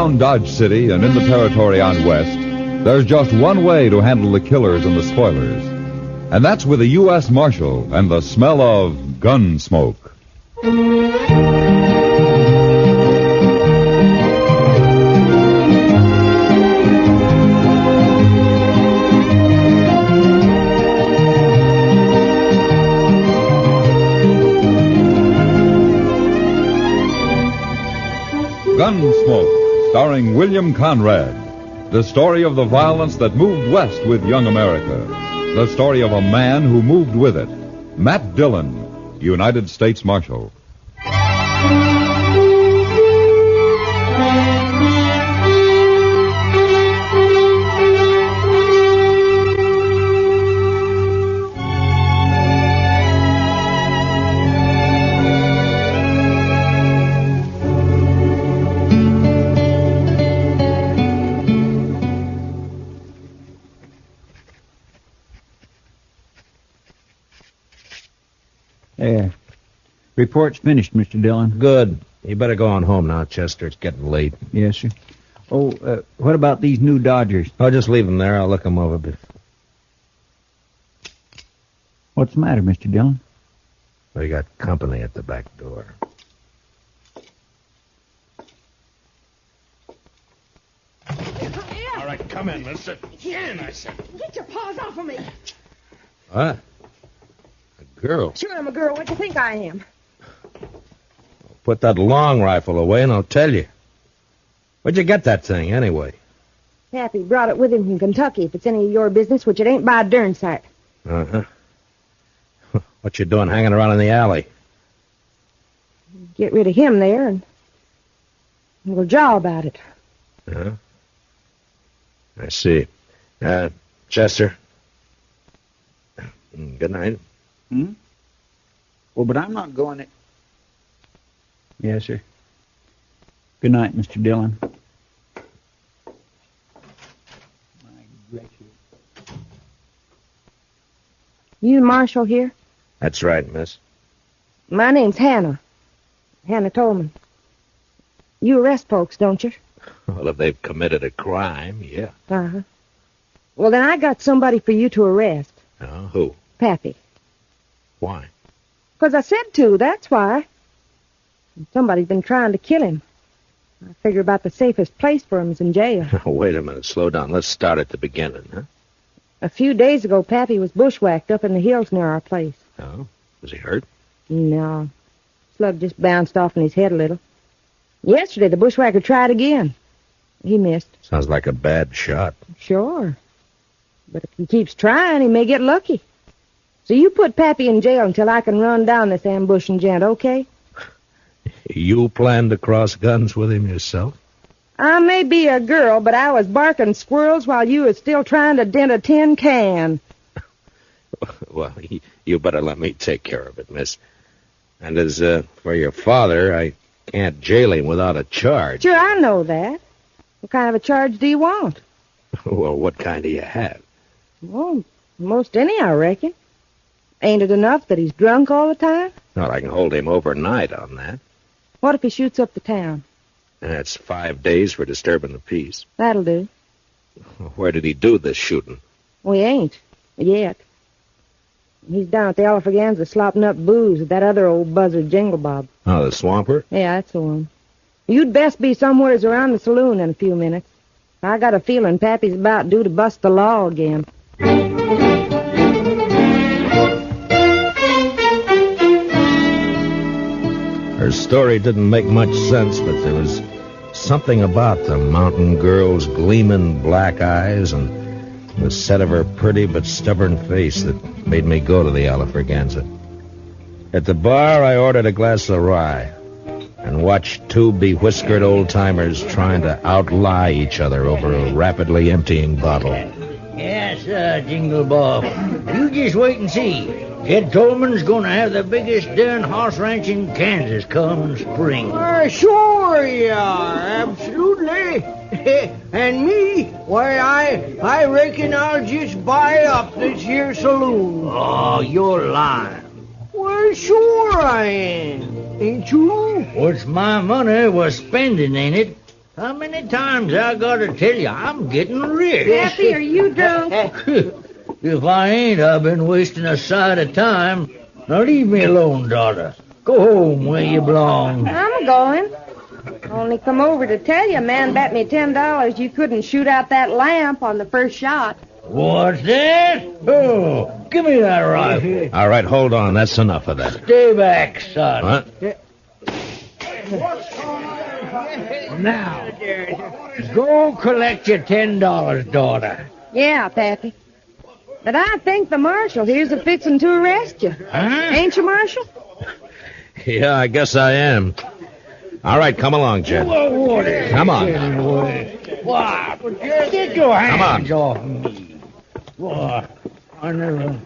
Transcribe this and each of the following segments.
around Dodge City and in the territory on west, there's just one way to handle the killers and the spoilers. And that's with a U.S. Marshal and the smell of gun smoke. Gunsmoke, starring William Conrad. The story of the violence that moved west with young America. The story of a man who moved with it. Matt Dillon, United States Marshal. There. Report's finished, Mr. Dillon. Good. You better go on home now, Chester. It's getting late. Yes, sir. Oh, what about these new Dodgers? Oh, just leave them there. I'll look them over. What's the matter, Mr. Dillon? We got company at the back door. All right, come in, mister. In, I said. Get your paws off of me. What? A girl? Sure, I'm a girl. What do you think I am? Put that long rifle away and I'll tell you. Where'd you get that thing, anyway? Pappy brought it with him from Kentucky, if it's any of your business, which it ain't by a darn sight. Uh-huh. What you doing hanging around in the alley? Get rid of him there, and we'll jaw about it. Uh-huh. I see. Chester. Good night. Hmm? Well, but I'm not going to... Yes, sir. Good night, Mr. Dillon. You the marshal here? That's right, miss. My name's Hannah. Hannah Tolman. You arrest folks, don't you? Well, if they've committed a crime, yeah. Uh-huh. Well, then I got somebody for you to arrest. Oh, who? Pappy. Why? 'Cause I said to, that's why. Somebody's been trying to kill him. I figure about the safest place for him is in jail. Wait a minute, slow down. Let's start at the beginning, huh? A few days ago, Pappy was bushwhacked up in the hills near our place. Oh? Was he hurt? No. Slug just bounced off in his head a little. Yesterday, the bushwhacker tried again. He missed. Sounds like a bad shot. Sure. But if he keeps trying, he may get lucky. So you put Pappy in jail until I can run down this ambushing gent, okay? You plan to cross guns with him yourself? I may be a girl, but I was barking squirrels while you was still trying to dent a tin can. Well, you better let me take care of it, miss. And as for your father, I can't jail him without a charge. Sure, I know that. What kind of a charge do you want? Well, what kind do you have? Well, most any, I reckon. Ain't it enough that he's drunk all the time? Well, I can hold him overnight on that. What if he shoots up the town? That's 5 days for disturbing the peace. That'll do. Where did he do this shooting? We ain't. Yet. He's down at the Alfreganza slopping up booze with that other old buzzard Jingle Bob. Oh, the Swamper? Yeah, that's the one. You'd best be somewheres around the saloon in a few minutes. I got a feeling Pappy's about due to bust the law again. Her story didn't make much sense, but there was something about the mountain girl's gleaming black eyes and the set of her pretty but stubborn face that made me go to the Alfreganza. At the bar, I ordered a glass of rye and watched two bewhiskered old-timers trying to outlie each other over a rapidly emptying bottle. Yes, Jingle Bob. You just wait and see. Ed Tolman's gonna have the biggest darn horse ranch in Kansas come spring. Sure you are, absolutely. And me, why, I reckon I'll just buy up this here saloon. Oh, you're lying. Well, sure I am. Ain't you? What's my money was spending, ain't it? How many times I gotta tell you I'm getting rich? Pappy, are you drunk? If I ain't, I've been wasting a sight of time. Now leave me alone, daughter. Go home where you belong. I'm going. Only come over to tell you, a man bet me $10 you couldn't shoot out that lamp on the first shot. What's that? Oh, give me that rifle. All right, hold on. That's enough of that. Stay back, son. What? Now, go collect your $10, daughter. Yeah, Pappy. But I think the marshal here's a-fixin' to arrest you. Huh? Ain't you, Marshal? Yeah, I guess I am. All right, come along, Jed. What is Come on. What? Get your hands Come off me. What? I never...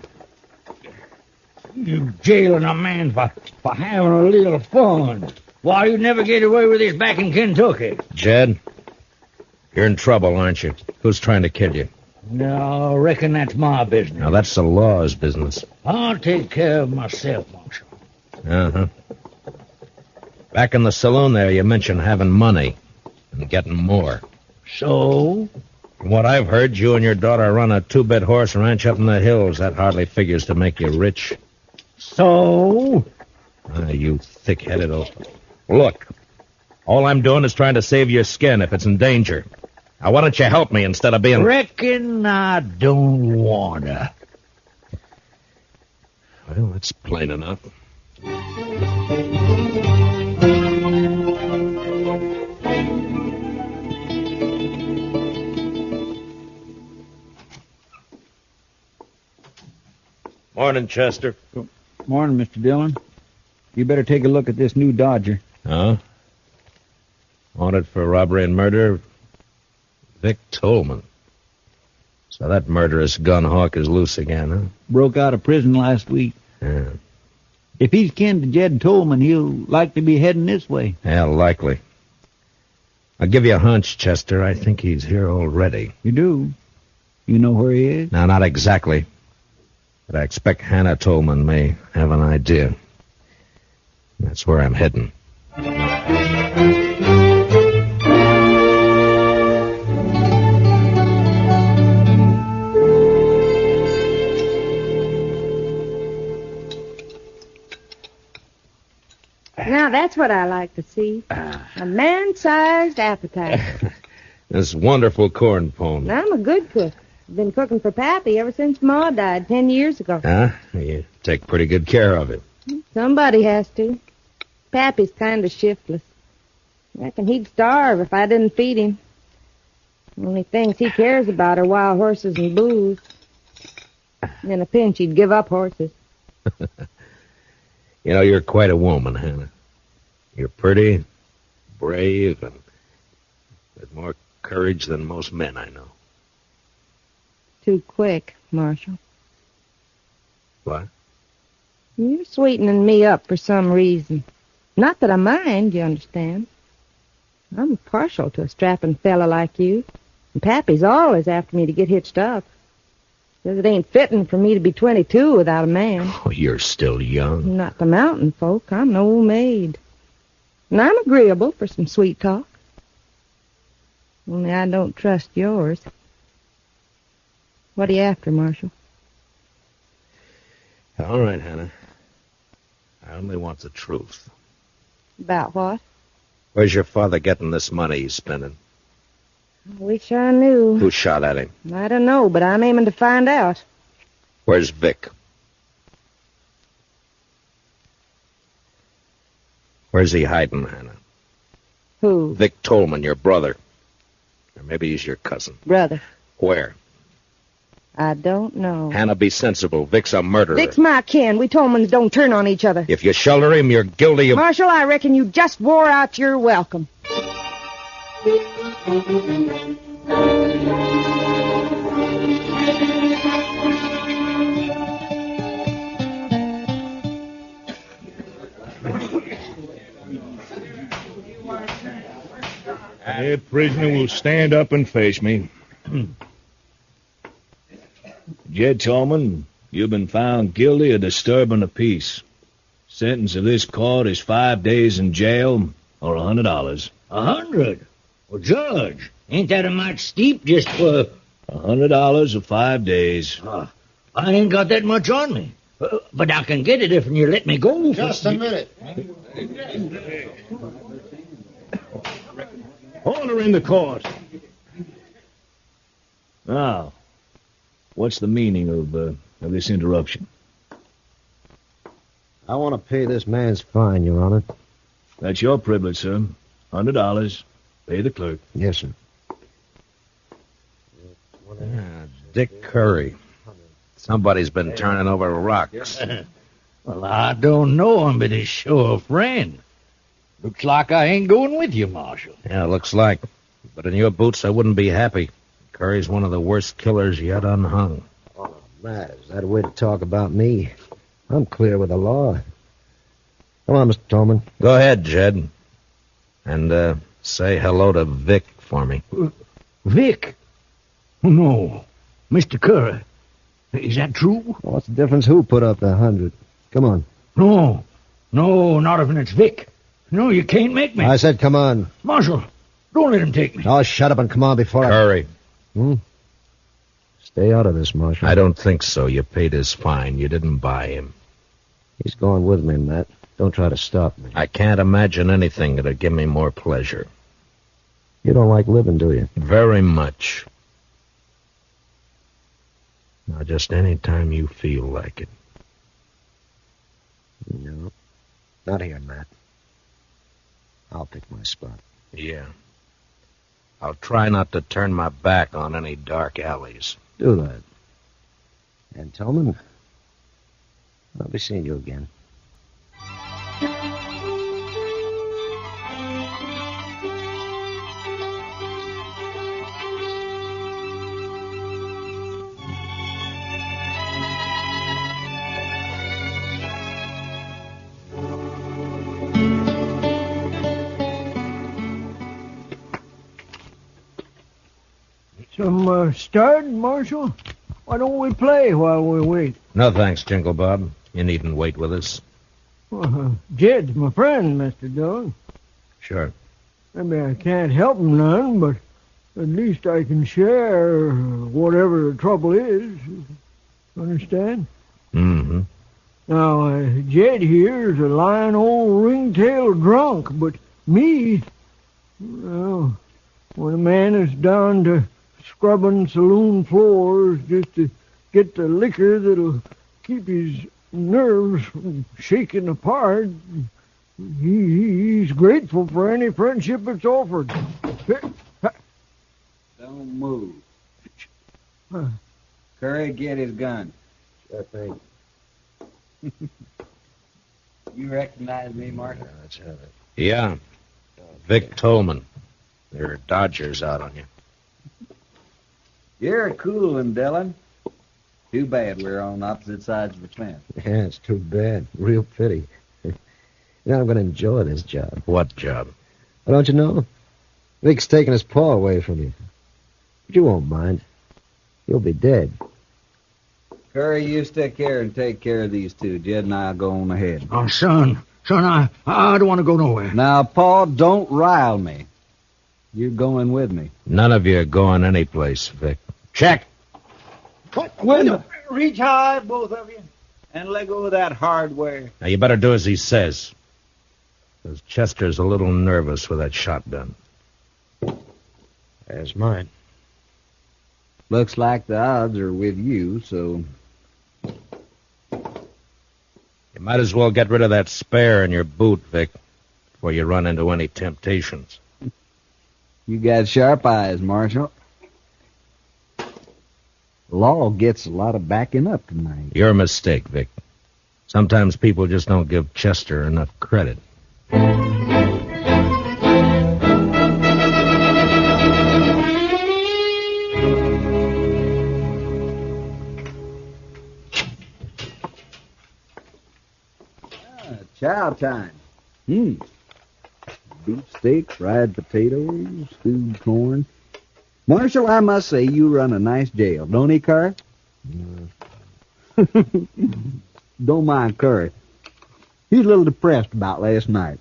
You jailing a man for having a little fun. Why, you'd never get away with this back in Kentucky. Jed, you're in trouble, aren't you? Who's trying to kill you? No, I reckon that's my business. Now, that's the law's business. I'll take care of myself, Marshal. Uh-huh. Back in the saloon there, you mentioned having money and getting more. So? From what I've heard, you and your daughter run a 2-bit horse ranch up in the hills. That hardly figures to make you rich. So? You thick-headed old... Look, all I'm doing is trying to save your skin if it's in danger. Now, why don't you help me instead of being... Reckon I don't wanna. Well, that's plain enough. Morning, Chester. Morning, Mr. Dillon. You better take a look at this new Dodger. Huh? Wanted for robbery and murder, Vic Tolman. So that murderous gun hawk is loose again, huh? Broke out of prison last week. Yeah. If he's kin to Jed Tolman, he'll likely be heading this way. Yeah, likely. I'll give you a hunch, Chester. I think he's here already. You do? You know where he is? No, not exactly. But I expect Hannah Tolman may have an idea. That's where I'm heading. Now, that's what I like to see. A man-sized appetite. This wonderful corn pone. I'm a good cook. I've been cooking for Pappy ever since Ma died 10 years ago. Huh? You take pretty good care of it. Somebody has to. Pappy's kind of shiftless. Reckon he'd starve if I didn't feed him. Only things he cares about are wild horses and booze. In a pinch, he'd give up horses. You know, you're quite a woman, Hannah. You're pretty, brave, and with more courage than most men I know. Too quick, Marshal. What? You're sweetening me up for some reason. Not that I mind, you understand. I'm partial to a strapping fella like you. And Pappy's always after me to get hitched up. Says it ain't fitting for me to be 22 without a man. Oh, you're still young. Not the mountain folk. I'm an old maid. And I'm agreeable for some sweet talk. Only I don't trust yours. What are you after, Marshal? All right, Hannah. I only want the truth. About what? Where's your father getting this money he's spending? I wish I knew. Who shot at him? I don't know, but I'm aiming to find out. Where's Vic? Where's he hiding, Hannah? Who? Vic Tolman, your brother. Or maybe he's your cousin. Brother. Where? I don't know. Hannah, be sensible. Vic's a murderer. Vic's my kin. We Tolmans don't turn on each other. If you shelter him, you're guilty of... Marshal, I reckon you just wore out your welcome. A prisoner will stand up and face me. Jed Tolman, you've been found guilty of disturbing the peace. Sentence of this court is 5 days in jail or $100. 100? Well, Judge, ain't that a mite steep just for... $100 for 5 days. I ain't got that much on me. But I can get it if you let me go. Just a minute. Order in the court. Now, what's the meaning of this interruption? I want to pay this man's fine, Your Honor. That's your privilege, sir. $100. Pay the clerk. Yes, sir. Dick Curry. Somebody's been turning over rocks. Well, I don't know him, but he's sure a friend. Looks like I ain't going with you, Marshal. Yeah, looks like. But in your boots, I wouldn't be happy. Curry's one of the worst killers yet unhung. Oh, Matt, is that a way to talk about me? I'm clear with the law. Come on, Mr. Tolman. Go ahead, Jed. And say hello to Vic for me. Vic? Oh, no. Mr. Curry. Is that true? What's the difference who put up the 100? Come on. No, not if it's Vic. No, you can't make me. I said come on. Marshal, don't let him take me. Oh, shut up and come on before Curry. Stay out of this, Marshal. I don't think so. You paid his fine. You didn't buy him. He's going with me, Matt. Don't try to stop me. I can't imagine anything that'd give me more pleasure. You don't like living, do you? Very much. Now, just any time you feel like it. No. Not here, Matt. I'll pick my spot. Yeah. I'll try not to turn my back on any dark alleys. Do that. And Tolman, I'll be seeing you again. Some stud, Marshal? Why don't we play while we wait? No thanks, Jingle Bob. You needn't wait with us. Jed's my friend, Mr. Dillon. Sure. Maybe I can't help him none, but at least I can share whatever the trouble is. Understand? Mm-hmm. Now, Jed here's a lying old ringtail drunk, but me, well, when a man is down to scrubbing saloon floors just to get the liquor that'll keep his nerves from shaking apart, he's grateful for any friendship that's offered. Don't move. Curry, get his gun. Sure thing. You recognize me, Marshal? Yeah, let's have it. Yeah. Vic Tolman. There are Dodgers out on you. You're a cool one, Dillon. Too bad we're on opposite sides of the fence. Yeah, it's too bad. Real pity. I'm going to enjoy this job. What job? Well, don't you know? Vic's taking his paw away from you. But you won't mind. You'll be dead. Curry, you stick here and take care of these two. Jed and I'll go on ahead. Oh, son, I don't want to go nowhere. Now, Paul, don't rile me. You're going with me. None of you are going anyplace, Vic. Check. What? Reach high, both of you, and let go of that hardware. Now, you better do as he says. Because Chester's a little nervous with that shotgun. There's mine. Looks like the odds are with you, so... You might as well get rid of that spare in your boot, Vic, before you run into any temptations. You got sharp eyes, Marshal. The law gets a lot of backing up tonight. Your mistake, Vic. Sometimes people just don't give Chester enough credit. Chow time. Beefsteak, fried potatoes, stewed corn. Marshal, I must say you run a nice jail, don't he, Curry? Don't mind Curry. He's a little depressed about last night.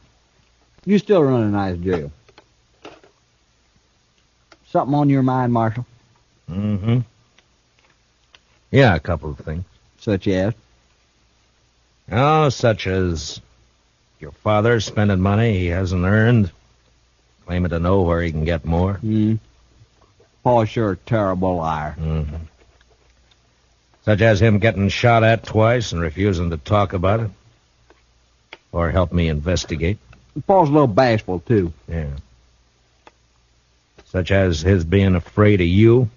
You still run a nice jail. Something on your mind, Marshal? Mm-hmm. Yeah, a couple of things. Such as? Oh, such as your father spending money he hasn't earned, claiming to know where he can get more. Paul's sure a terrible liar. Mm-hmm. Such as him getting shot at twice and refusing to talk about it. Or help me investigate. Paul's a little bashful, too. Yeah. Such as his being afraid of you.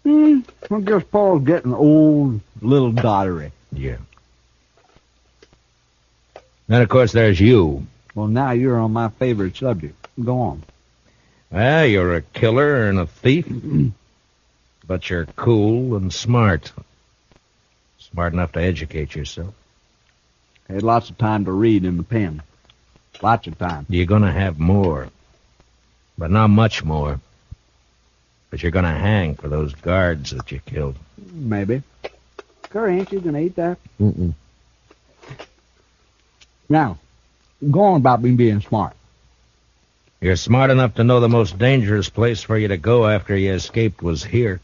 I guess Paul's getting old, little dottery. Yeah. Then, of course, there's you. Well, now you're on my favorite subject. Go on. Well, you're a killer and a thief. But you're cool and smart. Smart enough to educate yourself. Had lots of time to read in the pen. Lots of time. You're going to have more. But not much more. But you're going to hang for those guards that you killed. Maybe. Curry, ain't you going to eat that? Mm-mm. Now, go on about me being smart. You're smart enough to know the most dangerous place for you to go after you escaped was here.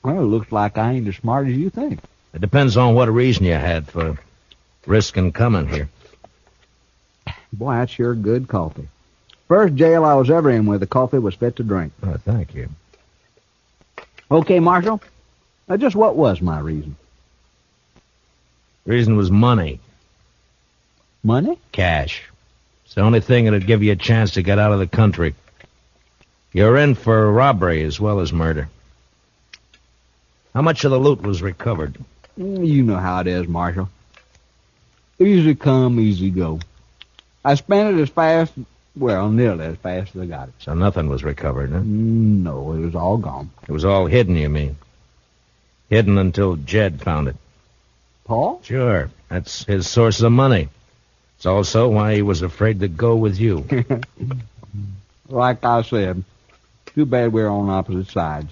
Well, it looks like I ain't as smart as you think. It depends on what reason you had for risking coming here. Boy, that's sure good coffee. First jail I was ever in where the coffee was fit to drink. Oh, thank you. Okay, Marshal. Now, just what was my reason? Reason was money. Money? Cash. It's the only thing that'd give you a chance to get out of the country. You're in for robbery as well as murder. How much of the loot was recovered? You know how it is, Marshal. Easy come, easy go. I spent it as fast, well, nearly as fast as I got it. So nothing was recovered, huh? No, it was all gone. It was all hidden, you mean? Hidden until Jed found it. Paul? Sure. That's his source of money. It's also why he was afraid to go with you. Like I said, too bad we're on opposite sides.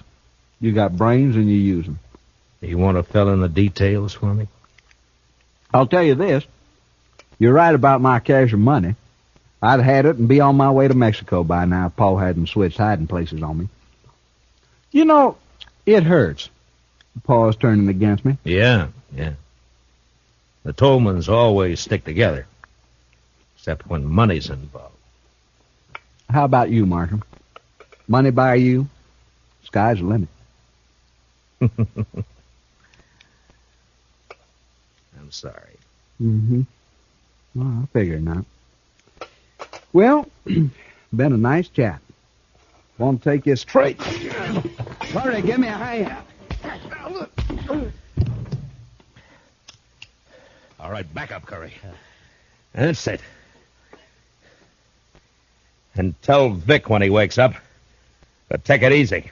You got brains and you use them. You want to fill in the details for me? I'll tell you this. You're right about my cash and money. I'd had it and be on my way to Mexico by now if Paul hadn't switched hiding places on me. You know, it hurts. Paul's turning against me. Yeah. The Tolmans always stick together. Except when money's involved. How about you, Marshal? Money by you? Sky's the limit. I'm sorry. Well, I figured not. Well, been a nice chat. Want to take you straight. Sorry, give me a hand. All right, back up, Curry. That's it. And tell Vic when he wakes up, but take it easy.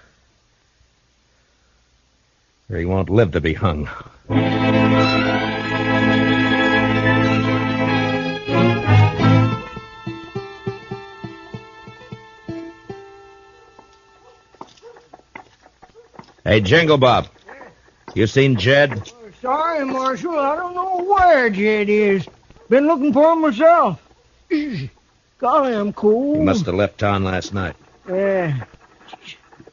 Or he won't live to be hung. Hey, Jingle Bob, you seen Jed? Sorry, Marshal, I don't know where Jed is. Been looking for him myself. Golly, I'm cold. He must have left town last night.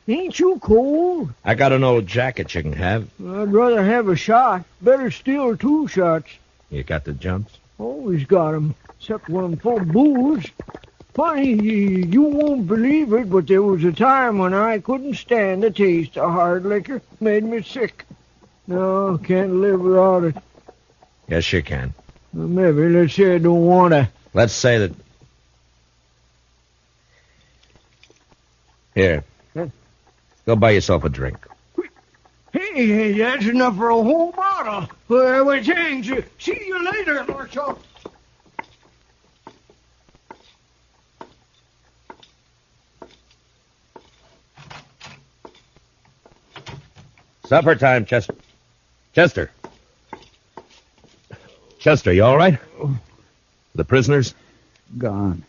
Ain't you cold? I got an old jacket you can have. I'd rather have a shot. Better steal 2 shots. You got the jumps? Always got 'em, except when I'm full of booze. Funny, you won't believe it, but there was a time when I couldn't stand the taste of hard liquor. Made me sick. No, can't live without it. Yes, you can. Well, maybe, let's say I don't want to. Let's say that... Here. Huh? Go buy yourself a drink. Hey, that's enough for a whole bottle. Well, thanks. See you later, Marshal. Supper time, Chester. Chester, you all right? The prisoners? Gone.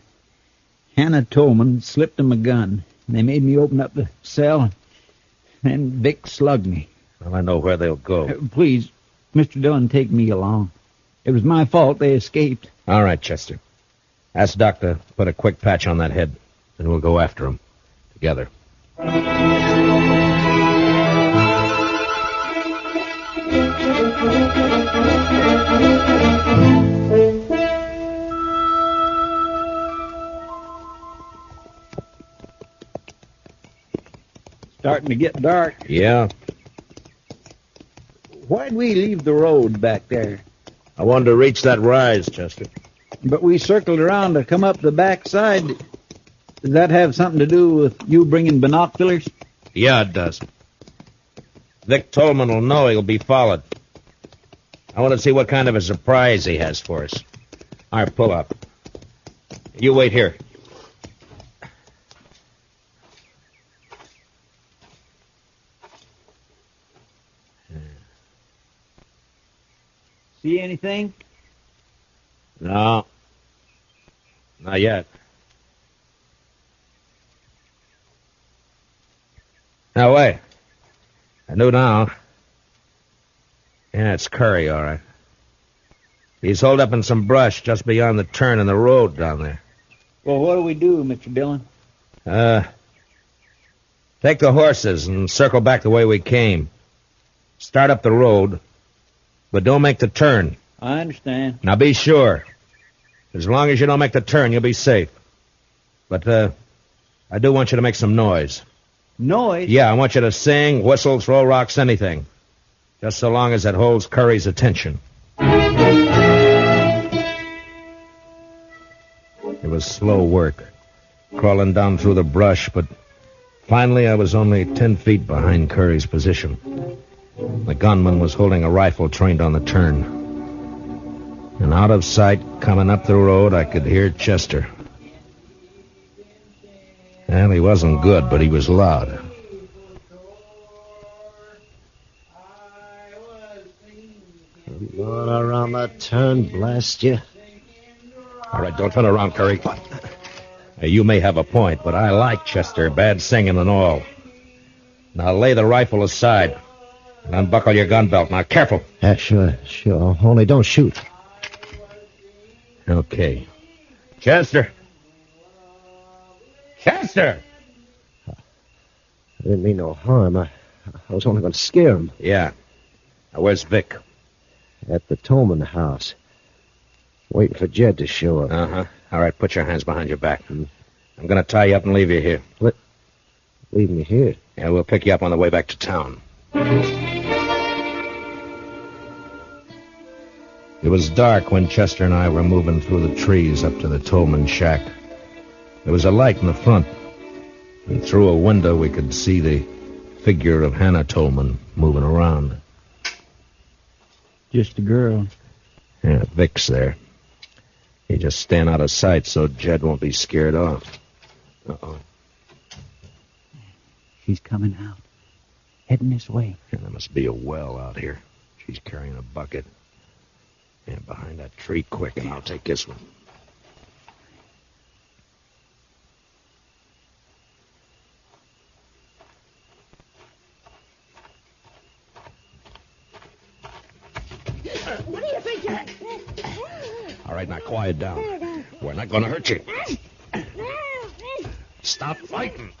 Hannah Tolman slipped him a gun. They made me open up the cell, and Vic slugged me. Well, I know where they'll go. Please, Mr. Dillon, take me along. It was my fault they escaped. All right, Chester. Ask Doc to put a quick patch on that head, and we'll go after them together. Starting to get dark. Yeah. Why'd we leave the road back there? I wanted to reach that rise, Chester. But we circled around to come up the back side. Does that have something to do with you bringing binoculars? Yeah, it does. Vic Tolman will know he'll be followed. I want to see what kind of a surprise he has for us. All right, pull up. You wait here. See anything? No. Not yet. Now, wait. I know now. Yeah, it's Curry, all right. He's holed up in some brush just beyond the turn in the road down there. Well, what do we do, Mr. Dillon? Take the horses and circle back the way we came. Start up the road, but don't make the turn. I understand. Now, be sure. As long as you don't make the turn, you'll be safe. But, I do want you to make some noise. Noise? Yeah, I want you to sing, whistle, throw rocks, anything. Just so long as it holds Curry's attention. It was slow work, crawling down through the brush, but finally I was only 10 feet behind Curry's position. The gunman was holding a rifle trained on the turn. And out of sight, coming up the road, I could hear Chester. Well, he wasn't good, but he was loud. Going around that turn, blast you. All right, don't turn around, Curry. You may have a point, but I like Chester, bad singing and all. Now lay the rifle aside and unbuckle your gun belt. Now, careful. Yeah, sure. Only don't shoot. Okay. Chester! Chester! I didn't mean no harm. I was only going to scare him. Yeah. Now, where's Vic? At the Tolman house. Waiting for Jed to show up. Uh-huh. All right, put your hands behind your back. I'm going to tie you up and leave you here. Leave me here? Yeah, we'll pick you up on the way back to town. It was dark when Chester and I were moving through the trees up to the Tolman shack. There was a light in the front, and through a window we could see the figure of Hannah Tolman moving around. Just a girl. Yeah, Vic's there. He just stand out of sight so Jed won't be scared off. Uh-oh. She's coming out. Heading this way. Yeah, there must be a well out here. She's carrying a bucket. Yeah, behind that tree, quick, and I'll take this one. What do you think you're... All right, now quiet down. We're not going to hurt you. Stop fighting.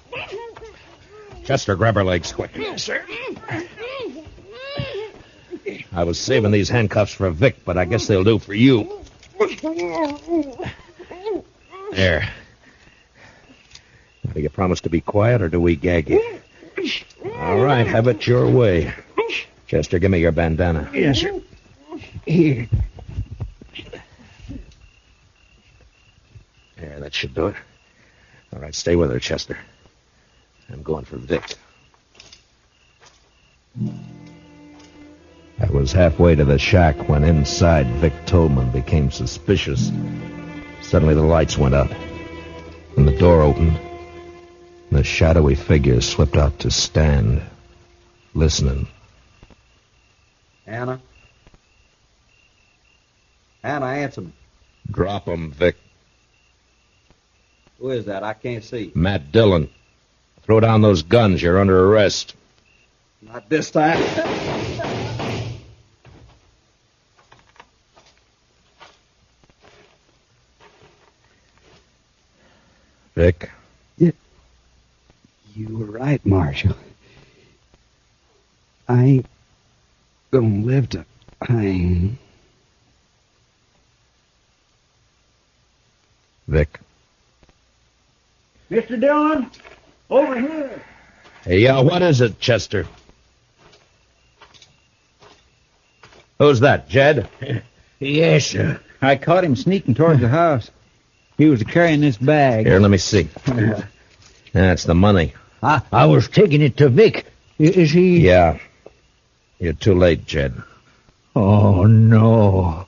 Chester, grab her legs quick. Yes, sir. I was saving these handcuffs for Vic, but I guess they'll do for you. There. Now, do you promise to be quiet, or do we gag you? All right, have it your way. Chester, give me your bandana. Yes, sir. Here. There, that should do it. All right, stay with her, Chester. I'm going for Vic. I was halfway to the shack when inside Vic Tolman became suspicious. Suddenly the lights went out, and the door opened, and a shadowy figure slipped out to stand, listening. Anna? Anna, answer me. Drop him, Vic. Who is that? I can't see. Matt Dillon. Throw down those guns. You're under arrest. Not this time. Vic? You were right. right, Marshal. I ain't gonna live to hang. Vic. Mr. Dillon, over here. Hey, yeah, what is it, Chester? Who's that, Jed? Yes, sir. I caught him sneaking towards the house. He was carrying this bag. Here, let me see. That's the money. I was taking it to Vic. Is he... Yeah. You're too late, Jed. Oh, no.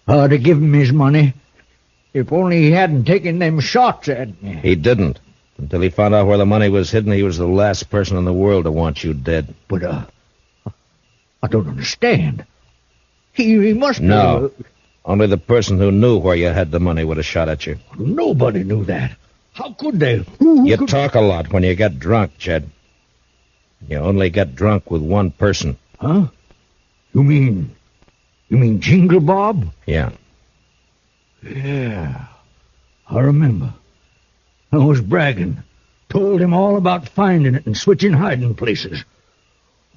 To give him his money. If only he hadn't taken them shots at me. He didn't. Until he found out where the money was hidden, he was the last person in the world to want you dead. But, I don't understand. He must be... No. Only the person who knew where you had the money would have shot at you. Nobody knew that. How could they? You talk a lot when you get drunk, Jed. You only get drunk with one person. Huh? You mean Jingle Bob? Yeah. Yeah. I remember. I was bragging. Told him all about finding it and switching hiding places.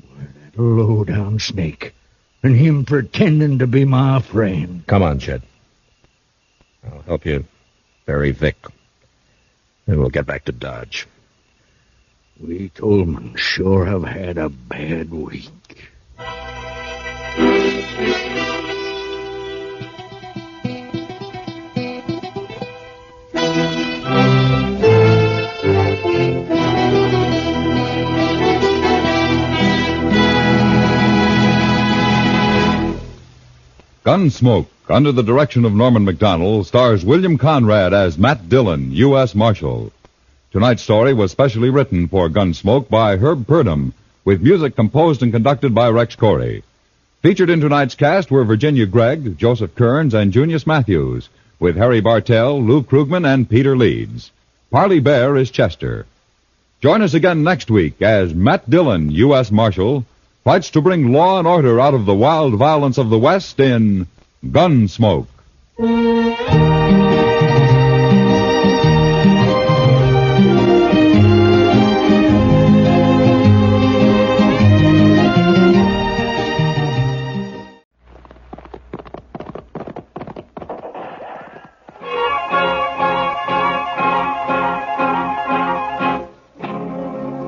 Why, that low-down snake. And him pretending to be my friend. Come on, Jed. I'll help you bury Vic. Then we'll get back to Dodge. We Tolmans sure have had a bad week. Gunsmoke, under the direction of Norman Macdonald, stars William Conrad as Matt Dillon, U.S. Marshal. Tonight's story was specially written for Gunsmoke by Herb Purdom, with music composed and conducted by Rex Corey. Featured in tonight's cast were Virginia Gregg, Joseph Kearns, and Junius Matthews, with Harry Bartell, Lou Krugman, and Peter Leeds. Parley Bear is Chester. Join us again next week as Matt Dillon, U.S. Marshal, fights to bring law and order out of the wild violence of the West in Gunsmoke.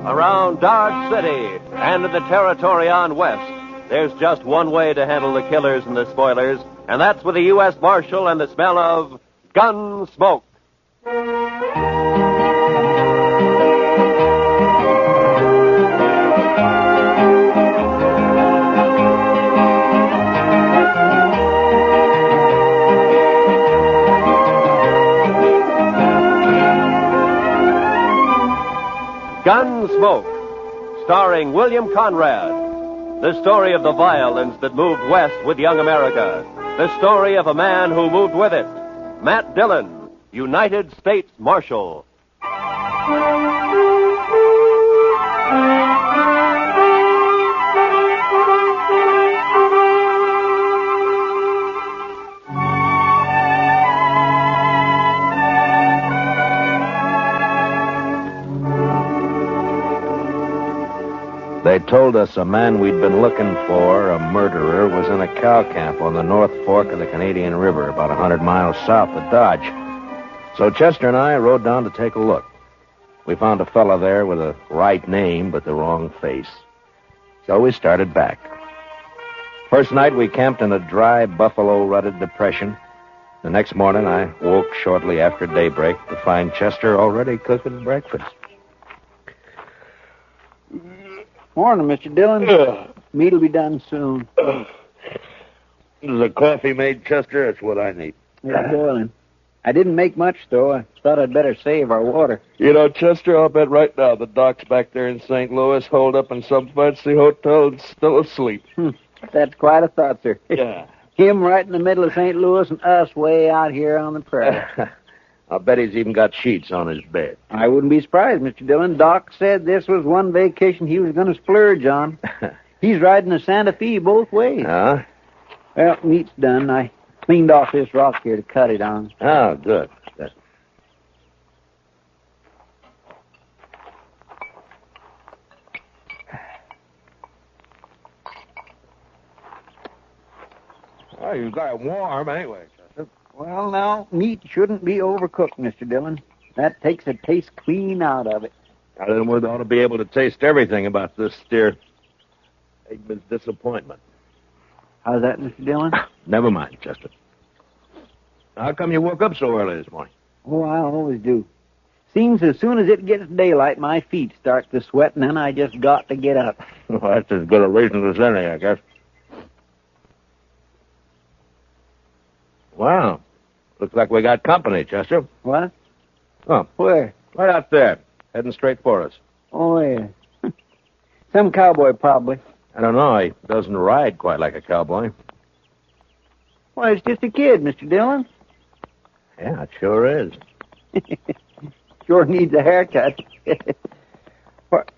Around Dodge City and in the territory on west, there's just one way to handle the killers and the spoilers, and that's with the U.S. Marshal and the smell of gun smoke. Gunsmoke, starring William Conrad. The story of the violence that moved west with young America. The story of a man who moved with it. Matt Dillon, United States Marshal. They told us a man we'd been looking for, a murderer, was in a cow camp on the North Fork of the Canadian River, about 100 miles south of Dodge. So Chester and I rode down to take a look. We found a fella there with a right name but the wrong face. So we started back. First night we camped in a dry, buffalo-rutted depression. The next morning I woke shortly after daybreak to find Chester already cooking breakfast. Morning, Mr. Dillon. Meat'll be done soon. Is the coffee made, Chester? That's what I need. It's boiling. I didn't make much, though. I thought I'd better save our water. You know, Chester, I'll bet right now the doc's back there in St. Louis, holed up in some fancy hotel and still asleep. That's quite a thought, sir. Yeah. Him right in the middle of St. Louis and us way out here on the prairie. I'll bet he's even got sheets on his bed. I wouldn't be surprised, Mr. Dillon. Doc said this was one vacation he was going to splurge on. He's riding a Santa Fe both ways. Huh? Well, meat's done. I cleaned off this rock here to cut it on. Oh, good. Well, you got it warm anyway, Chester. Well, now, meat shouldn't be overcooked, Mr. Dillon. That takes the taste clean out of it. Now, then we ought to be able to taste everything about this steer. Eggman's disappointment. How's that, Mr. Dillon? Never mind, Chester. How come you woke up so early this morning? Oh, I always do. Seems as soon as it gets daylight, my feet start to sweat, and then I just got to get up. Well, that's as good a reason as any, I guess. Wow. Looks like we got company, Chester. What? Oh, Where? right out there, heading straight for us. Oh, yeah. Some cowboy, probably. I don't know. He doesn't ride quite like a cowboy. Well, it's just a kid, Mr. Dillon. Yeah, it sure is. Sure needs a haircut. What?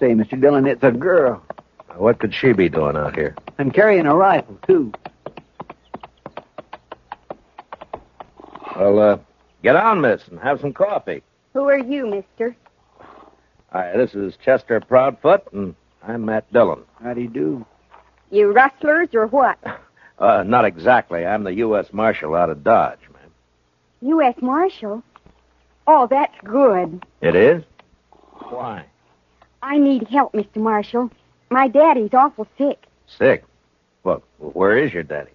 Say, Mr. Dillon, it's a girl. What could she be doing out here? I'm carrying a rifle, too. Well, get on, miss, and have some coffee. Who are you, mister? Hi, this is Chester Proudfoot, and I'm Matt Dillon. How do you do? You rustlers or what? Not exactly. I'm the U.S. Marshal out of Dodge, man. U.S. Marshal? Oh, that's good. It is? Why? I need help, Mr. Marshal. My daddy's awful sick. Sick? Well, where is your daddy?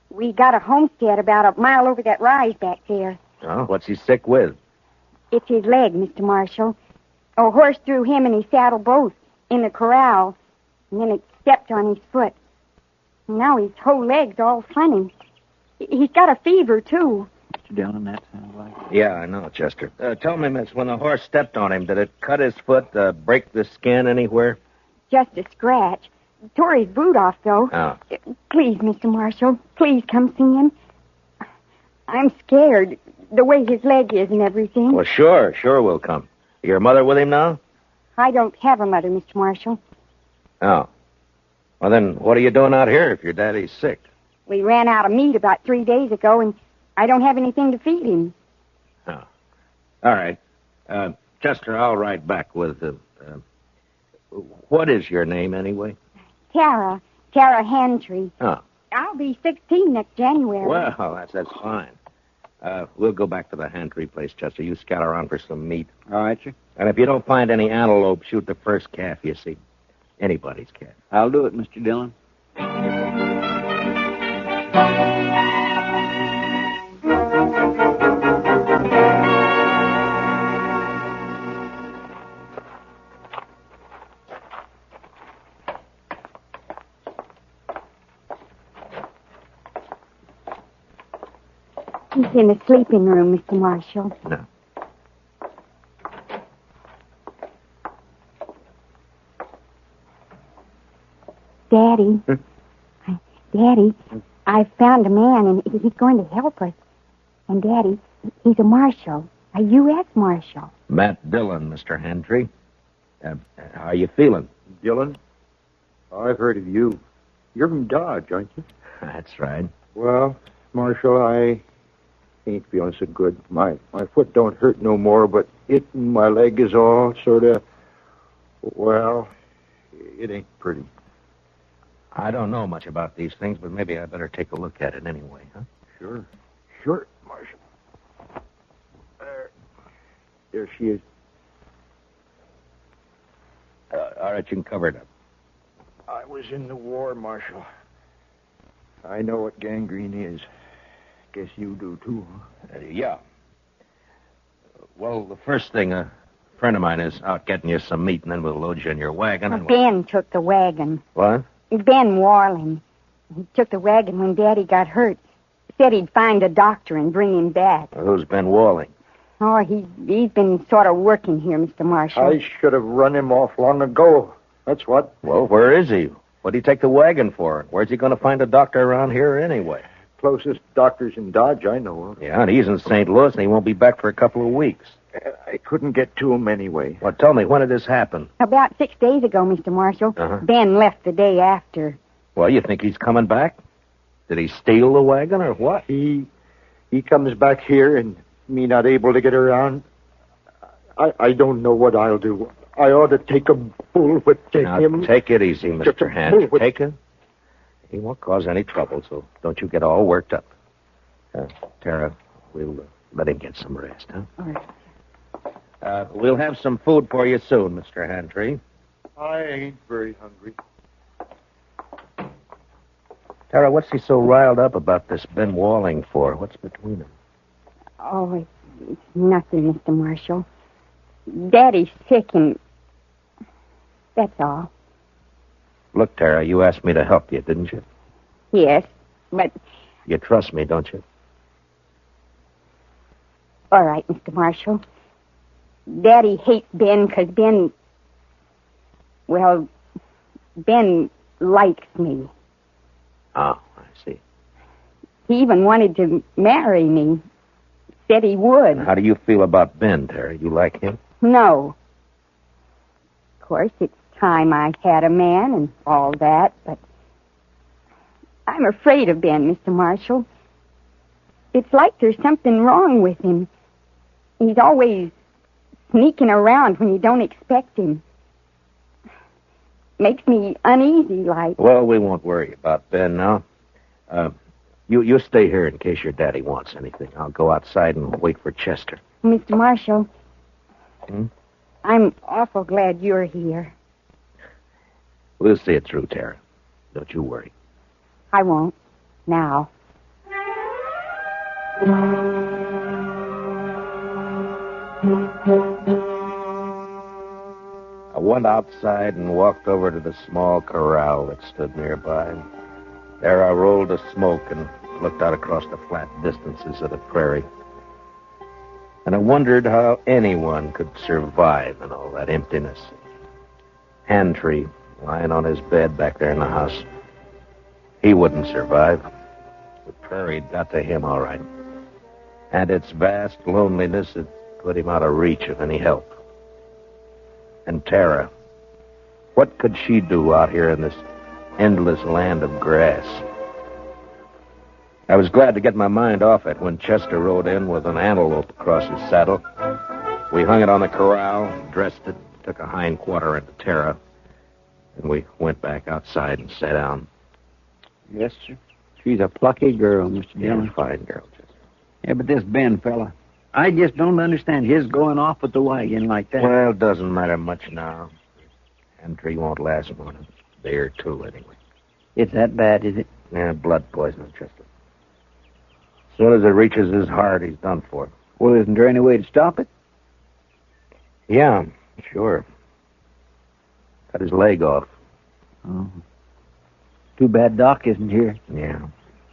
We got a homestead about a mile over that rise back there. Oh, what's he sick with? It's his leg, Mr. Marshal. A horse threw him and his saddle both in the corral, and then it stepped on his foot. Now his whole leg's all funny. He's got a fever, too. Mr. Dillon, that sounds like it. Yeah, I know, Chester. Tell me, miss, when the horse stepped on him, did it cut his foot, break the skin anywhere? Just a scratch. Tore his boot off, though. Oh. Please, Mr. Marshal, please come see him. I'm scared, the way his leg is and everything. Well, sure we'll come. Your mother with him now? I don't have a mother, Mr. Marshal. Oh. Well, then what are you doing out here if your daddy's sick? We ran out of meat about 3 days ago, and I don't have anything to feed him. Oh. All right. Chester, I'll ride back with him. What is your name, anyway? Tara Hantry. Oh. I'll be 16 next January. Well, that's fine. We'll go back to the Hantry place, Chester. You scout around for some meat. All right, sir. And if you don't find any antelope, shoot the first calf you see. Anybody's calf. I'll do it, Mr. Dillon. He's in the sleeping room, Mr. Marshal. No. Daddy. Daddy, I found a man, and he's going to help us. And, Daddy, he's a marshal, a U.S. Marshal. Matt Dillon, Mr. Hantry. How are you feeling? Dillon? I've heard of you. You're from Dodge, aren't you? That's right. Well, Marshal, I ain't feeling so good. My foot don't hurt no more, but my leg is all sort of, well, it ain't pretty. I don't know much about these things, but maybe I better take a look at it anyway, huh? Sure, Marshal. There she is. All right, you can cover it up. I was in the war, Marshal. I know what gangrene is. Guess you do, too, huh? Yeah. Well, the first thing, a friend of mine is out getting you some meat, and then we'll load you in your wagon. And Ben took the wagon. What? Ben Warling. He took the wagon when Daddy got hurt. Said he'd find a doctor and bring him back. Who's Ben Walling? Oh, he's been sort of working here, Mr. Marshal. I should have run him off long ago. That's what. Well, where is he? What'd he take the wagon for? Where's he going to find a doctor around here anyway? Closest doctor's in Dodge I know of. Yeah, and he's in St. Louis, and he won't be back for a couple of weeks. I couldn't get to him anyway. Well, tell me, when did this happen? About 6 days ago, Mr. Marshal. Uh-huh. Ben left the day after. Well, you think he's coming back? Did he steal the wagon or what? He comes back here and me not able to get around. I don't know what I'll do. I ought to take a bullwhip to now, him. Take it easy, Mr. Hand. Take it. He won't cause any trouble, so don't you get all worked up. Tara, we'll let him get some rest, huh? All right. We'll have some food for you soon, Mr. Hantry. I ain't very hungry. Tara, what's he so riled up about this Ben Walling for? What's between them? Oh, it's nothing, Mr. Marshal. Daddy's sick and... that's all. Look, Tara, you asked me to help you, didn't you? Yes, but... You trust me, don't you? All right, Mr. Marshal. Daddy hates Ben because Ben... well, Ben likes me. Oh, I see. He even wanted to marry me. Said he would. How do you feel about Ben, Tara? You like him? No. Of course, it's time I had a man and all that, but I'm afraid of Ben, Mr. Marshal. It's like there's something wrong with him. He's always sneaking around when you don't expect him. Makes me uneasy, like. Well, we won't worry about Ben now. You stay here in case your daddy wants anything. I'll go outside and wait for Chester. Mr. Marshal, I'm awful glad you're here. We'll see it through, Tara. Don't you worry. I won't. Now. I went outside and walked over to the small corral that stood nearby. There I rolled a smoke and looked out across the flat distances of the prairie. And I wondered how anyone could survive in all that emptiness. Hantry lying on his bed back there in the house. He wouldn't survive. The prairie got to him all right. And its vast loneliness had put him out of reach of any help. And Tara, what could she do out here in this endless land of grass? I was glad to get my mind off it when Chester rode in with an antelope across his saddle. We hung it on the corral, dressed it, took a hind quarter into Tara, and we went back outside and sat down. Yes, sir. She's a plucky girl, Mr. Dillon. Yeah, fine girl, Chester. Yeah, but this Ben fella, I just don't understand his going off with the wagon like that. Well, it doesn't matter much now. Hantry won't last more than a day or two, anyway. It's that bad, is it? Yeah, blood poisoning, Chester. As soon as it reaches his heart, he's done for. Well, isn't there any way to stop it? Yeah, sure. Cut his leg off. Oh. Too bad Doc isn't here. Yeah.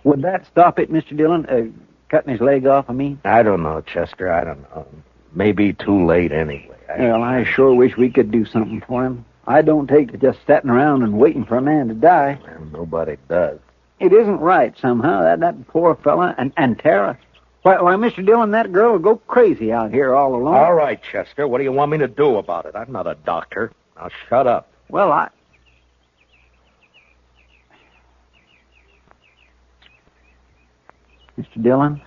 Would that stop it, Mr. Dillon? Cutting his leg off, I mean? I don't know, Chester. I don't know. Maybe too late anyway. Well, I sure wish we could do something for him. I don't take to just sitting around and waiting for a man to die. Well, nobody does. It isn't right, somehow. That poor fella and Tara. Why, Mr. Dillon, that girl will go crazy out here all alone. All right, Chester. What do you want me to do about it? I'm not a doctor. Now, shut up. Well, Mr. Dillon,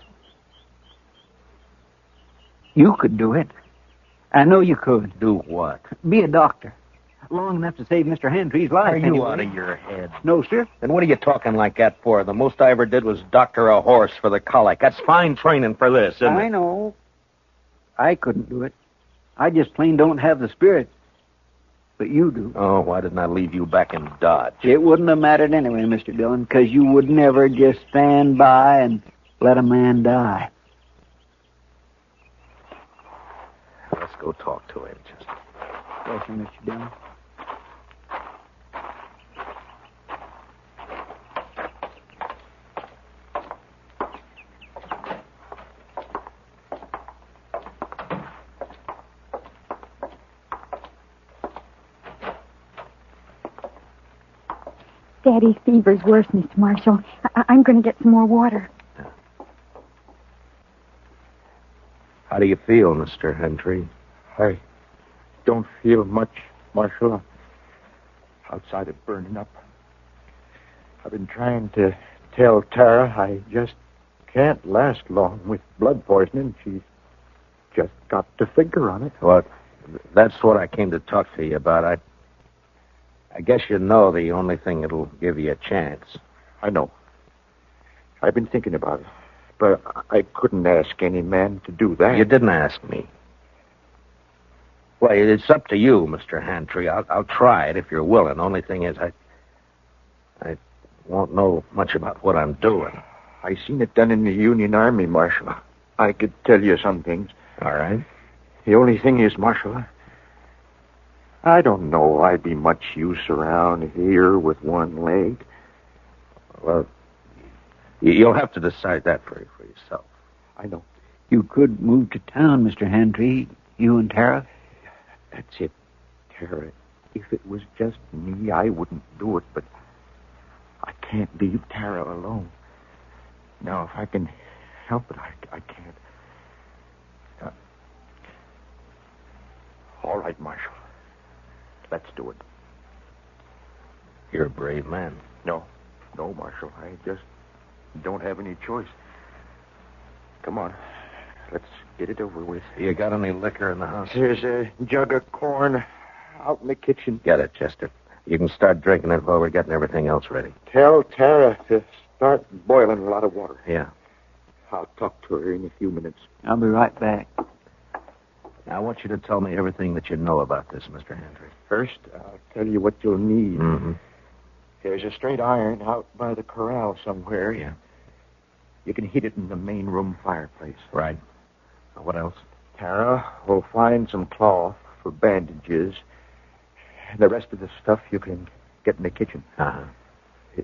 you could do it. I know you could. Do what? Be a doctor. Long enough to save Mr. Hantry's life. Are you anyway. out of your head? No, sir. Then what are you talking like that for? The most I ever did was doctor a horse for the colic. That's fine training for this, isn't it? I know. I couldn't do it. I just plain don't have the spirit. But you do. Oh, why didn't I leave you back in Dodge? It wouldn't have mattered anyway, Mr. Dillon, because you would never just stand by and let a man die. Let's go talk to him, Chester. Yes, sir, Mr. Dillon. Daddy's fever's worse, Mr. Marshal. I'm going to get some more water. How do you feel, Mr. Hantry? I don't feel much, Marshal. Outside of burning up. I've been trying to tell Tara I just can't last long with blood poisoning. She's just got to figure on it. Well, that's what I came to talk to you about. I guess you know the only thing that'll give you a chance. I know. I've been thinking about it. But I couldn't ask any man to do that. You didn't ask me. Well, it's up to you, Mr. Hantry. I'll try it if you're willing. Only thing is, I won't know much about what I'm doing. I seen it done in the Union Army, Marshal. I could tell you some things. All right. The only thing is, Marshal, I don't know I'd be much use around here with one leg. Well, you'll have to decide that for yourself. I know. You could move to town, Mr. Hantry, you and Tara. That's it, Tara. If it was just me, I wouldn't do it, but I can't leave Tara alone. Now, if I can help it, I can't. All right, Marshal. Let's do it. You're a brave man. No, Marshal. I just don't have any choice. Come on. Let's get it over with. You got any liquor in the house? There's a jug of corn out in the kitchen. Get it, Chester. You can start drinking it while we're getting everything else ready. Tell Tara to start boiling a lot of water. Yeah. I'll talk to her in a few minutes. I'll be right back. Now, I want you to tell me everything that you know about this, Mr. Hantry. First, I'll tell you what you'll need. Mm-hmm. There's a straight iron out by the corral somewhere. Yeah. You can heat it in the main room fireplace. Right. What else? Tara will find some cloth for bandages. The rest of the stuff you can get in the kitchen. Uh-huh.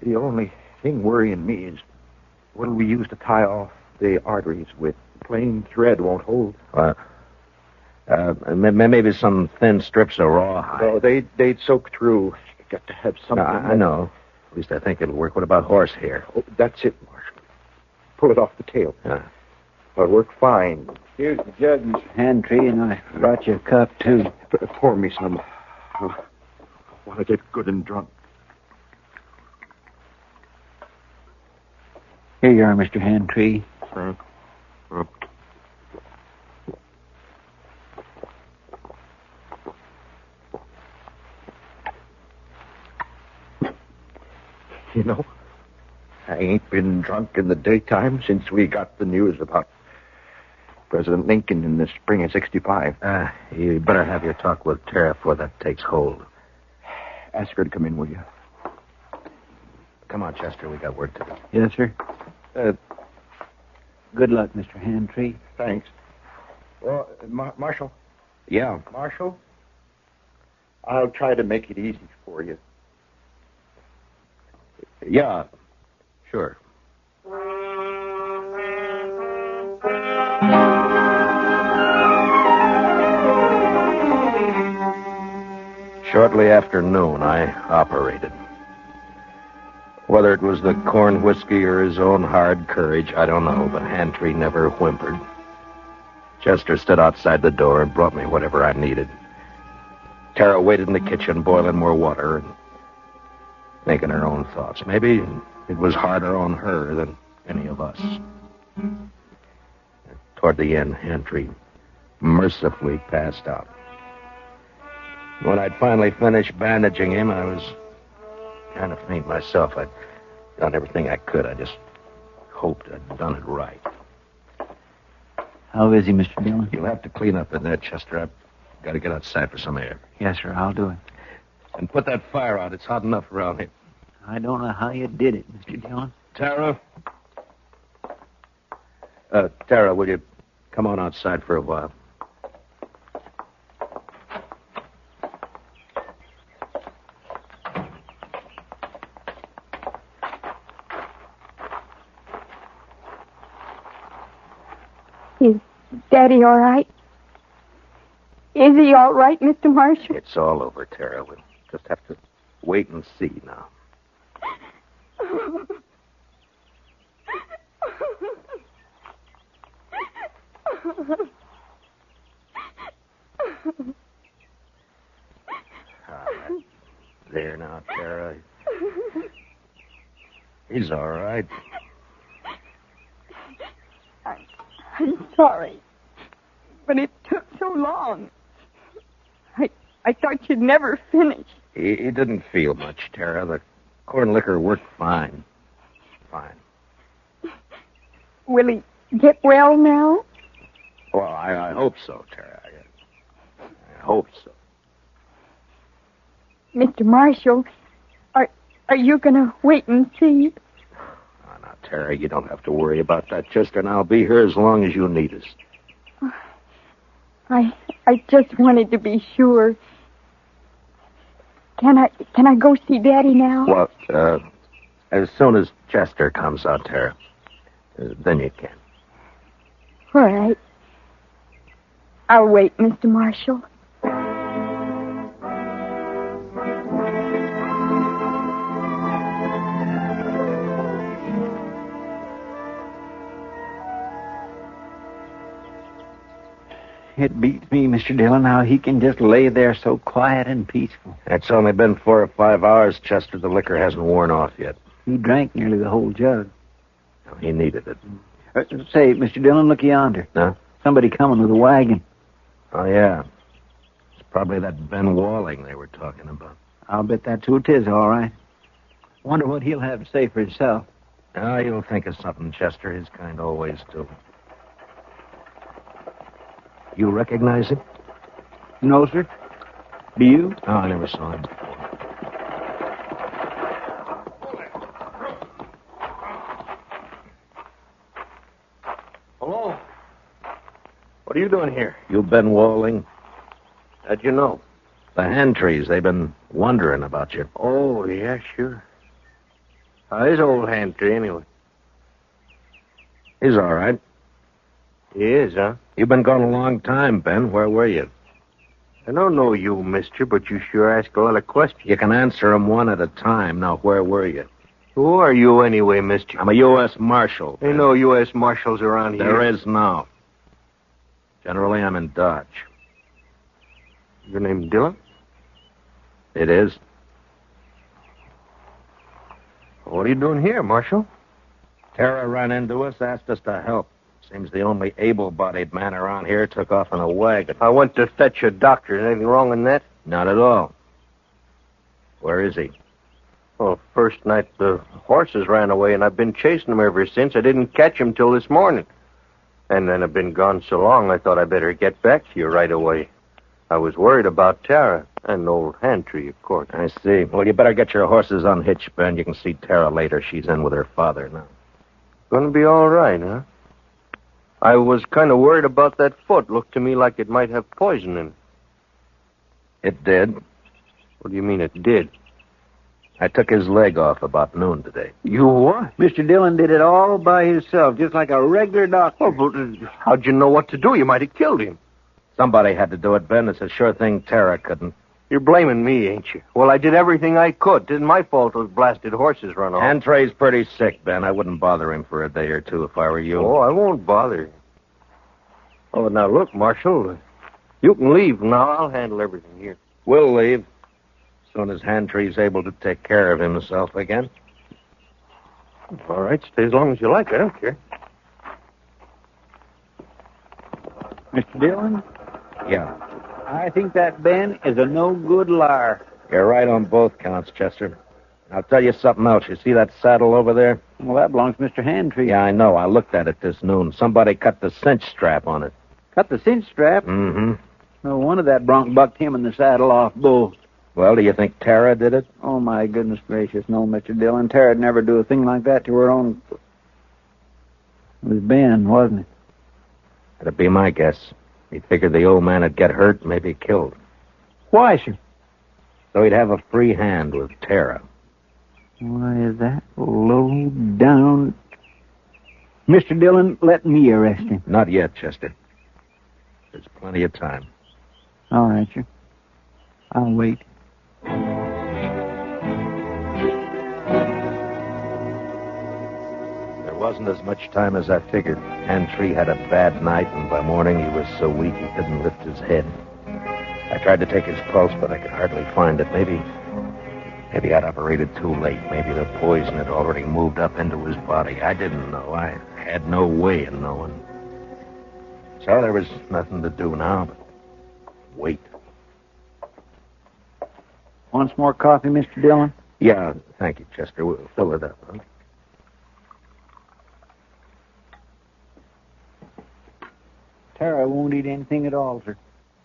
The only thing worrying me is what'll we use to tie off the arteries with? Plain thread won't hold. Maybe some thin strips of rawhide. No, they'd soak through. You got to have something. I know. At least I think it'll work. What about horsehair? Oh, that's it, Marshal. Pull it off the tail. It'll work fine. Here's the jug, Mr. Hantry, and I brought you a cup, too. Pour me some. I want to get good and drunk. Here you are, Mr. Hantry. Thanks. You know, I ain't been drunk in the daytime since we got the news about President Lincoln in the spring of 65. You better have your talk with Tara before that takes hold. Ask her to come in, will you? Come on, Chester. We got work to do. Yes, sir. Good luck, Mr. Hantry. Thanks. Well, Marshal? Yeah? Marshal? I'll try to make it easy for you. Yeah, sure. Shortly after noon, I operated. Whether it was the corn whiskey or his own hard courage, I don't know, but Hantry never whimpered. Chester stood outside the door and brought me whatever I needed. Tara waited in the kitchen, boiling more water and making her own thoughts. Maybe it was harder on her than any of us. Toward the end, Hantry mercifully passed out. When I'd finally finished bandaging him, I was kind of faint myself. I'd done everything I could. I just hoped I'd done it right. How is he, Mr. Dillon? You'll have to clean up in there, Chester. I've got to get outside for some air. Yes, sir, I'll do it. And put that fire out. It's hot enough around here. I don't know how you did it, Mr. Dillon. Tara? Tara, will you come on outside for a while? Is Daddy all right? Is he all right, Mr. Marshal? It's all over, Tara. We'll just have to wait and see now. There now, Tara. He's all right. I'm sorry, but it took so long. I thought you'd never finish. He didn't feel much, Tara. The corn liquor worked fine. fine. Will he get well now? Well, I hope so, Tara. I hope so. Mr. Marshal, are you going to wait and see? Oh, now, Tara, you don't have to worry about that, Chester, and I'll be here as long as you need us. I just wanted to be sure. Can I go see Daddy now? Well, as soon as Chester comes out, Tara, then you can. All right. I'll wait, Mr. Marshal. It beats me, Mr. Dillon, how he can just lay there so quiet and peaceful. It's only been 4 or 5 hours, Chester. The liquor hasn't worn off yet. He drank nearly the whole jug. No, he needed it. Say, Mr. Dillon, look yonder. Huh? Somebody coming with a wagon. Oh, yeah. It's probably that Ben Walling they were talking about. I'll bet that's who it is, all right. Wonder what he'll have to say for himself. Oh, you'll think of something, Chester. His kind always do. You recognize him? No, sir. Do you? Oh, I never saw him before. Hello? What are you doing here? You Ben Walling? How'd you know? The hand trees, they've been wondering about you. Oh, yeah, sure. How is old hand tree, anyway? He's all right. He is, huh? You've been gone a long time, Ben. Where were you? I don't know you, mister, but you sure ask a lot of questions. You can answer them one at a time. Now, where were you? Who are you anyway, mister? I'm a U.S. Marshal. Ain't no U.S. Marshals around here. There is now. Generally, I'm in Dodge. Your name Dillon? It is. What are you doing here, Marshal? Tara ran into us, asked us to help. Seems the only able-bodied man around here took off in a wagon. I went to fetch a doctor. Is anything wrong in that? Not at all. Where is he? Well, first night the horses ran away, and I've been chasing them ever since. I didn't catch him till this morning. And then I've been gone so long, I thought I'd better get back to you right away. I was worried about Tara and old Handtree, of course. I see. Well, you better get your horses unhitched, Ben. You can see Tara later. She's in with her father now. Gonna be all right, huh? I was kind of worried about that foot. Looked to me like it might have poison in it. It did. What do you mean it did? I took his leg off about noon today. You what? Mr. Dillon did it all by himself, just like a regular doctor. Oh, but how'd you know what to do? You might have killed him. Somebody had to do it, Ben. It's a sure thing Tara couldn't. You're blaming me, ain't you? Well, I did everything I could. It isn't my fault those blasted horses run off. Handtray's pretty sick, Ben. I wouldn't bother him for a day or two if I were you. Oh, I won't bother you. Oh, now look, Marshal. You can leave now. I'll handle everything here. We'll leave. As soon as Handtree's able to take care of himself again. All right, stay as long as you like. I don't care. Mr. Dillon? Yeah. I think that Ben is a no-good liar. You're right on both counts, Chester. I'll tell you something else. You see that saddle over there? Well, that belongs to Mr. Handtree. Yeah, I know. I looked at it this noon. Somebody cut the cinch strap on it. Cut the cinch strap? Mm-hmm. No wonder that bronc bucked him in the saddle off bull. Well, do you think Tara did it? Oh, my goodness gracious. No, Mr. Dillon. Tara'd never do a thing like that to her own. It was Ben, wasn't it? That'd be my guess. He figured the old man would get hurt, maybe killed. Why, sir? So he'd have a free hand with Tara. Why, is that low down? Mr. Dillon, let me arrest him. Not yet, Chester. There's plenty of time. All right, sir. I'll wait. There wasn't as much time as I figured. Handtree had a bad night, and by morning he was so weak he couldn't lift his head. I tried to take his pulse, but I could hardly find it. Maybe I'd operated too late. Maybe the poison had already moved up into his body. I didn't know. I had no way of knowing. So there was nothing to do now but wait. Want some more coffee, Mr. Dillon? Yeah, thank you, Chester. We'll fill it up, huh? Tara won't eat anything at all, sir.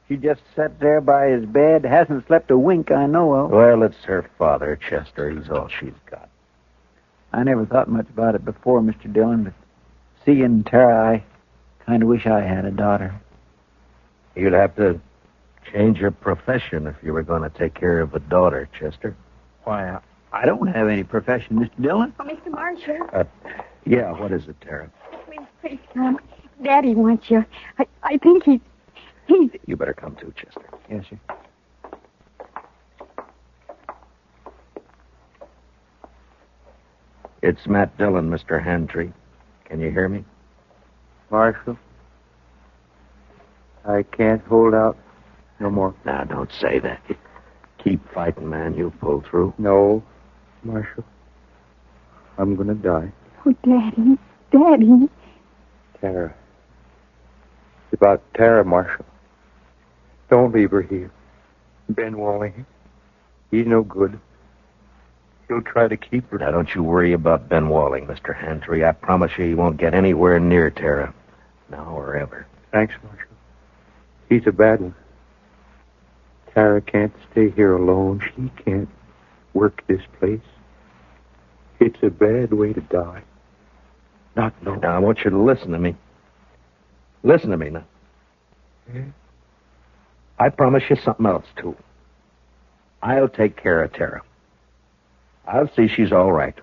She just sat there by his bed, hasn't slept a wink I know of. Well, it's her father, Chester. He's all she's got. I never thought much about it before, Mr. Dillon, but seeing Tara, I kind of wish I had a daughter. You'd have to change your profession if you were going to take care of a daughter, Chester. Why, I don't have any profession, Mr. Dillon. Oh, Mr. Marshall. Yeah, what is it, Tara? Please come. Daddy wants you. I think he's... You better come too, Chester. Yes, sir. It's Matt Dillon, Mr. Handtree. Can you hear me? Marshal, I can't hold out no more. Now, don't say that. Keep fighting, man. You'll pull through. No, Marshal. I'm going to die. Oh, Daddy. Daddy. Tara. It's about Tara, Marshal. Don't leave her here. Ben Walling, he's no good. He'll try to keep her. Now, don't you worry about Ben Walling, Mr. Handtree. I promise you he won't get anywhere near Tara. Now or ever. Thanks, Marshal. He's a bad one. Tara can't stay here alone. She can't work this place. It's a bad way to die. Not no. Now, I want you to listen to me. Listen to me now. Yeah? I promise you something else, too. I'll take care of Tara. I'll see she's all right.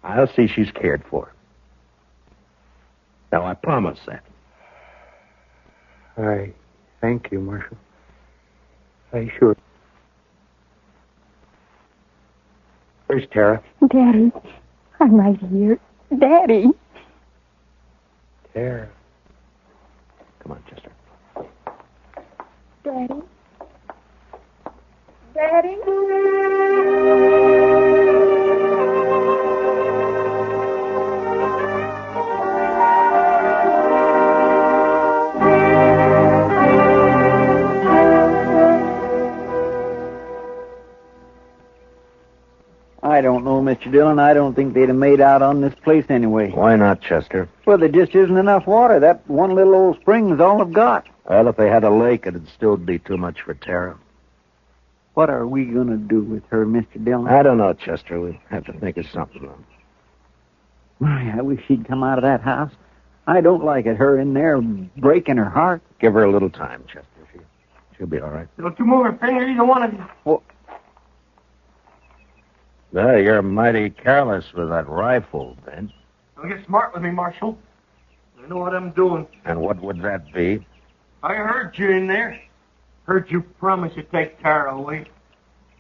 I'll see she's cared for. Now, I promise that. I thank you, Marshal. I sure. Where's Tara? Daddy. I'm right here. Daddy. Tara. Come on, Chester. Daddy. Daddy. I don't know, Mr. Dillon. I don't think they'd have made out on this place anyway. Why not, Chester? Well, there just isn't enough water. That one little old spring is all I've got. Well, if they had a lake, it'd still be too much for Tara. What are we going to do with her, Mr. Dillon? I don't know, Chester. We'll have to think of something. My, I wish she'd come out of that house. I don't like it, her in there breaking her heart. Give her a little time, Chester. She'll be all right. Don't you move a finger, either one of you. Well, Well, you're mighty careless with that rifle, Ben. Don't get smart with me, Marshal. I know what I'm doing. And what would that be? I heard you in there. Heard you promise to take Tara away.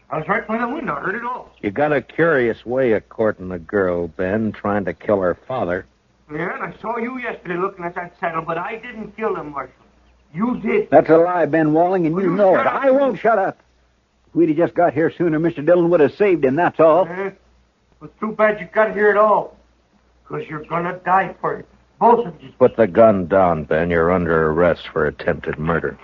I was right by the window. I heard it all. You got a curious way of courting a girl, Ben, trying to kill her father. Yeah, and I saw you yesterday looking at that saddle, but I didn't kill him, Marshal. You did. That's a lie, Ben Walling, and Will you you know shut it. up? I won't shut up. If we'd have just got here sooner, Mr. Dillon would have saved him, that's all. It's too bad you got here at all. Because you're going to die for it. Both of you. Put the gun down, Ben. You're under arrest for attempted murder.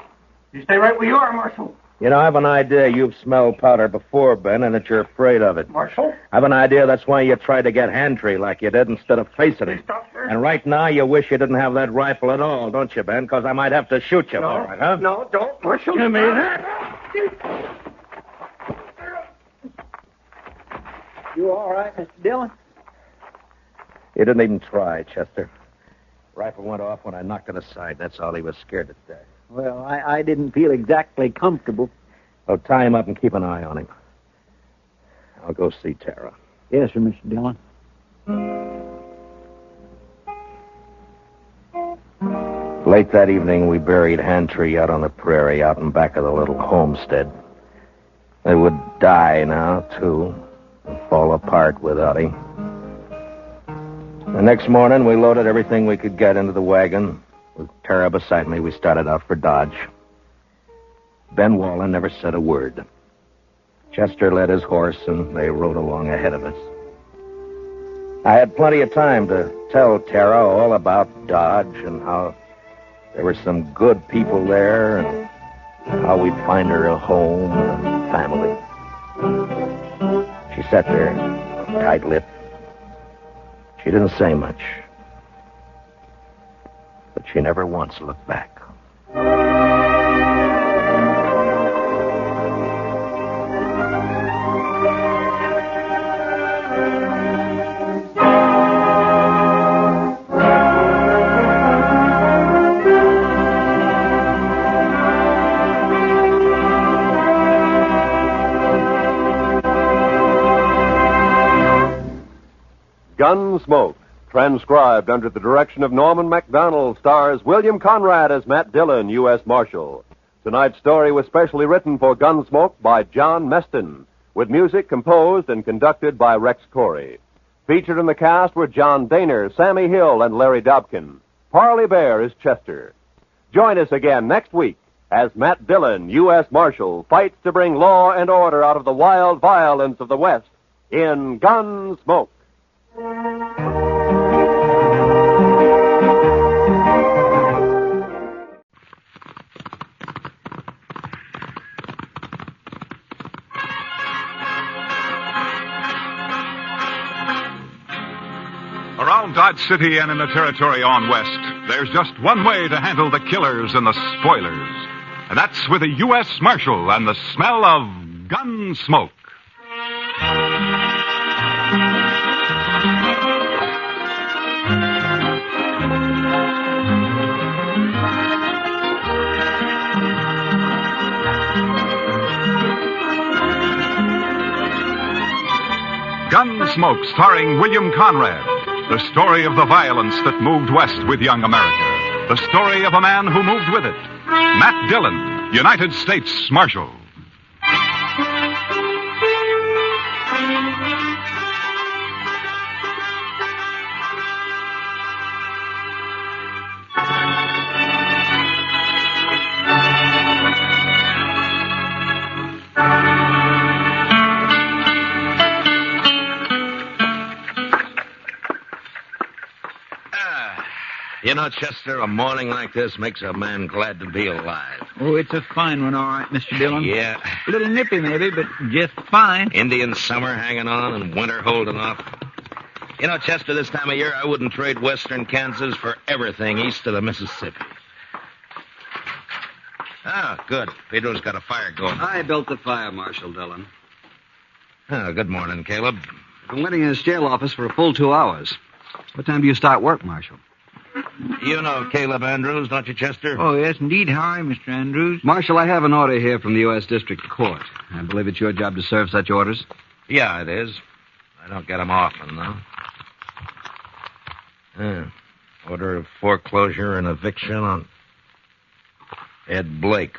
You stay right where you are, Marshal. You know, I have an idea you've smelled powder before, Ben, and that you're afraid of it. Marshal? I have an idea that's why you tried to get Handtree like you did instead of facing it. And right now you wish you didn't have that rifle at all, don't you, Ben? Because I might have to shoot you for it, huh? No, don't, Marshal. Give me that. You all right, Mr. Dillon? He didn't even try, Chester. Rifle went off when I knocked it aside. That's all. He was scared to death. Well, I didn't feel exactly comfortable. Oh, tie him up and keep an eye on him. I'll go see Tara. Yes, sir, Mr. Dillon. Late that evening, we buried Handtree out on the prairie, out in back of the little homestead. They would die now, too, and fall apart without him. The next morning, we loaded everything we could get into the wagon. With Tara beside me, we started out for Dodge. Ben Wallen never said a word. Chester led his horse, and they rode along ahead of us. I had plenty of time to tell Tara all about Dodge and how there were some good people there and how we'd find her a home and family. She sat there, tight-lipped. She didn't say much. But She never once looked back. Gunsmoke, transcribed under the direction of Norman MacDonald, stars William Conrad as Matt Dillon, U.S. Marshal. Tonight's story was specially written for Gunsmoke by John Meston, with music composed and conducted by Rex Corey. Featured in the cast were John Daner, Sammy Hill, and Larry Dobkin. Parley Bear is Chester. Join us again next week as Matt Dillon, U.S. Marshal, fights to bring law and order out of the wild violence of the West in Gunsmoke. Around Dodge City and in the territory on west, there's just one way to handle the killers and the spoilers. And that's with a U.S. Marshal and the smell of gun smoke. Gunsmoke, starring William Conrad. The story of the violence that moved west with young America. The story of a man who moved with it. Matt Dillon, United States Marshal. You know, Chester, a morning like this makes a man glad to be alive. Oh, it's a fine one, all right, Mr. Dillon. Yeah. A little nippy, maybe, but just fine. Indian summer hanging on and winter holding off. You know, Chester, this time of year, I wouldn't trade western Kansas for everything east of the Mississippi. Ah, good. Pedro's got a fire going. I built the fire, Marshal Dillon. Oh, good morning, Caleb. I've been waiting in his jail office for a full 2 hours. What time do you start work, Marshal? You know Caleb Andrews, don't you, Chester? Oh, yes, indeed. How are you, Mr. Andrews? Marshal, I have an order here from the U.S. District Court. I believe it's your job to serve such orders. Yeah, it is. I don't get them often, though. Order of foreclosure and eviction on Ed Blake.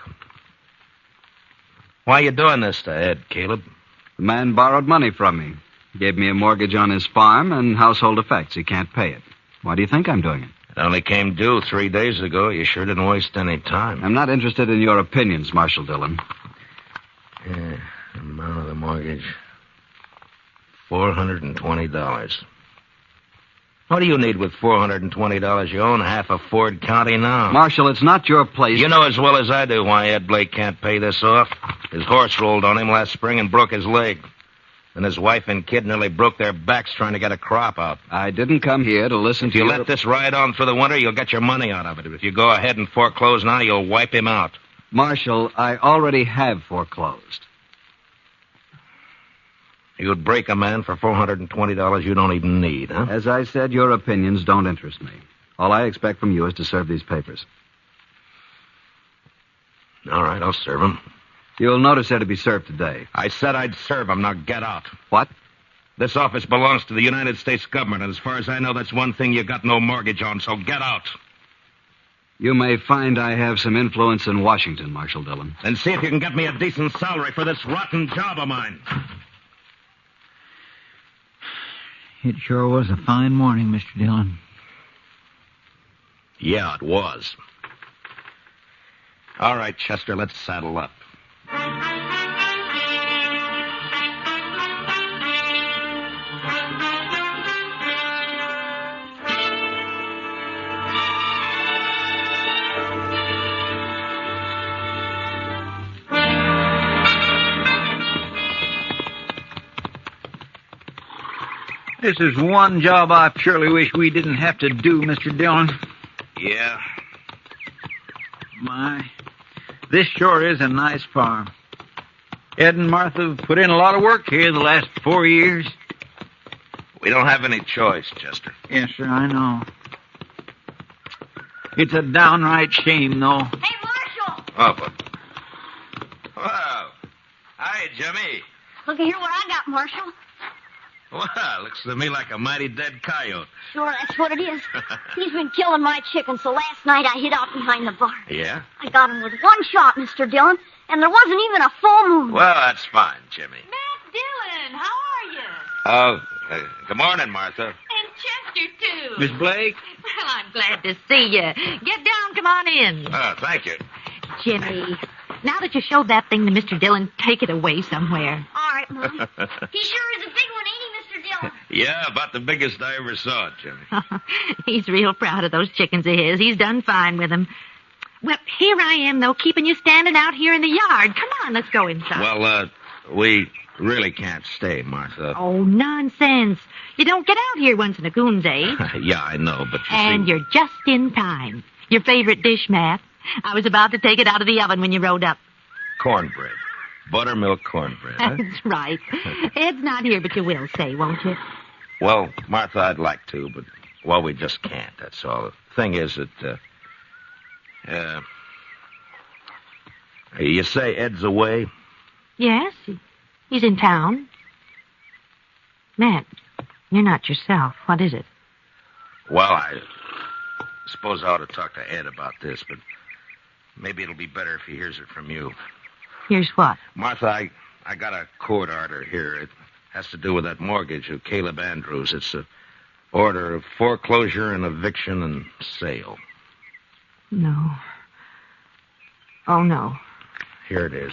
Why are you doing this to Ed, Caleb? The man borrowed money from me. Gave me a mortgage on his farm and household effects. He can't pay it. Why do you think I'm doing it? It only came due 3 days ago. You sure didn't waste any time. I'm not interested in your opinions, Marshal Dillon. Yeah, amount of the mortgage. $420. What do you need with $420? You own half of Ford County now. Marshal, it's not your place. You know as well as I do why Ed Blake can't pay this off. His horse rolled on him last spring and broke his leg. And his wife and kid nearly broke their backs trying to get a crop out. I didn't come here to listen if to you your... let this ride on through the winter, you'll get your money out of it. If you go ahead and foreclose now, you'll wipe him out. Marshal, I already have foreclosed. You'd break a man for $420 you don't even need, huh? As I said, your opinions don't interest me. All I expect from you is to serve these papers. All right, I'll serve them. You'll notice they're to be served today. I said I'd serve them. Now get out. What? This office belongs to the United States government, and as far as I know, that's one thing you got no mortgage on, so get out. You may find I have some influence in Washington, Marshal Dillon. Then see if you can get me a decent salary for this rotten job of mine. It sure was a fine morning, Mr. Dillon. Yeah, it was. All right, Chester, let's saddle up. This is one job I surely wish we didn't have to do, Mr. Dillon. Yeah, My, this sure is a nice farm. Ed and Martha have put in a lot of work here the last 4 years. We don't have any choice, Chester. Yes, sir, I know. It's a downright shame, though. Hey, Marshal! Oh, but... Wow. Hi, Jimmy. Look here what I got, Marshal. Well, looks to me like a mighty dead coyote. Sure, that's what it is. He's been killing my chickens, so last night I hid out behind the barn. Yeah? I got him with one shot, Mr. Dillon, and there wasn't even a full moon. Well, that's fine, Jimmy. Matt Dillon, how are you? Oh, good morning, Martha. And Chester, too. Miss Blake? Well, I'm glad to see you. Get down, come on in. Oh, thank you. Jimmy, now that you showed that thing to Mr. Dillon, take it away somewhere. All right, Mom. He sure is a big one, ain't he, Mr. Dillon? Yeah, about the biggest I ever saw, Jimmy. He's real proud of those chickens of his. He's done fine with them. Well, here I am, though, keeping you standing out here in the yard. Come on, let's go inside. Well, we really can't stay, Martha. Oh, nonsense. You don't get out here once in a coon's age. Yeah, I know, but you And see... you're just in time. Your favorite dish, Matt. I was about to take it out of the oven when you rode up. Cornbread. Buttermilk cornbread, huh? That's right. Ed's not here, but you will say, won't you? Well, Martha, I'd like to, but, well, we just can't, that's all. The thing is that, you say Ed's away? Yes, he's in town. Matt, you're not yourself. What is it? Well, I suppose I ought to talk to Ed about this, but maybe it'll be better if he hears it from you. Here's what? Martha, I got a court order here. It has to do with that mortgage of Caleb Andrews. It's an order of foreclosure and eviction and sale. No. Oh, no. Here it is.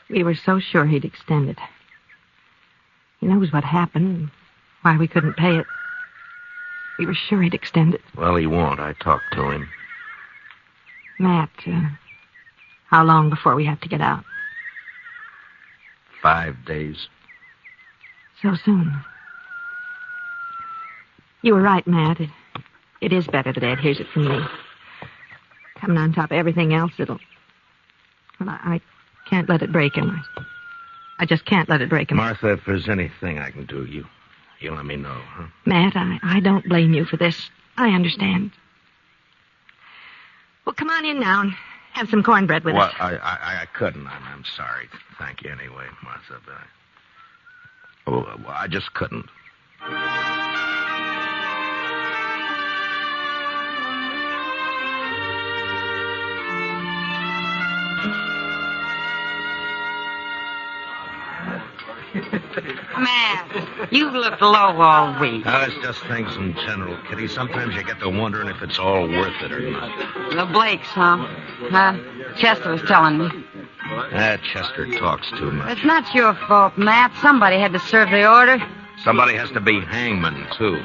We were so sure he'd extend it. He knows what happened and why we couldn't pay it. We were sure he'd extend it. Well, he won't. I talked to him. Matt, how long before we have to get out? 5 days. So soon. You were right, Matt. It is better that Ed hears it from me. Coming on top of everything else, it'll... Well, I can't let it break him. I just can't let it break him. Martha, if there's anything I can do, you let me know, huh? Matt, I don't blame you for this. I understand. Well, come on in now and have some cornbread with us. Well, I couldn't. I'm sorry. Thank you anyway, Martha. But I just couldn't. Matt, you've looked low all week. It's just things in general, Kitty. Sometimes you get to wondering if it's all worth it or not. The Blakes, huh? Chester was telling me. Chester talks too much. It's not your fault, Matt. Somebody had to serve the order. Somebody has to be hangman, too.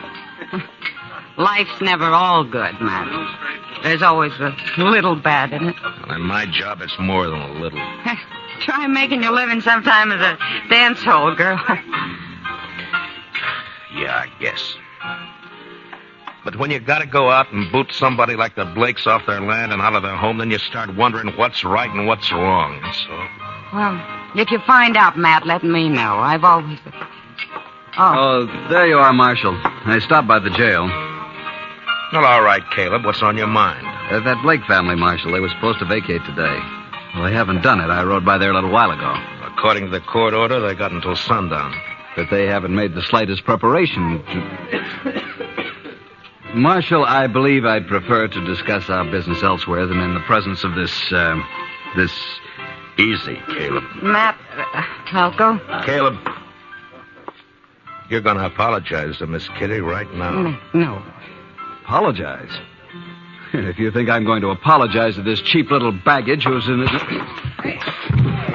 Life's never all good, Matt. There's always a little bad in it. Well, in my job, it's more than a little. Try making your living sometime as a dance hall girl. Yeah, I guess. But when you gotta go out and boot somebody like the Blakes off their land and out of their home, then you start wondering what's right and what's wrong, so... Well, if you find out, Matt, let me know. I've always... Oh, there you are, Marshal. I stopped by the jail. Well, all right, Caleb. What's on your mind? That Blake family, Marshal, they were supposed to vacate today. Well, they haven't done it. I rode by there a little while ago. According to the court order, they got until sundown. But they haven't made the slightest preparation Marshal, I believe I'd prefer to discuss our business elsewhere than in the presence of this... Easy, Caleb. Matt, I'll go. Caleb, you're going to apologize to Miss Kitty right now. No. Apologize? If you think I'm going to apologize to this cheap little baggage who's in it...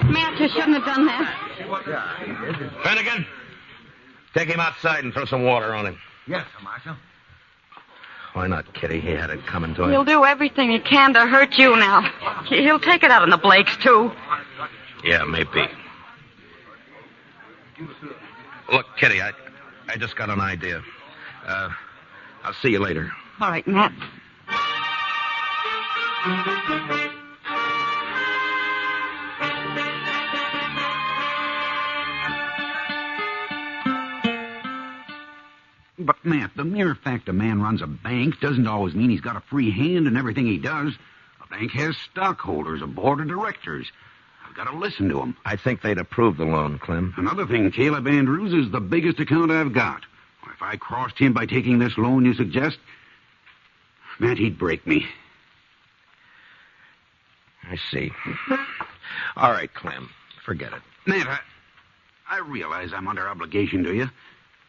Matt, you shouldn't have done that. Finnegan, take him outside and throw some water on him. Yes, Marshal. Why not, Kitty? He had it coming to him. He'll do everything he can to hurt you now. He'll take it out on the Blakes, too. Yeah, maybe. Look, Kitty, I just got an idea. I'll see you later. All right, Matt. But, Matt, the mere fact a man runs a bank doesn't always mean he's got a free hand in everything he does. A bank has stockholders, a board of directors. I've got to listen to them. I think they'd approve the loan, Clem. Another thing, Caleb Andrews is the biggest account I've got. If I crossed him by taking this loan you suggest, Matt, he'd break me. I see. All right, Clem. Forget it. Matt, I realize I'm under obligation to you.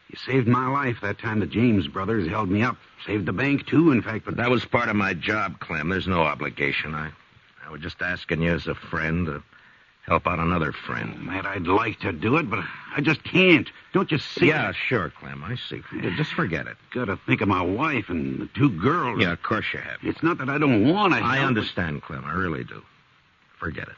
You saved my life that time the James brothers held me up. Saved the bank, too, in fact. But that was part of my job, Clem. There's no obligation. I was just asking you as a friend to help out another friend. Oh, Matt, I'd like to do it, but I just can't. Don't you see? Yeah, sure, Clem. I see. Just forget it. Gotta think of my wife and the two girls. Yeah, of course you have. It's not that I don't want to help. I understand, Clem. I really do. Forget it.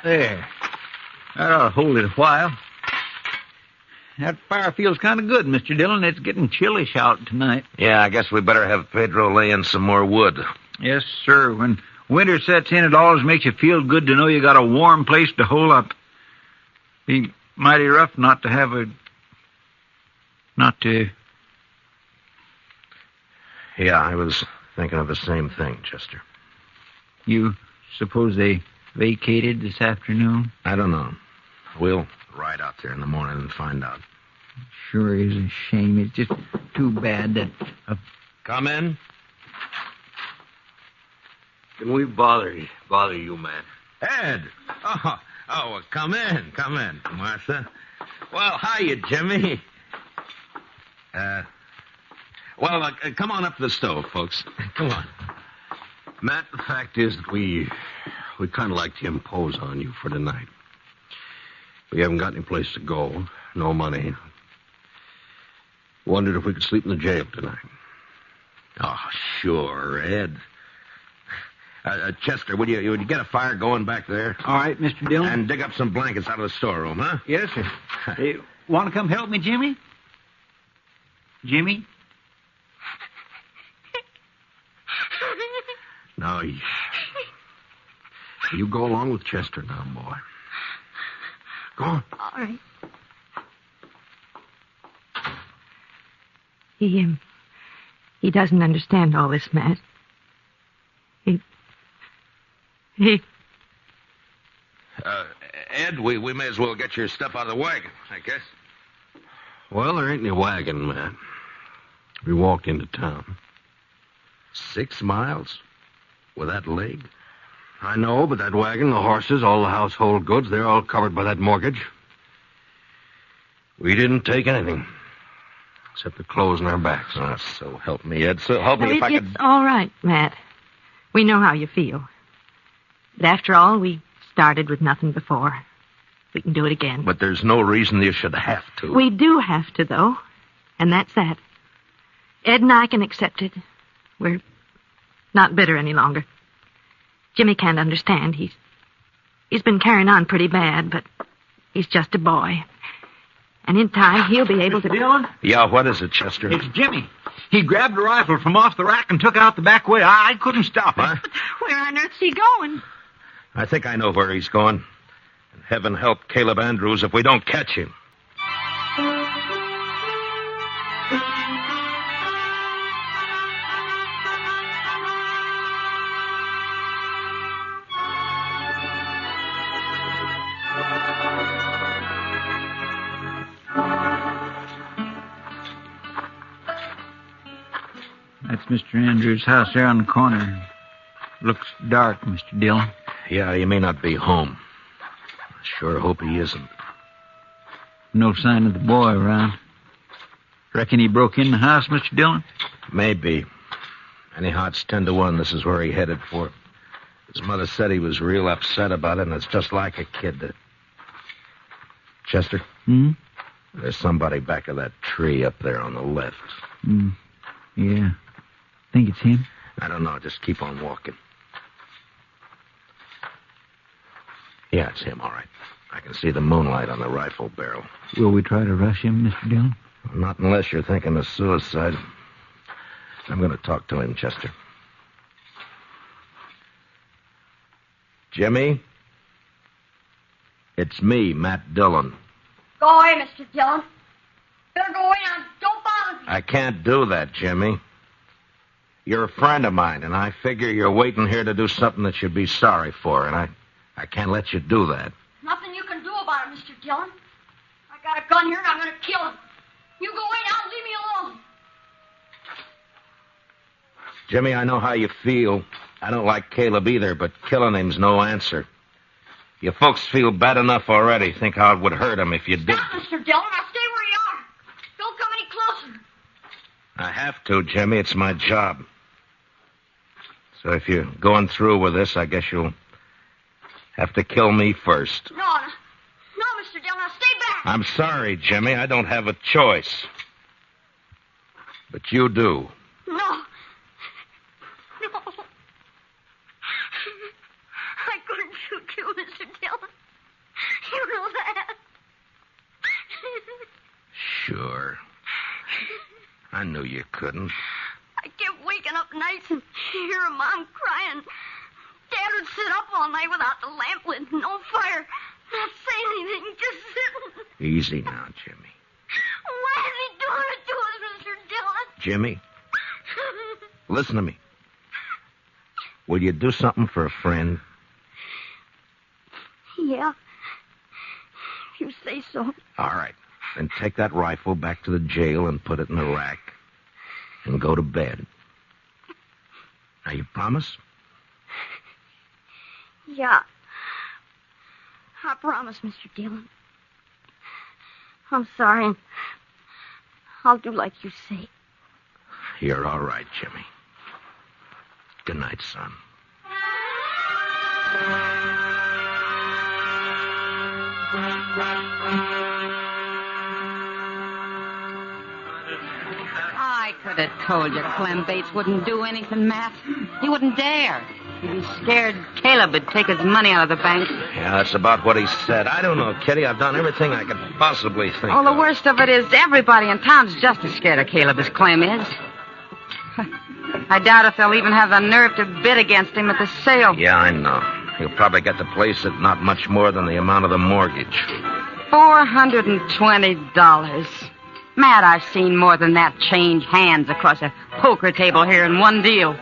There. That ought to hold it a while. That fire feels kind of good, Mr. Dillon. It's getting chillish out tonight. Yeah, I guess we better have Pedro lay in some more wood. Yes, sir. When winter sets in, it always makes you feel good to know you got a warm place to hole up. Be mighty rough not to have a... Yeah, I was thinking of the same thing, Chester. You suppose they vacated this afternoon? I don't know. We'll ride out there in the morning and find out. Sure is a shame. It's just too bad that... Come in. Can we bother you, Matt? Ed! Oh, come in, Martha. Well, hiya, Jimmy. Come on up to the stove, folks. Come on. Matt, the fact is that we kind of like to impose on you for tonight. We haven't got any place to go, no money. Wondered if we could sleep in the jail tonight. Oh, sure, Ed. Chester, would you get a fire going back there? All right, Mr. Dillon. And dig up some blankets out of the storeroom, huh? Yes, sir. Hey, want to come help me, Jimmy? Jimmy? No, you go along with Chester now, boy. Go on. All right. He doesn't understand all this, Matt. Ed, we may as well get your stuff out of the wagon, I guess. Well, there ain't any wagon, Matt. We walked into town. 6 miles? With that leg? I know, but that wagon, the horses, all the household goods, they're all covered by that mortgage. We didn't take anything. Except the clothes on our backs. Oh, so help me, Ed. So help me if I could... It's all right, Matt. We know how you feel. But after all, we started with nothing before. We can do it again. But there's no reason you should have to. We do have to, though. And that's that. Ed and I can accept it. We're not bitter any longer. Jimmy can't understand. He's been carrying on pretty bad, but he's just a boy. And in time, he'll be able to... Dillon? Yeah, what is it, Chester? It's Jimmy. He grabbed a rifle from off the rack and took out the back way. I couldn't stop him. Huh? Where on earth's he going? I think I know where he's going. And heaven help Caleb Andrews if we don't catch him. That's Mr. Andrews' house there on the corner. Looks dark, Mr. Dillon. Yeah, he may not be home. I sure hope he isn't. No sign of the boy around. Reckon he broke in the house, Mr. Dillon? Maybe. Anyhow, it's 10 to 1. This is where he headed for. His mother said he was real upset about it, and it's just like a kid. Chester? There's somebody back of that tree up there on the left. Yeah. Think it's him? I don't know. Just keep on walking. Yeah, it's him, all right. I can see the moonlight on the rifle barrel. Will we try to rush him, Mr. Dillon? Not unless you're thinking of suicide. I'm going to talk to him, Chester. Jimmy? It's me, Matt Dillon. Go away, Mr. Dillon. Better go away now. Don't bother me. I can't do that, Jimmy. You're a friend of mine, and I figure you're waiting here to do something that you'd be sorry for, and I can't let you do that. Nothing you can do about it, Mr. Dillon. I got a gun here, and I'm going to kill him. You go away now and leave me alone. Jimmy, I know how you feel. I don't like Caleb either, but killing him's no answer. You folks feel bad enough already. Think how it would hurt him if you did. Stop, Mr. Dillon. I'll stay where you are. Don't come any closer. I have to, Jimmy. It's my job. So if you're going through with this, I guess you'll have to kill me first. No, Mr. Dillon. Now stay back. I'm sorry, Jimmy. I don't have a choice. But you do. No. I couldn't shoot you, Mr. Dillon. You know that. Sure. I knew you couldn't. I kept waking up nights and hear Mom crying. Dad would sit up all night without the lamp lit, no fire, not saying anything, just sitting. Easy now, Jimmy. Why is he doing it to us, Mr. Dillon? Jimmy, listen to me. Will you do something for a friend? Yeah. If you say so. All right. Then take that rifle back to the jail and put it in the rack. And go to bed. Now, you promise? Yeah. I promise, Mr. Dillon. I'm sorry, and I'll do like you say. You're all right, Jimmy. Good night, son. I could have told you Clem Bates wouldn't do anything, Matt. He wouldn't dare. He'd be scared Caleb would take his money out of the bank. Yeah, that's about what he said. I don't know, Kitty. I've done everything I could possibly think Oh, the of. worst of it is everybody in town's just as scared of Caleb as Clem is. I doubt if they'll even have the nerve to bid against him at the sale. Yeah, I know. He'll probably get the place at not much more than the amount of the mortgage. $420. Matt, I've seen more than that change hands across a poker table here in one deal.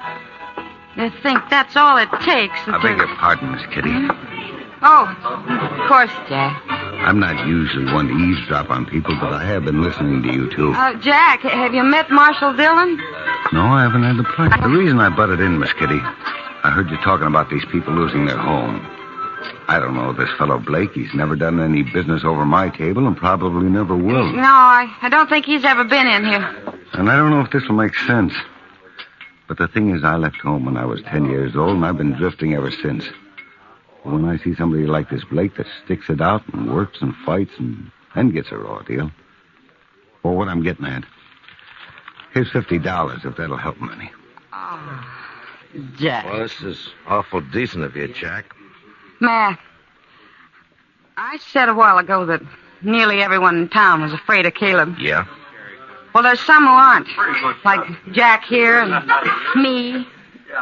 You think that's all it takes? I beg your pardon, Miss Kitty. Oh, of course, Jack. I'm not usually one to eavesdrop on people, but I have been listening to you, too. Jack, have you met Marshal Dillon? No, I haven't had the pleasure. The reason I butted in, Miss Kitty, I heard you talking about these people losing their home. I don't know this fellow Blake. He's never done any business over my table and probably never will. No, I don't think he's ever been in here. And I don't know if this will make sense. But the thing is, I left home when I was 10 years old, and I've been drifting ever since. When I see somebody like this Blake that sticks it out and works and fights and gets a raw deal. Or what I'm getting at. Here's $50 if that'll help him any. Oh, Jack. Well, this is awful decent of you, Jack. Matt, I said a while ago that nearly everyone in town was afraid of Caleb. Yeah? Well, there's some who aren't. Like Jack here and me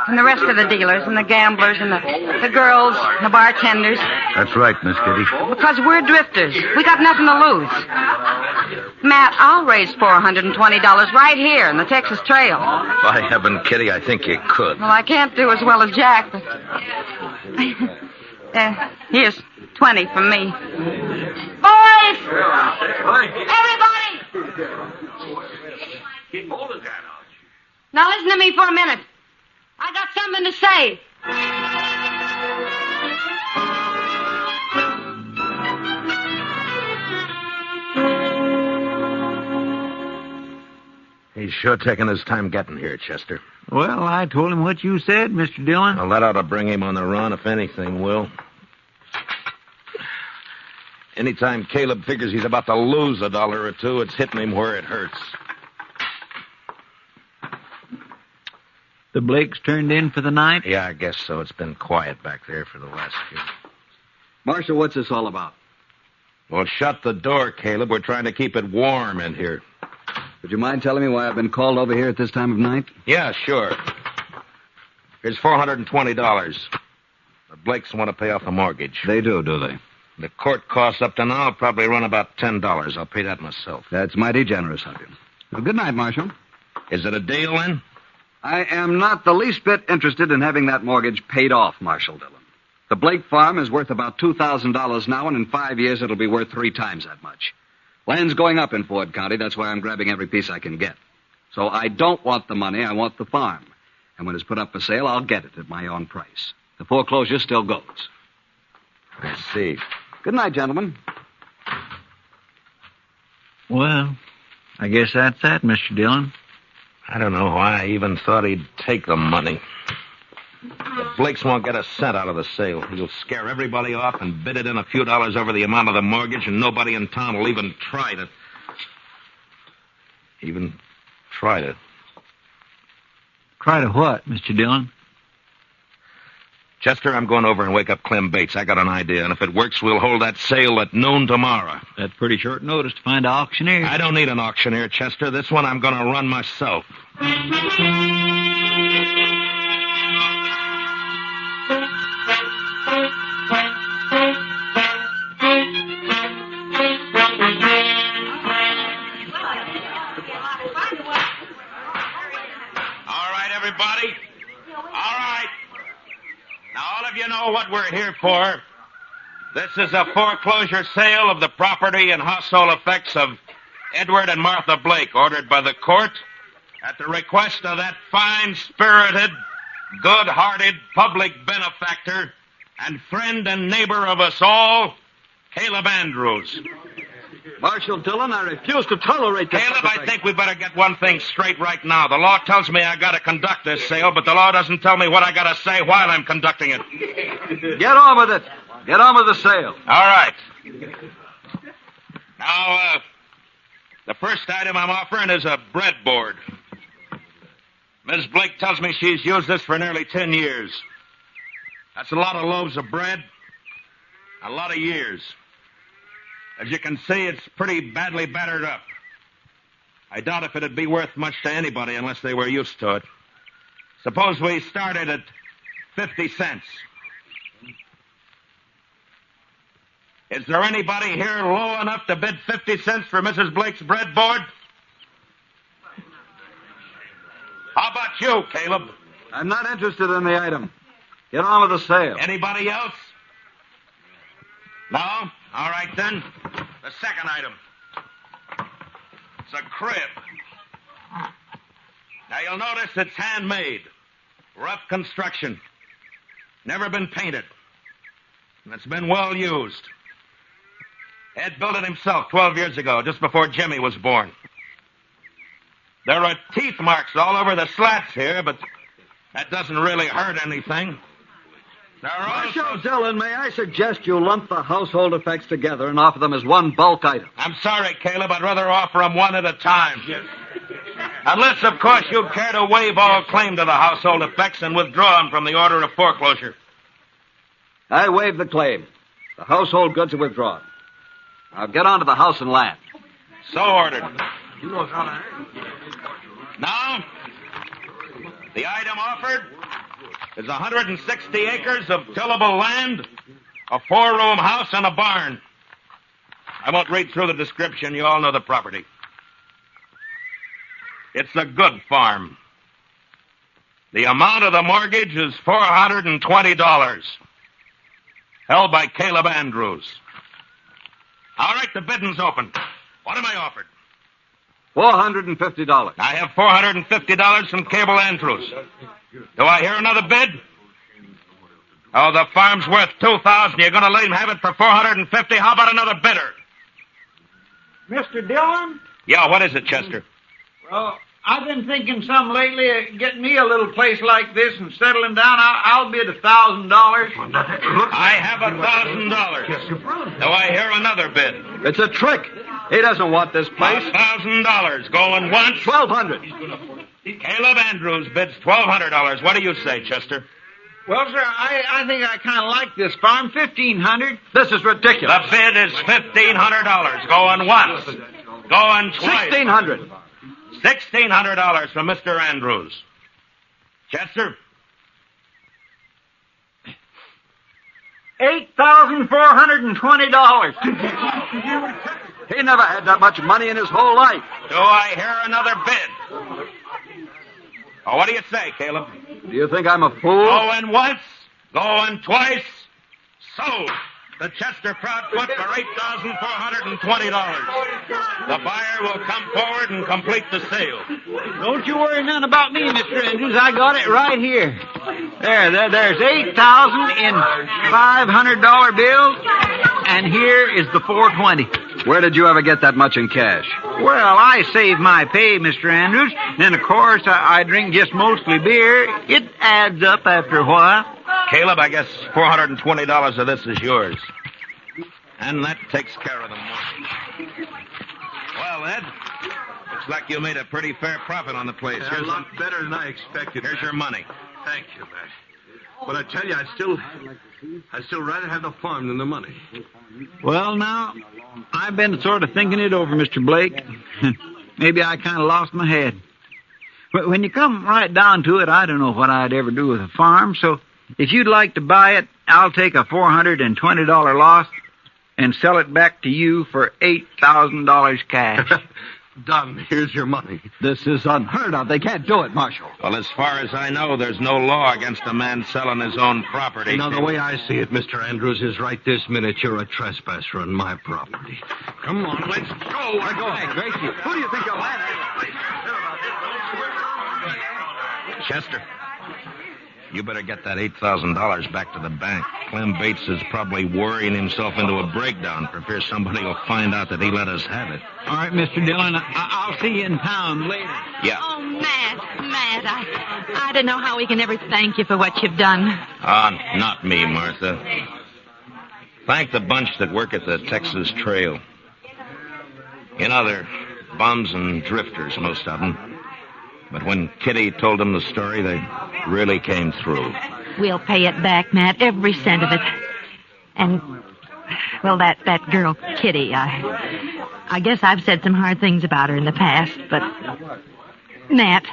and the rest of the dealers and the gamblers and the girls and the bartenders. That's right, Miss Kitty. Because we're drifters. We got nothing to lose. Matt, I'll raise $420 right here in the Texas Trail. By heaven, Kitty, I think you could. Well, I can't do as well as Jack, but... here's 20 from me. Boys! Everybody! Now listen to me for a minute. I got something to say. He's sure taking his time getting here, Chester. Well, I told him what you said, Mr. Dillon. Well, that ought to bring him on the run, if anything will. Anytime Caleb figures he's about to lose $1 or $2, it's hitting him where it hurts. The Blakes turned in for the night? Yeah, I guess so. It's been quiet back there for the last few. Marshal, what's this all about? Well, shut the door, Caleb. We're trying to keep it warm in here. Would you mind telling me why I've been called over here at this time of night? Yeah, sure. Here's $420. The Blakes want to pay off the mortgage. They do they? The court costs up to now will probably run about $10. I'll pay that myself. That's mighty generous of you. Well, good night, Marshal. Is it a deal, then? I am not the least bit interested in having that mortgage paid off, Marshal Dillon. The Blake farm is worth about $2,000 now, and in 5 years it'll be worth 3 times that much. Land's going up in Ford County. That's why I'm grabbing every piece I can get. So I don't want the money. I want the farm. And when it's put up for sale, I'll get it at my own price. The foreclosure still goes. I see. Good night, gentlemen. Well, I guess that's that, Mr. Dillon. I don't know why I even thought he'd take the money. The Blakes won't get a cent out of the sale. He'll scare everybody off and bid it in a few dollars over the amount of the mortgage, and nobody in town will even try to... Try to what, Mr. Dillon? Chester, I'm going over and wake up Clem Bates. I got an idea, and if it works, we'll hold that sale at noon tomorrow. That's pretty short notice to find an auctioneer. I don't need an auctioneer, Chester. This one I'm going to run myself. Everybody? All right. Now, all of you know what we're here for. This is a foreclosure sale of the property and household effects of Edward and Martha Blake, ordered by the court at the request of that fine-spirited, good-hearted public benefactor and friend and neighbor of us all, Caleb Andrews. Marshal Dillon, I refuse to tolerate this. Caleb, I think we better get one thing straight right now. The law tells me I got to conduct this sale, but the law doesn't tell me what I got to say while I'm conducting it. Get on with it. Get on with the sale. All right. Now, the first item I'm offering is a breadboard. Ms. Blake tells me she's used this for nearly 10 years. That's a lot of loaves of bread, a lot of years. As you can see, it's pretty badly battered up. I doubt if it'd be worth much to anybody unless they were used to it. Suppose we started at 50 cents. Is there anybody here low enough to bid 50 cents for Mrs. Blake's breadboard? How about you, Caleb? I'm not interested in the item. Get on with the sale. Anybody else? No? All right, then. The second item. It's a crib. Now, you'll notice it's handmade. Rough construction. Never been painted. And it's been well used. Ed built it himself 12 years ago, just before Jimmy was born. There are teeth marks all over the slats here, but that doesn't really hurt anything. Marshal Dillon, may I suggest you lump the household effects together and offer them as one bulk item? I'm sorry, Caleb. I'd rather offer them one at a time. Unless, of course, you'd care to waive all claim to the household effects and withdraw them from the order of foreclosure. I waive the claim. The household goods are withdrawn. Now get on to the house and land. So ordered. Now, the item offered is 160 acres of tillable land, a 4-room house, and a barn. I won't read through the description. You all know the property. It's a good farm. The amount of the mortgage is $420, held by Caleb Andrews. All right, the bidding's open. What am I offered? $450. I have $450 from Caleb Andrews. Do I hear another bid? Oh, the farm's worth $2,000. You're going to let him have it for $450? How about another bidder? Mr. Dillon? Yeah, what is it, Chester? Well, I've been thinking some lately of getting me a little place like this and settling down. I'll bid $1,000. I have $1,000. Do I hear another bid? It's a trick. He doesn't want this place. $1,000. Going once. $1,200. Caleb Andrews bids $1,200. What do you say, Chester? Well, sir, I think I kind of like this farm. 1,500. This is ridiculous. The bid is $1,500. Going once. Going twice. 1,600. $1,600 from Mr. Andrews. Chester? $8,420. He never had that much money in his whole life. Do I hear another bid? Oh, what do you say, Caleb? Do you think I'm a fool? Going once, going twice. Sold. The Chester Proudfoot for $8,420. The buyer will come forward and complete the sale. Don't you worry none about me, Mr. Andrews. I got it right here. There's $8,000 in $500 bills, and here is the $420. Where did you ever get that much in cash? Well, I save my pay, Mr. Andrews. Then, of course, I drink just mostly beer. It adds up after a while. Caleb, I guess $420 of this is yours. And that takes care of the mortgage. Well, Ed, looks like you made a pretty fair profit on the place. Yeah, a lot better than I expected. Here's your money. Thank you, Matt. But I tell you, I'd still rather have the farm than the money. Well, now, I've been sort of thinking it over, Mr. Blake. Maybe I kind of lost my head. But when you come right down to it, I don't know what I'd ever do with a farm, so if you'd like to buy it, I'll take a $420 loss and sell it back to you for $8,000 cash. Done. Here's your money. This is unheard of. They can't do it, Marshal. Well, as far as I know, there's no law against a man selling his own property. Now, the way I see it, Mr. Andrews, is right this minute you're a trespasser on my property. Come on, let's go. Go ahead, Gracie. Who do you think you're laughing at? Chester, you better get that $8,000 back to the bank. Clem Bates is probably worrying himself into a breakdown for fear somebody will find out that he let us have it. All right, Mr. Dillon, I'll see you in town later. Yeah. Oh, Matt, I don't know how we can ever thank you for what you've done. Not me, Martha. Thank the bunch that work at the Texas Trail. You know, they're bums and drifters, most of them. But when Kitty told them the story, they really came through. We'll pay it back, Matt, every cent of it. And, well, that girl, Kitty, I guess I've said some hard things about her in the past, but... Matt,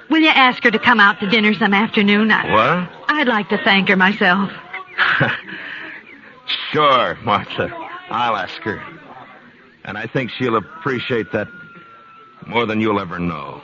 will you ask her to come out to dinner some afternoon? What? I'd like to thank her myself. Sure, Martha. I'll ask her. And I think she'll appreciate that more than you'll ever know.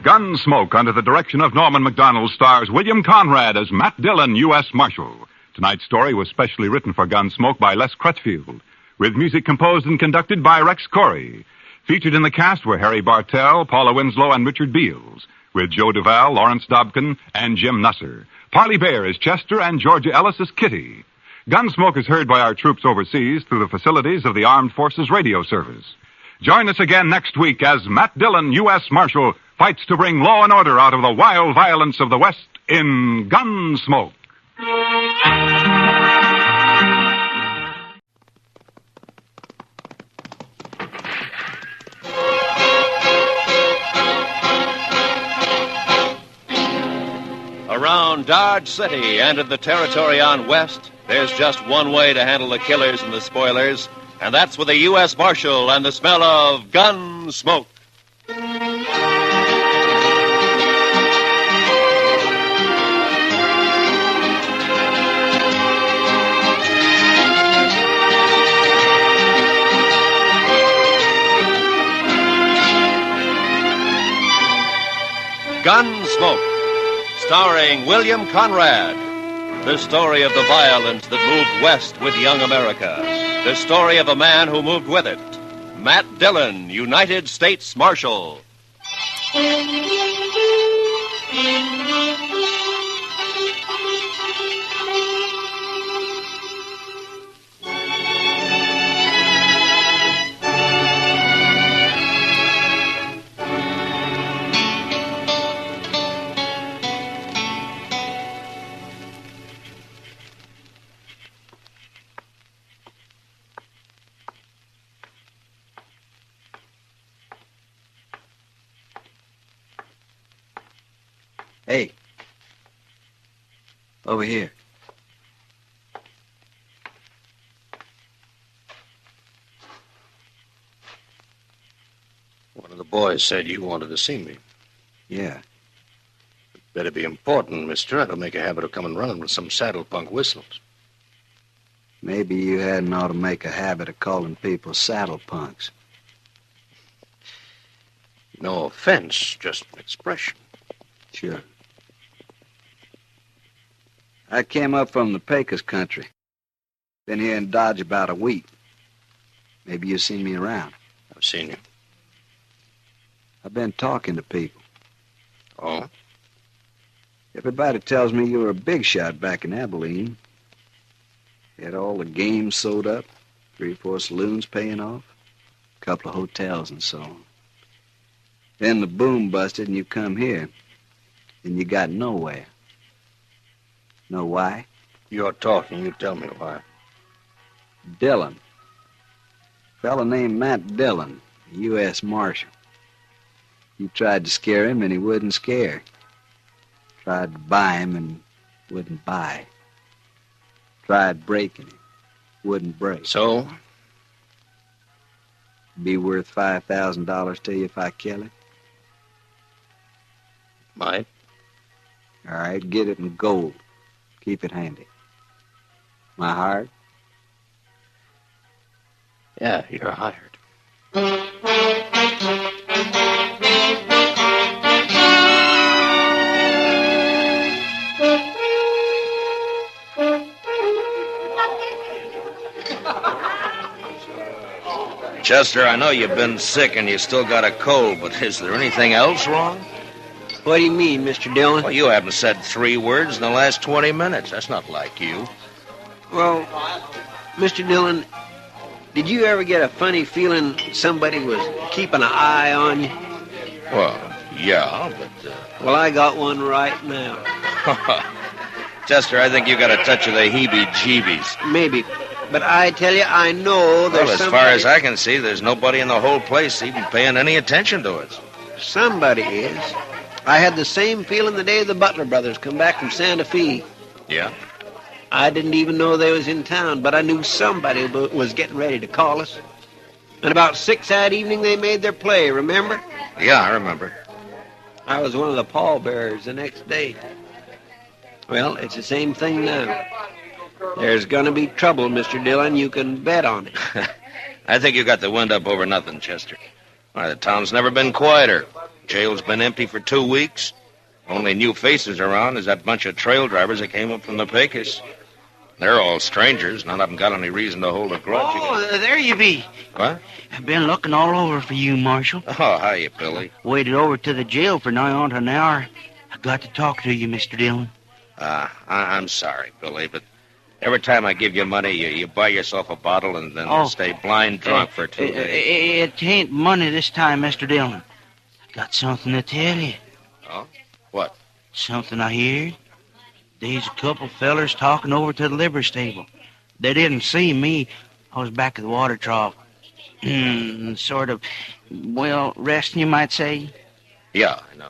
Gunsmoke, under the direction of Norman MacDonald, stars William Conrad as Matt Dillon, U.S. Marshal. Tonight's story was specially written for Gunsmoke by Les Crutchfield, with music composed and conducted by Rex Corey. Featured in the cast were Harry Bartell, Paula Winslow, and Richard Beals, with Joe Duvall, Lawrence Dobkin, and Jim Nusser. Parley Bear is Chester, and Georgia Ellis is Kitty. Gunsmoke is heard by our troops overseas through the facilities of the Armed Forces Radio Service. Join us again next week as Matt Dillon, U.S. Marshal, fights to bring law and order out of the wild violence of the West in Gunsmoke. Around Dodge City and in the territory on West, there's just one way to handle the killers and the spoilers, and that's with a U.S. Marshal and the smell of gun smoke. Gunsmoke, starring William Conrad. The story of the violence that moved west with young America. The story of a man who moved with it. Matt Dillon, United States Marshal. Hey. Over here. One of the boys said you wanted to see me. Yeah. Better be important, mister. I don't make a habit of coming running with some saddle punk whistles. Maybe you hadn't ought to make a habit of calling people saddle punks. No offense, just expression. Sure. I came up from the Pecos country. Been here in Dodge about a week. Maybe you've seen me around. I've seen you. I've been talking to people. Oh? Everybody tells me you were a big shot back in Abilene. You had all the games sewed up, 3 or 4 saloons paying off, a couple of hotels and so on. Then the boom busted and you come here, and you got nowhere. Know why? You're talking. You tell me why. Dillon. Fella named Matt Dillon, U.S. Marshal. You tried to scare him and he wouldn't scare. Tried to buy him and wouldn't buy. Tried breaking him. Wouldn't break. So? Be worth $5,000 to you if I kill him? Might. All right, get it in gold. Keep it handy. My hired? Yeah, you're hired. Chester, I know you've been sick and you still got a cold, but is there anything else wrong? What do you mean, Mr. Dillon? Well, you haven't said 3 words in the last 20 minutes. That's not like you. Well, Mr. Dillon, did you ever get a funny feeling somebody was keeping an eye on you? Well, yeah, but... Well, I got one right now. Chester, I think you got a touch of the heebie-jeebies. Maybe. But I tell you, I know there's Well, as far as I can see, there's nobody in the whole place even paying any attention to us. Somebody is. I had the same feeling the day the Butler brothers come back from Santa Fe. Yeah? I didn't even know they was in town, but I knew somebody was getting ready to call us. And about 6 that evening, they made their play, remember? Yeah, I remember. I was one of the pallbearers the next day. Well, it's the same thing now. There's going to be trouble, Mr. Dillon. You can bet on it. I think you got the wind up over nothing, Chester. Why, the town's never been quieter. Jail's been empty for 2 weeks. Only new faces around is that bunch of trail drivers that came up from the Pecos. They're all strangers. None of them got any reason to hold a grudge. Oh, there you be. What? I've been looking all over for you, Marshal. Oh, hiya, Billy. Waited over to the jail for nigh on to an hour. I got to talk to you, Mr. Dillon. I'm sorry, Billy, but every time I give you money, you buy yourself a bottle and then stay blind drunk for 2 days. It ain't money this time, Mr. Dillon. I got something to tell you. Oh? What? Something I heard. There's a couple fellers talking over to the livery stable. They didn't see me. I was back at the water trough. Sort of, well, resting, you might say. Yeah, I know.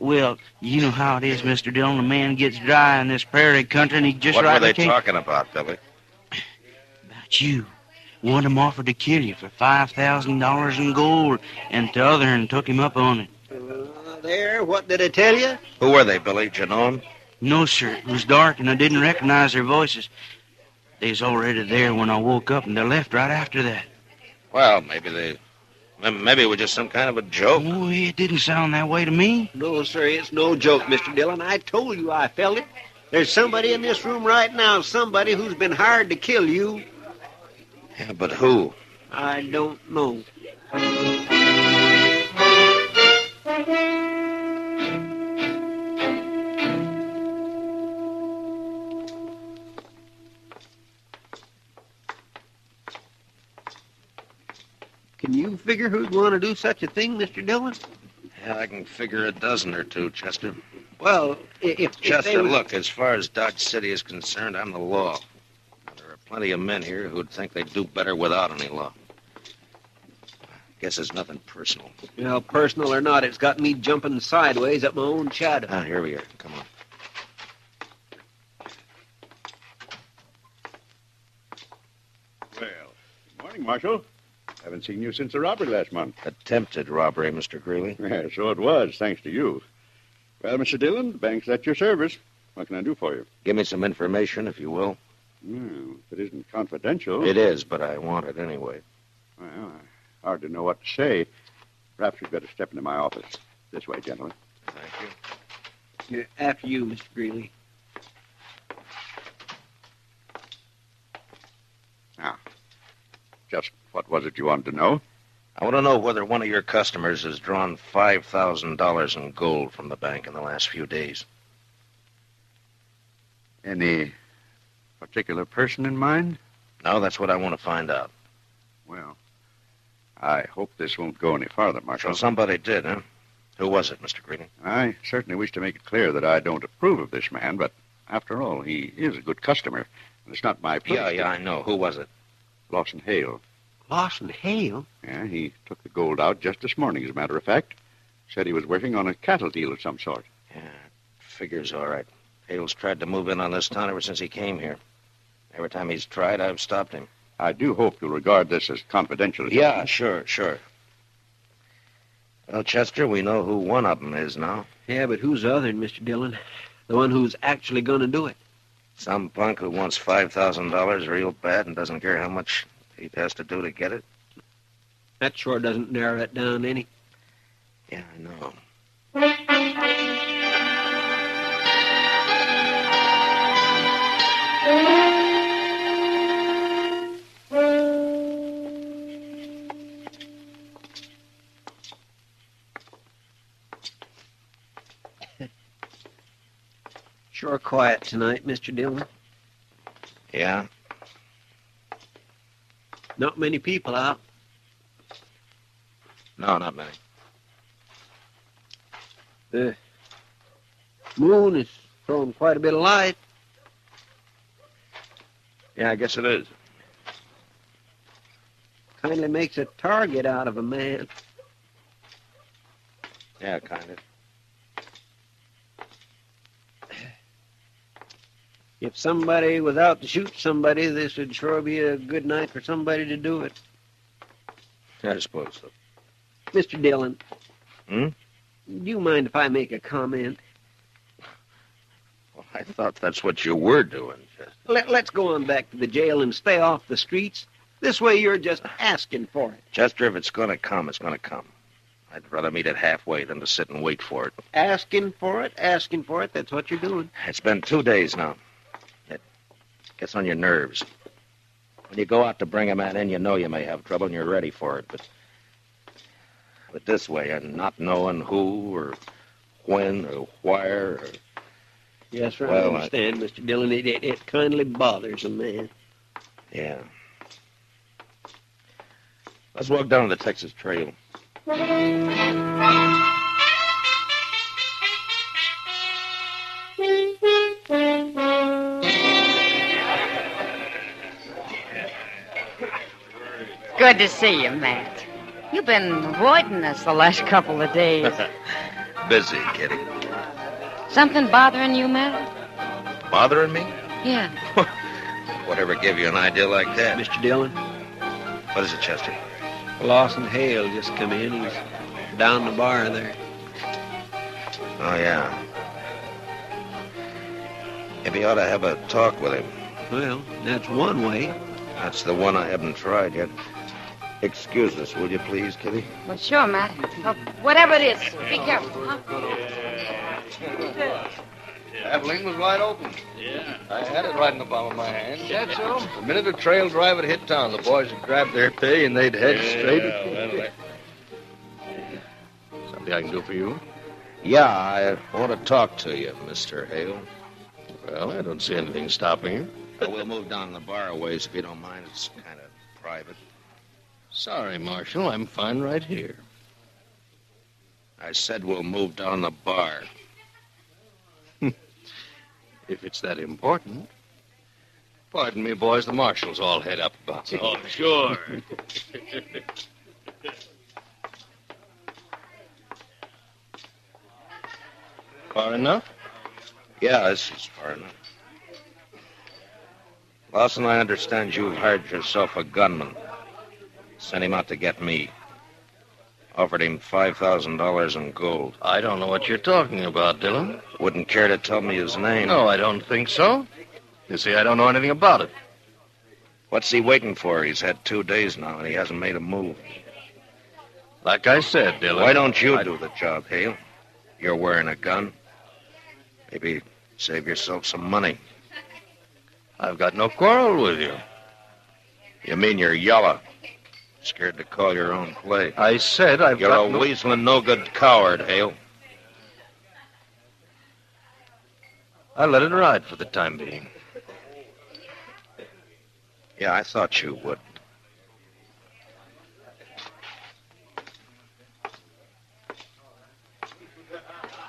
Well, you know how it is, Mr. Dillon. A man gets dry in this prairie country and he just What were they can't... talking about, Billy? About you. One of them offered to kill you for $5,000 in gold, and the other one took him up on it. There, what did I tell you? Who were they, Billy? Did you know them? No, sir. It was dark, and I didn't recognize their voices. They was already there when I woke up, and they left right after that. Well, maybe it was just some kind of a joke. Oh, it didn't sound that way to me. No, sir, it's no joke, Mr. Dillon. I told you I felt it. There's somebody in this room right now, somebody who's been hired to kill you. Yeah, but who? I don't know. Can you figure who'd want to do such a thing, Mr. Dillon? Yeah, I can figure a dozen or two, Chester. Well, if Chester, they was... look, as far as Dodge City is concerned, I'm the law. There are plenty of men here who'd think they'd do better without any law. Guess it's nothing personal. Well, personal or not, it's got me jumping sideways up my own shadow. Ah, here we are. Come on. Well, good morning, Marshal. Haven't seen you since the robbery last month. Attempted robbery, Mr. Greeley. Yeah, so it was, thanks to you. Well, Mr. Dillon, the bank's at your service. What can I do for you? Give me some information, if you will. Well, if it isn't confidential... It is, but I want it anyway. Well, I hardly know what to say. Perhaps you'd better step into my office. This way, gentlemen. Thank you. After you, Mr. Greeley. Now, just what was it you wanted to know? I want to know whether one of your customers has drawn $5,000 in gold from the bank in the last few days. Any particular person in mind? No, that's what I want to find out. Well, I hope this won't go any farther, Marshal. So somebody did, huh? Who was it, Mr. Greeley? I certainly wish to make it clear that I don't approve of this man, but after all, he is a good customer, and it's not my place. Yeah, I know. Who was it? Lawson Hale. Lawson Hale? Yeah, he took the gold out just this morning, as a matter of fact. Said he was working on a cattle deal of some sort. Yeah, figures all right. Hale's tried to move in on this town ever since he came here. Every time he's tried, I've stopped him. I do hope you'll regard this as confidential. Yeah, sure. Well, Chester, we know who one of them is now. Yeah, but who's the other, Mr. Dillon? The one who's actually going to do it. Some punk who wants $5,000 real bad and doesn't care how much he has to do to get it. That sure doesn't narrow it down any. Yeah, I know. Sure quiet tonight, Mr. Dillon. Yeah? Not many people out. No, not many. The moon is throwing quite a bit of light. Yeah, I guess it is. Kindly makes a target out of a man. Yeah, kind of. If somebody was out to shoot somebody, this would sure be a good night for somebody to do it. I suppose so. Mr. Dillon. Hmm? Do you mind if I make a comment? Well, I thought that's what you were doing, Chester. Let's go on back to the jail and stay off the streets. This way you're just asking for it. Chester, if it's going to come, it's going to come. I'd rather meet it halfway than to sit and wait for it. Asking for it, that's what you're doing. It's been 2 days now. It gets on your nerves. When you go out to bring a man in, you know you may have trouble and you're ready for it. But this way, and not knowing who or when or where or... Yes, sir, well, I understand, Mr. Dillon. It kindly bothers a man. Yeah. Let's walk down the Texas Trail. Good to see you, Matt. You've been avoiding us the last couple of days. Busy, Kitty. Something bothering you, Matt? Bothering me? Yeah. Whatever gave you an idea like that? Mr. Dillon? What is it, Chester? Lawson Hale just come in. He's down the bar there. Oh, yeah. Maybe you ought to have a talk with him. Well, that's one way. That's the one I haven't tried yet. Excuse us, will you please, Kitty? Well, sure, Matt. Whatever it is, be careful, huh? Abilene was wide open. Yeah. I had it right in the palm of my hand. That's so? The minute the trail driver hit town, the boys would grab their pay and they'd head straight. Something I can do for you? Yeah, I want to talk to you, Mr. Hale. Well, I don't see anything stopping you. We'll move down the bar a ways if you don't mind. It's kind of private. Sorry, Marshal. I'm fine right here. I said we'll move down the bar. If it's that important. Pardon me, boys. The marshal's all head up about it. Oh, sure. Far enough? Yeah, this is far enough. Lawson, I understand you've hired yourself a gunman. Sent him out to get me. Offered him $5,000 in gold. I don't know what you're talking about, Dillon. Wouldn't care to tell me his name. No, I don't think so. You see, I don't know anything about it. What's he waiting for? He's had 2 days now, and he hasn't made a move. Like I said, Dillon. Why don't you do the job, Hale? You're wearing a gun. Maybe save yourself some money. I've got no quarrel with you. You mean you're yellow? Scared to call your own play. I said I've You're got a weaseling, no-good coward, Hale. I'll let it ride for the time being. Yeah, I thought you would.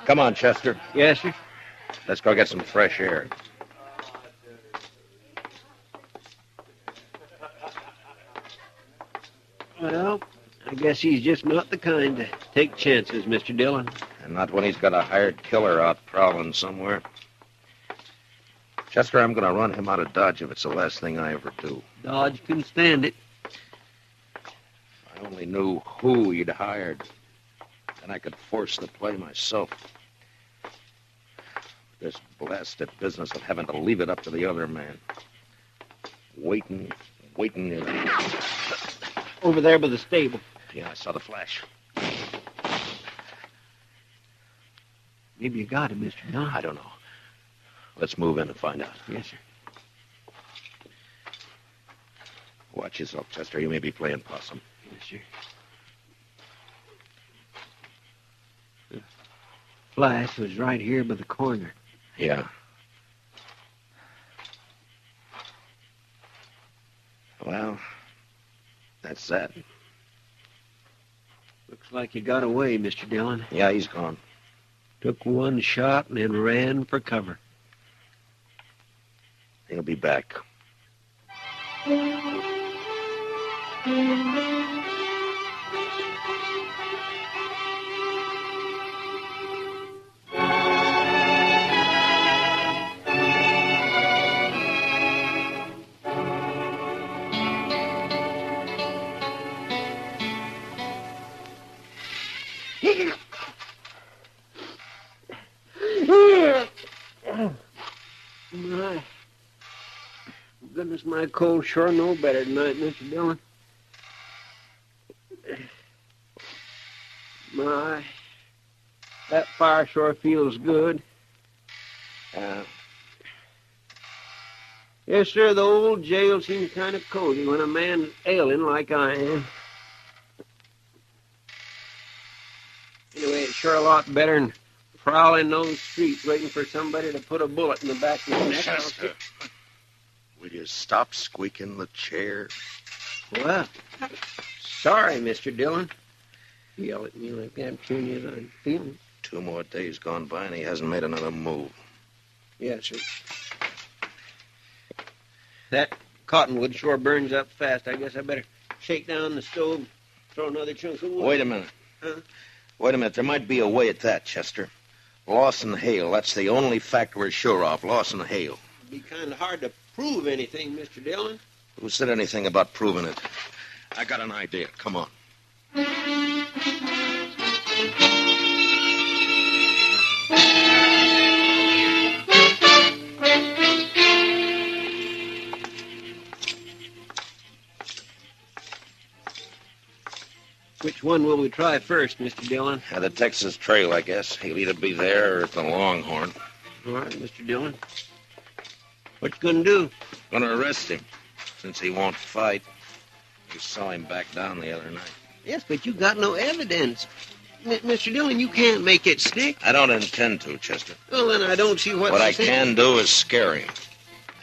Come on, Chester. Yes, sir? Let's go get some fresh air. Well, I guess he's just not the kind to take chances, Mr. Dillon. And not when he's got a hired killer out prowling somewhere. Chester, I'm going to run him out of Dodge if it's the last thing I ever do. Dodge can stand it. I only knew who he'd hired. Then I could force the play myself. This blasted business of having to leave it up to the other man. Waiting. Over there by the stable. Yeah, I saw the flash. Maybe you got him, Mr. Dillon. I don't know. Let's move in and find out. Yes, sir. Watch yourself, Chester. You may be playing possum. Yes, sir. The flash was right here by the corner. Yeah. Well, that's that. Looks like you got away, Mr. Dillon. Yeah, he's gone. Took one shot and then ran for cover. He'll be back. My goodness, my cold sure know better tonight, Mr. Dillon. My, that fire sure feels good. Yes, sir, the old jail seems kind of cozy when a man's ailing like I am. Anyway, it's sure a lot better than prowling those streets waiting for somebody to put a bullet in the back of his neck. Chester, will you stop squeaking the chair? Well, sorry, Mr. Dillon. You yell at me like that, sure as I'm feeling. 2 more days gone by and he hasn't made another move. Yes, sir. That cottonwood sure burns up fast. I guess I better shake down the stove, throw another chunk of wood. Wait a minute. Huh? Wait a minute. There might be a way at that, Chester. Lawson Hale. That's the only fact we're sure of. Lawson Hale. It'd be kind of hard to prove anything, Mr. Dillon. Who said anything about proving it? I got an idea. Come on. Which one will we try first, Mr. Dillon? The Texas Trail, I guess. He'll either be there or at the Longhorn. All right, Mr. Dillon. What you gonna do? Gonna arrest him, since he won't fight. You saw him back down the other night. Yes, but you got no evidence. Mr. Dillon, you can't make it stick. I don't intend to, Chester. Well, then I don't see what I can do is scare him.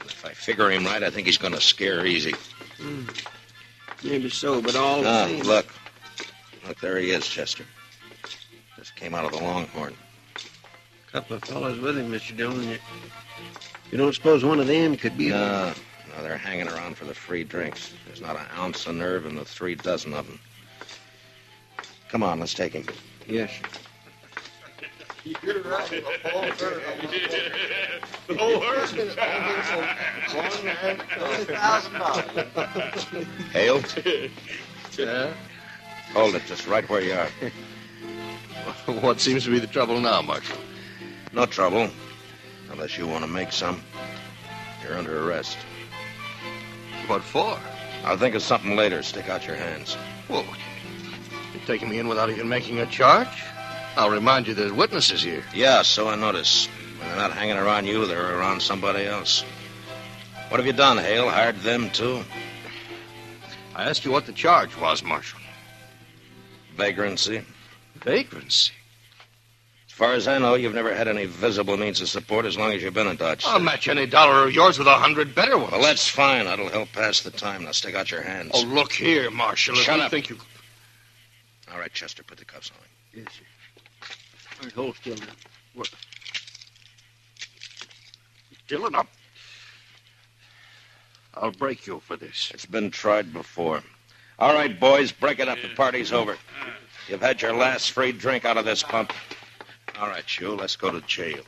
And if I figure him right, I think he's gonna scare easy. Maybe so, but all the same. Look. Look, there he is, Chester. Just came out of the Longhorn. Couple of fellows with him, Mr. Dillon. You don't suppose one of them could be... No, they're hanging around for the free drinks. There's not an ounce of nerve in the 3 dozen of them. Come on, let's take him. Yes, You're right. The whole herd. The whole herd. $20,000. Hale, Yeah? hold it just right where you are. What seems to be the trouble now, Marshal? No trouble. Unless you want to make some. You're under arrest. What for? I'll think of something later. Stick out your hands. Whoa. You're taking me in without even making a charge? I'll remind you there's witnesses here. Yeah, so I notice. When they're not hanging around you, they're around somebody else. What have you done, Hale? Hired them, too? I asked you what the charge was, Marshal. Vagrancy. Vagrancy? As far as I know, you've never had any visible means of support as long as you've been in Dodge City. I'll match any dollar of yours with 100 better ones. Well, that's fine. That'll help pass the time. Now, stick out your hands. Oh, look here, Marshal. If Shut you up. think you... All right, Chester, put the cuffs on. Yes, sir. All right, hold still now. What? Dillon, I'll break you for this. It's been tried before. All right, boys, break it up. The party's over. You've had your last free drink out of this pump. All right, you, let's go to jail.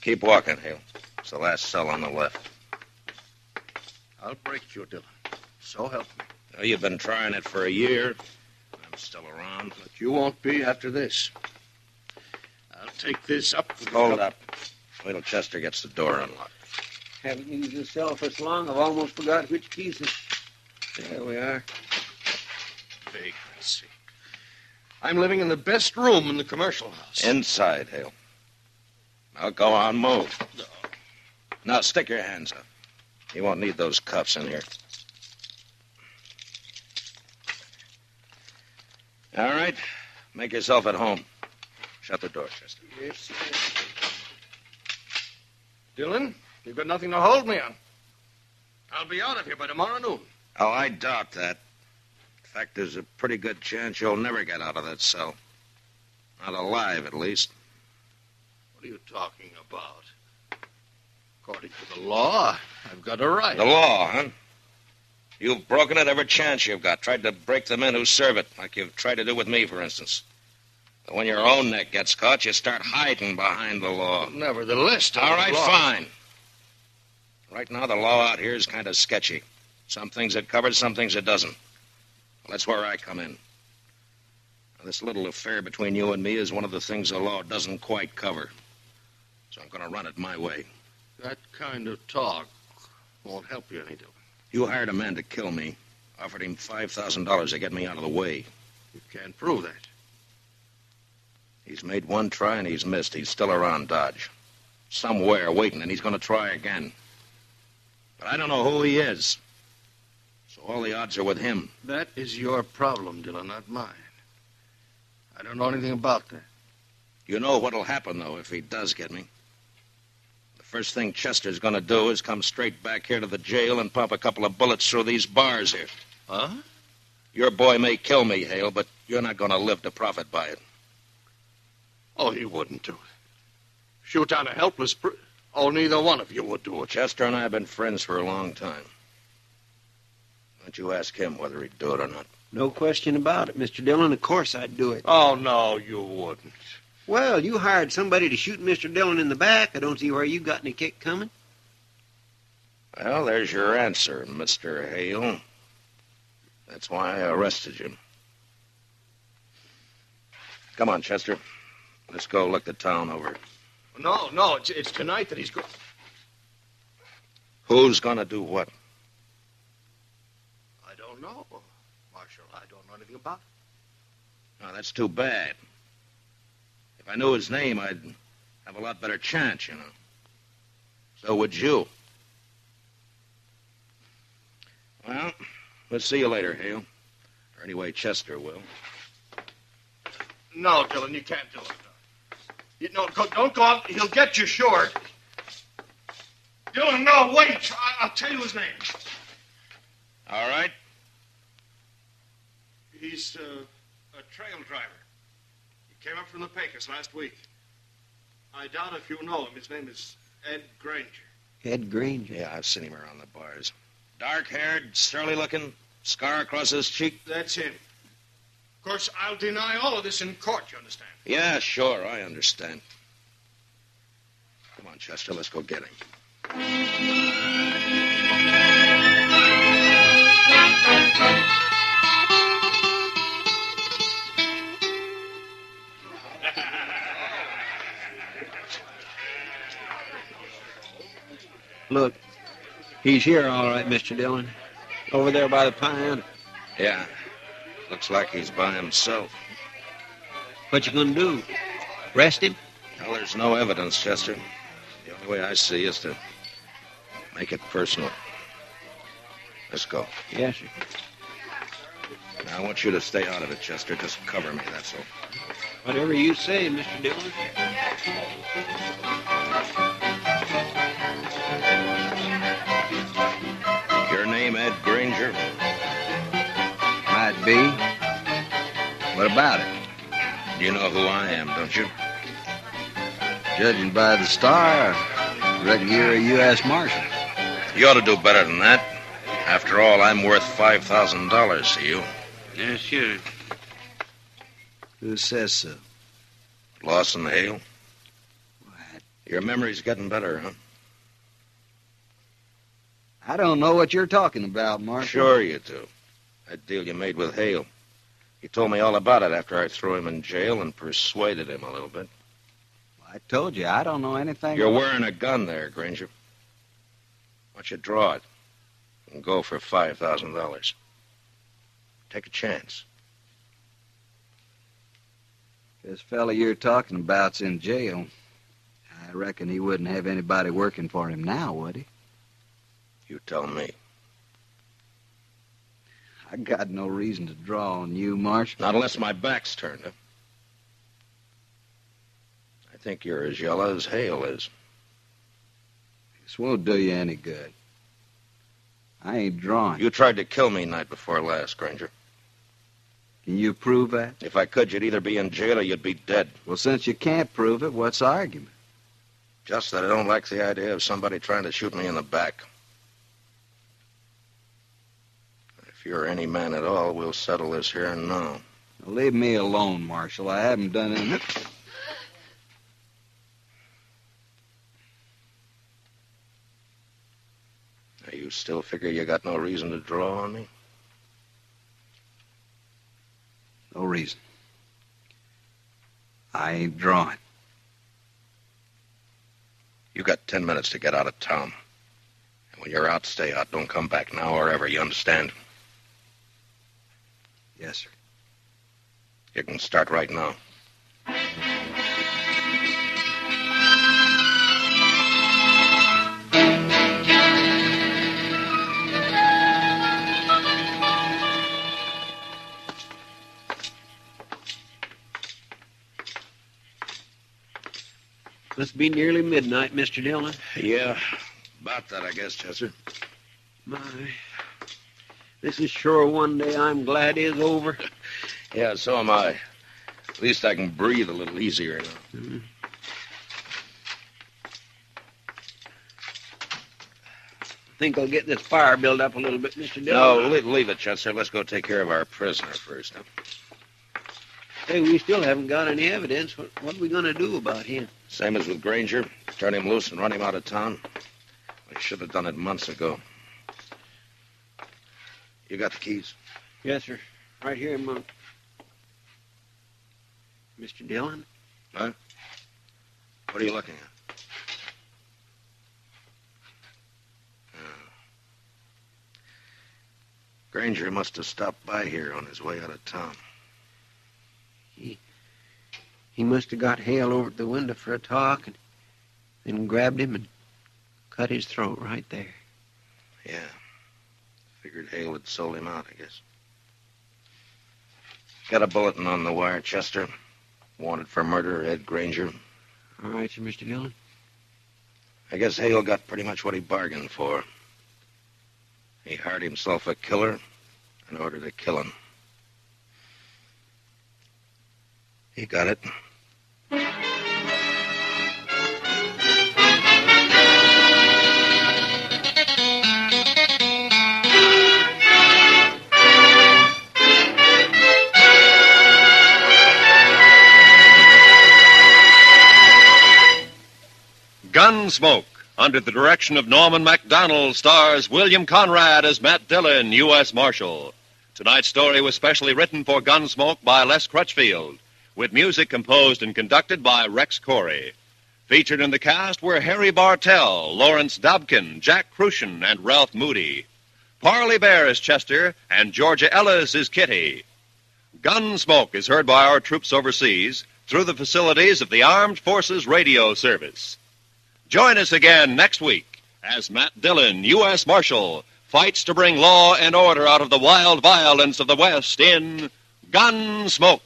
Keep walking, Hale. It's the last cell on the left. I'll break you, Dillon. So help me. Now, you've been trying it for a year. I'm still around. But you won't be after this. I'll take this up. Hold up. Wait till Chester gets the door unlocked. Haven't used this cell for so long, I've almost forgot which keys it. There we are. Vagrancy. I'm living in the best room in the commercial house. Inside, Hale. Now, go on, move. Now, stick your hands up. You won't need those cuffs in here. All right. Make yourself at home. Shut the door, Chester. Yes, sir. Dillon, you've got nothing to hold me on. I'll be out of here by tomorrow noon. Oh, I doubt that. In fact, there's a pretty good chance you'll never get out of that cell. Not alive, at least. What are you talking about? According to the law, I've got a right. The law, huh? You've broken it every chance you've got. Tried to break the men who serve it, like you've tried to do with me, for instance. But when your own neck gets caught, you start hiding behind the law. Nevertheless, All right, law. fine. Right now, the law out here is kind of sketchy. Some things it covers, some things it doesn't. Well, that's where I come in. Now, this little affair between you and me is one of the things the law doesn't quite cover. So I'm going to run it my way. That kind of talk won't help you any, Dillon. You hired a man to kill me, offered him $5,000 to get me out of the way. You can't prove that. He's made one try and he's missed. He's still around Dodge. Somewhere waiting, and he's going to try again. But I don't know who he is. So all the odds are with him. That is your problem, Dillon, not mine. I don't know anything about that. You know what'll happen, though, if he does get me. The first thing Chester's going to do is come straight back here to the jail and pump a couple of bullets through these bars here. Huh? Your boy may kill me, Hale, but you're not going to live to profit by it. Oh, he wouldn't do it. Shoot down a helpless... Oh, neither one of you would do it. Chester and I have been friends for a long time. Why don't you ask him whether he'd do it or not? No question about it, Mr. Dillon. Of course I'd do it. Oh, no, you wouldn't. Well, you hired somebody to shoot Mr. Dillon in the back. I don't see where you got any kick coming. Well, there's your answer, Mr. Hale. That's why I arrested you. Come on, Chester. Let's go look the town over. No, it's tonight that he's going... Who's going to do what? I don't know, Marshal. I don't know anything about it. Now, that's too bad. If I knew his name, I'd have a lot better chance, you know. So would you. Well, we'll see you later, Hale. Or anyway, Chester will. No, Dillon, you can't do it. Don't go out. He'll get you short. Dillon, no, wait. I'll tell you his name. All right. He's a trail driver. He came up from the Pecos last week. I doubt if you know him. His name is Ed Granger. Ed Granger? Yeah, I've seen him around the bars. Dark-haired, surly-looking, scar across his cheek. That's him. Of course, I'll deny all of this in court, you understand? Yeah, sure, I understand. Come on, Chester, let's go get him. Look, he's here all right, Mr. Dillon. Over there by the pine. Yeah, looks like he's by himself. What you gonna do? Arrest him? Well, there's no evidence, Chester. The only way I see is to make it personal. Let's go. Yes, sir. Now, I want you to stay out of it, Chester. Just cover me, that's all. Whatever you say, Mr. Dillon. Your name, Ed Granger? Might be. What about it? You know who I am, don't you? Judging by the star, I reckon you're a U.S. Marshal. You ought to do better than that. After all, I'm worth $5,000 to you. Yes, sure. Who says so? Lawson Hale. What? Your memory's getting better, huh? I don't know what you're talking about, Marshal. Sure you do. That deal you made with Hale. He told me all about it after I threw him in jail and persuaded him a little bit. I told you, I don't know anything. You're wearing a gun there, Granger. Why don't you draw it and go for $5,000? Take a chance. This fella you're talking about's in jail. I reckon he wouldn't have anybody working for him now, would he? You tell me. I got no reason to draw on you, Marshal. Not unless my back's turned, huh? I think you're as yellow as Hale is. This won't do you any good. I ain't drawing. You tried to kill me night before last, Granger. Can you prove that? If I could, you'd either be in jail or you'd be dead. Well, since you can't prove it, what's the argument? Just that I don't like the idea of somebody trying to shoot me in the back. If you're any man at all, we'll settle this here and now. Now, leave me alone, Marshal. I haven't done anything. Now, you still figure you got no reason to draw on me? No reason. I ain't drawing. You got 10 minutes to get out of town. And when you're out, stay out. Don't come back now or ever, you understand? Yes, sir. You can start right now. Must be nearly midnight, Mr. Dillon. Yeah, about that, I guess, Chester. My, this is sure one day I'm glad is over. Yeah, so am I. At least I can breathe a little easier now. Mm-hmm. Think I'll get this fire built up a little bit, Mr. Dillon. No, leave it, Chester. Let's go take care of our prisoner first. Huh? Hey, we still haven't got any evidence. What are we going to do about him? Same as with Granger. Turn him loose and run him out of town. We should have done it months ago. You got the keys? Yes, sir. Right here, Monk. Mr. Dillon? Huh? What are you looking at? Granger must have stopped by here on his way out of town. He must have got Hale over at the window for a talk and then grabbed him and cut his throat right there. Yeah. Figured Hale had sold him out, I guess. Got a bulletin on the wire, Chester. Wanted for murder, Ed Granger. All right, sir, Mr. Dillon. I guess Hale got pretty much what he bargained for. He hired himself a killer in order to kill him. He got it. Gunsmoke, under the direction of Norman MacDonald, stars William Conrad as Matt Dillon, U.S. Marshal. Tonight's story was specially written for Gunsmoke by Les Crutchfield, with music composed and conducted by Rex Corey. Featured in the cast were Harry Bartell, Lawrence Dobkin, Jack Crucian, and Ralph Moody. Parley Bear is Chester, and Georgia Ellis is Kitty. Gunsmoke is heard by our troops overseas through the facilities of the Armed Forces Radio Service. Join us again next week as Matt Dillon, U.S. Marshal, fights to bring law and order out of the wild violence of the West in Gunsmoke.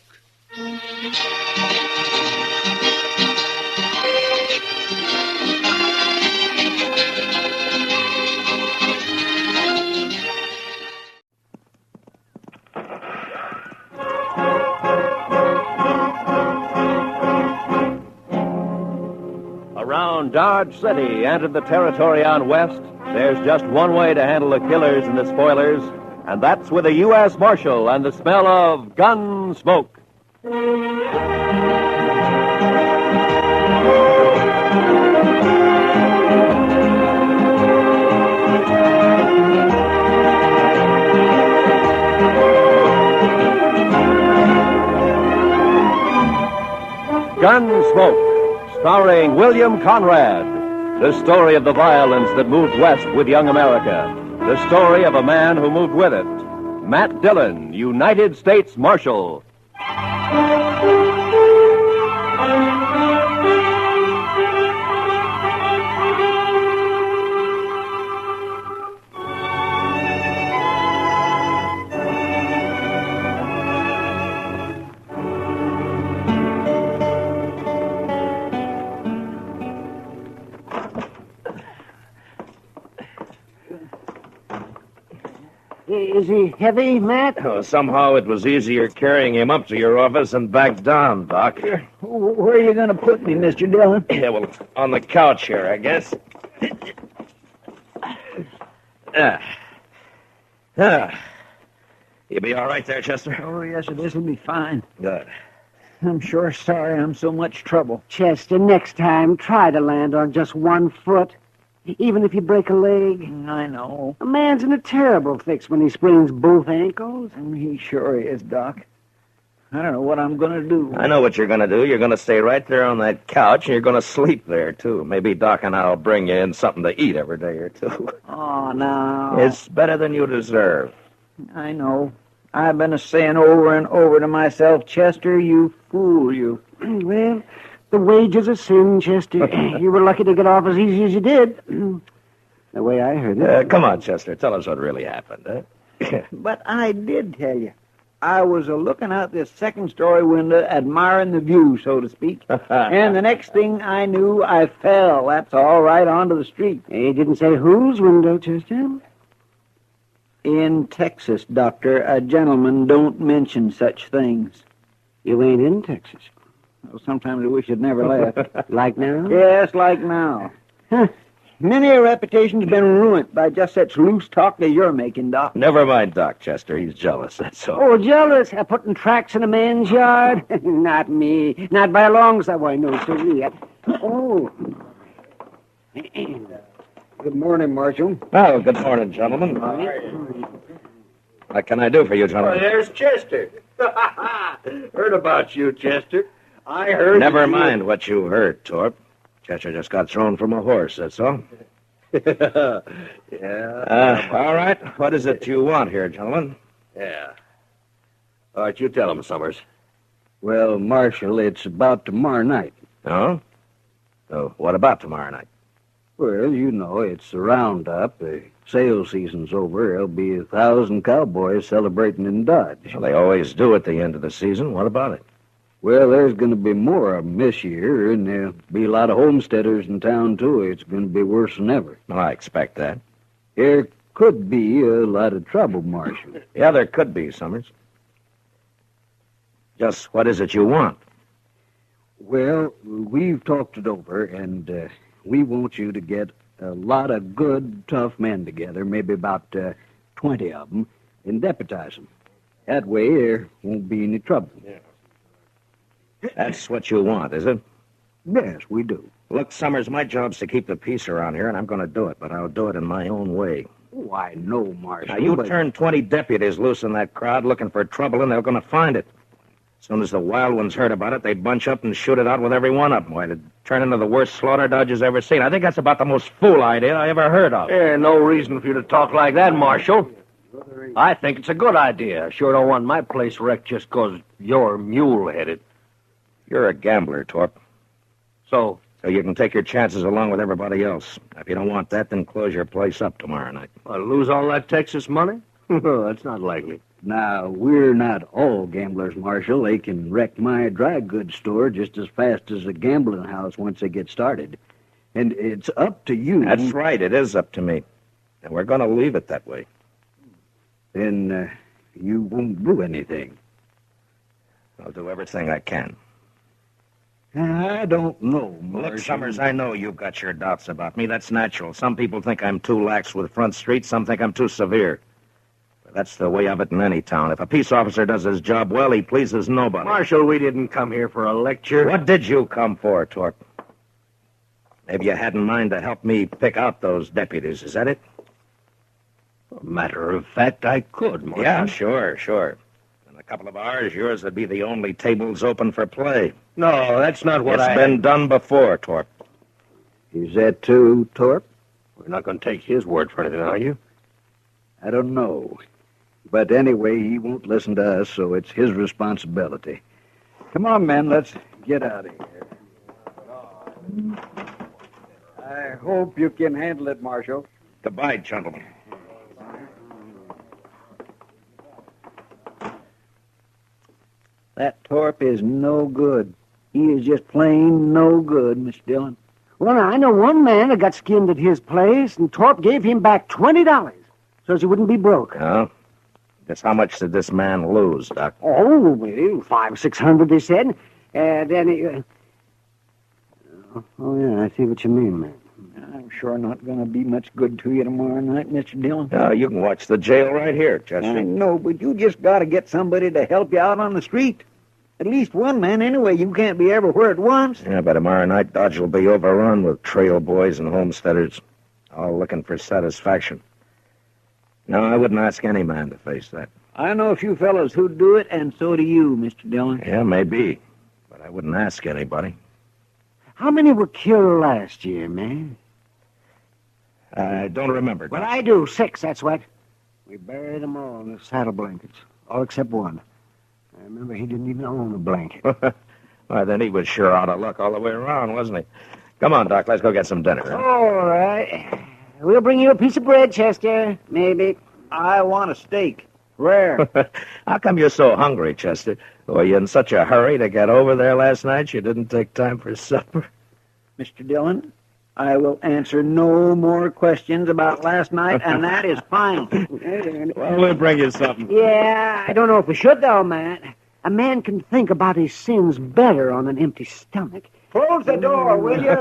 Around Dodge City and in the territory on west, there's just one way to handle the killers and the spoilers, and that's with a U.S. Marshal and the smell of gun smoke. Gunsmoke, starring William Conrad. The story of the violence that moved west with young America. The story of a man who moved with it. Matt Dillon, United States Marshal. Is he heavy, Matt? Oh, somehow it was easier carrying him up to your office and back down, Doc. Where are you going to put me, Mr. Dillon? Yeah, well, on the couch here, I guess. You be all right there, Chester? Oh, yes, sir. This will be fine. Good. I'm sure sorry I'm so much trouble. Chester, next time, try to land on just one foot. Even if you break a leg. I know. A man's in a terrible fix when he sprains both ankles. He sure is, Doc. I don't know what I'm going to do. I know what you're going to do. You're going to stay right there on that couch, and you're going to sleep there, too. Maybe Doc and I'll bring you in something to eat every day or two. Oh, no. It's better than you deserve. I know. I've been saying over and over to myself, Chester, you fool, you. Well, the wages of sin, Chester. You were lucky to get off as easy as you did. The way I heard it. Come on, Chester. Tell us what really happened, huh? But I did tell you. I was looking out this second-story window, admiring the view, so to speak. And the next thing I knew, I fell. That's all right onto the street. You didn't say whose window, Chester? In Texas, Doctor, a gentleman don't mention such things. You ain't in Texas. Well, sometimes I wish I'd never left. Like now? Yes, like now. Many a reputation's been ruined by just such loose talk that you're making, Doc. Never mind Doc, Chester. He's jealous, that's all. Oh, jealous? Putting tracks in a man's yard? Not me. Not by a long shot. Why, no, sir. Oh. Good morning, Marshal. Oh, good morning, gentlemen. What can I do for you, gentlemen? Oh, there's Chester. Heard about you, Chester. I heard... Never mind what you heard, Torp. Chester just got thrown from a horse, that's all. Yeah. All right. What is it you want here, gentlemen? Yeah. All right, you tell him, Summers. Well, Marshal, it's about tomorrow night. Oh? So what about tomorrow night? Well, you know, it's the roundup. The sales season's over. There'll be 1,000 cowboys celebrating in Dodge. Well, they always do at the end of the season. What about it? Well, there's going to be more of them this year, and there'll be a lot of homesteaders in town, too. It's going to be worse than ever. Well, I expect that. There could be a lot of trouble, Marshal. Yeah, there could be, Summers. Just what is it you want? Well, we've talked it over, and we want you to get a lot of good, tough men together, maybe about 20 of them, and deputize them. That way there won't be any trouble. That's what you want, is it? Yes, we do. Look, Summers, my job's to keep the peace around here, and I'm going to do it, but I'll do it in my own way. Oh, I know, Marshal. Now, you but... turn 20 deputies loose in that crowd looking for trouble, and they're going to find it. As soon as the wild ones heard about it, they'd bunch up and shoot it out with every one of them. Why, it'd turn into the worst slaughter Dodge's ever seen. I think that's about the most fool idea I ever heard of. Yeah, no reason for you to talk like that, Marshal. I think it's a good idea. I sure don't want my place wrecked just 'cause you're mule-headed. You're a gambler, Torp. So you can take your chances along with everybody else. If you don't want that, then close your place up tomorrow night. Lose all that Texas money? That's not likely. Now, we're not all gamblers, Marshal. They can wreck my dry goods store just as fast as a gambling house once they get started. And it's up to you. That's right. It is up to me. And we're going to leave it that way. Then you won't do anything. I'll do everything I can. I don't know, Marshal. Look, Summers, I know you've got your doubts about me. That's natural. Some people think I'm too lax with Front Street. Some think I'm too severe. But that's the way of it in any town. If a peace officer does his job well, he pleases nobody. Marshal, we didn't come here for a lecture. What did you come for, Torp? Maybe you had in mind to help me pick out those deputies. Is that it? Matter of fact, I could, Marshal. Yeah, sure. In a couple of hours, yours would be the only tables open for play. No, that's not what It's been done before, Torp. Is that true, Torp? We're not going to take his word for anything, are you? I don't know. But anyway, he won't listen to us, so it's his responsibility. Come on, men, let's get out of here. I hope you can handle it, Marshal. Goodbye, gentlemen. That Torp is no good. He is just plain no good, Mr. Dillon. Well, now, I know one man that got skinned at his place, and Torp gave him back $20 so he wouldn't be broke. Oh? Guess how much did this man lose, Doc? Oh, well, $500-600, they said. Then he... Oh, yeah, I see what you mean, man. I'm sure not going to be much good to you tomorrow night, Mr. Dillon. No, you can watch the jail right here, Chester. I know, but you just got to get somebody to help you out on the street. At least one man, anyway. You can't be everywhere at once. Yeah, by tomorrow night, Dodge will be overrun with trail boys and homesteaders, all looking for satisfaction. No, I wouldn't ask any man to face that. I know a few fellows who'd do it, and so do you, Mr. Dillon. Yeah, maybe. But I wouldn't ask anybody. How many were killed last year, man? I don't remember. Well, I do. 6, that's what. We buried them all in the saddle blankets, all except one. I remember he didn't even own a blanket. Well, then he was sure out of luck all the way around, wasn't he? Come on, Doc, let's go get some dinner. All right. We'll bring you a piece of bread, Chester. Maybe. I want a steak. Rare. How come you're so hungry, Chester? Were you in such a hurry to get over there last night you didn't take time for supper? Mr. Dillon, I will answer no more questions about last night, and that is fine. Well, we'll bring you something. Yeah, I don't know if we should, though, Matt. A man can think about his sins better on an empty stomach. Close the door, will you?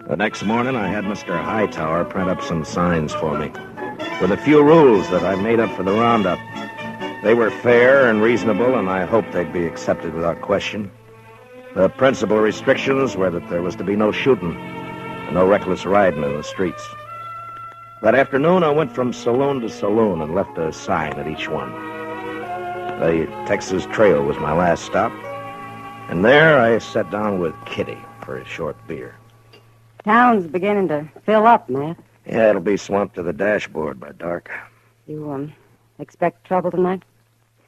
The next morning, I had Mr. Hightower print up some signs for me, with a few rules that I made up for the roundup. They were fair and reasonable, and I hoped they'd be accepted without question. The principal restrictions were that there was to be no shooting and no reckless riding in the streets. That afternoon, I went from saloon to saloon and left a sign at each one. The Texas Trail was my last stop, and there I sat down with Kitty for a short beer. Town's beginning to fill up, Matt. Yeah, it'll be swamped to the dashboard by dark. You, expect trouble tonight?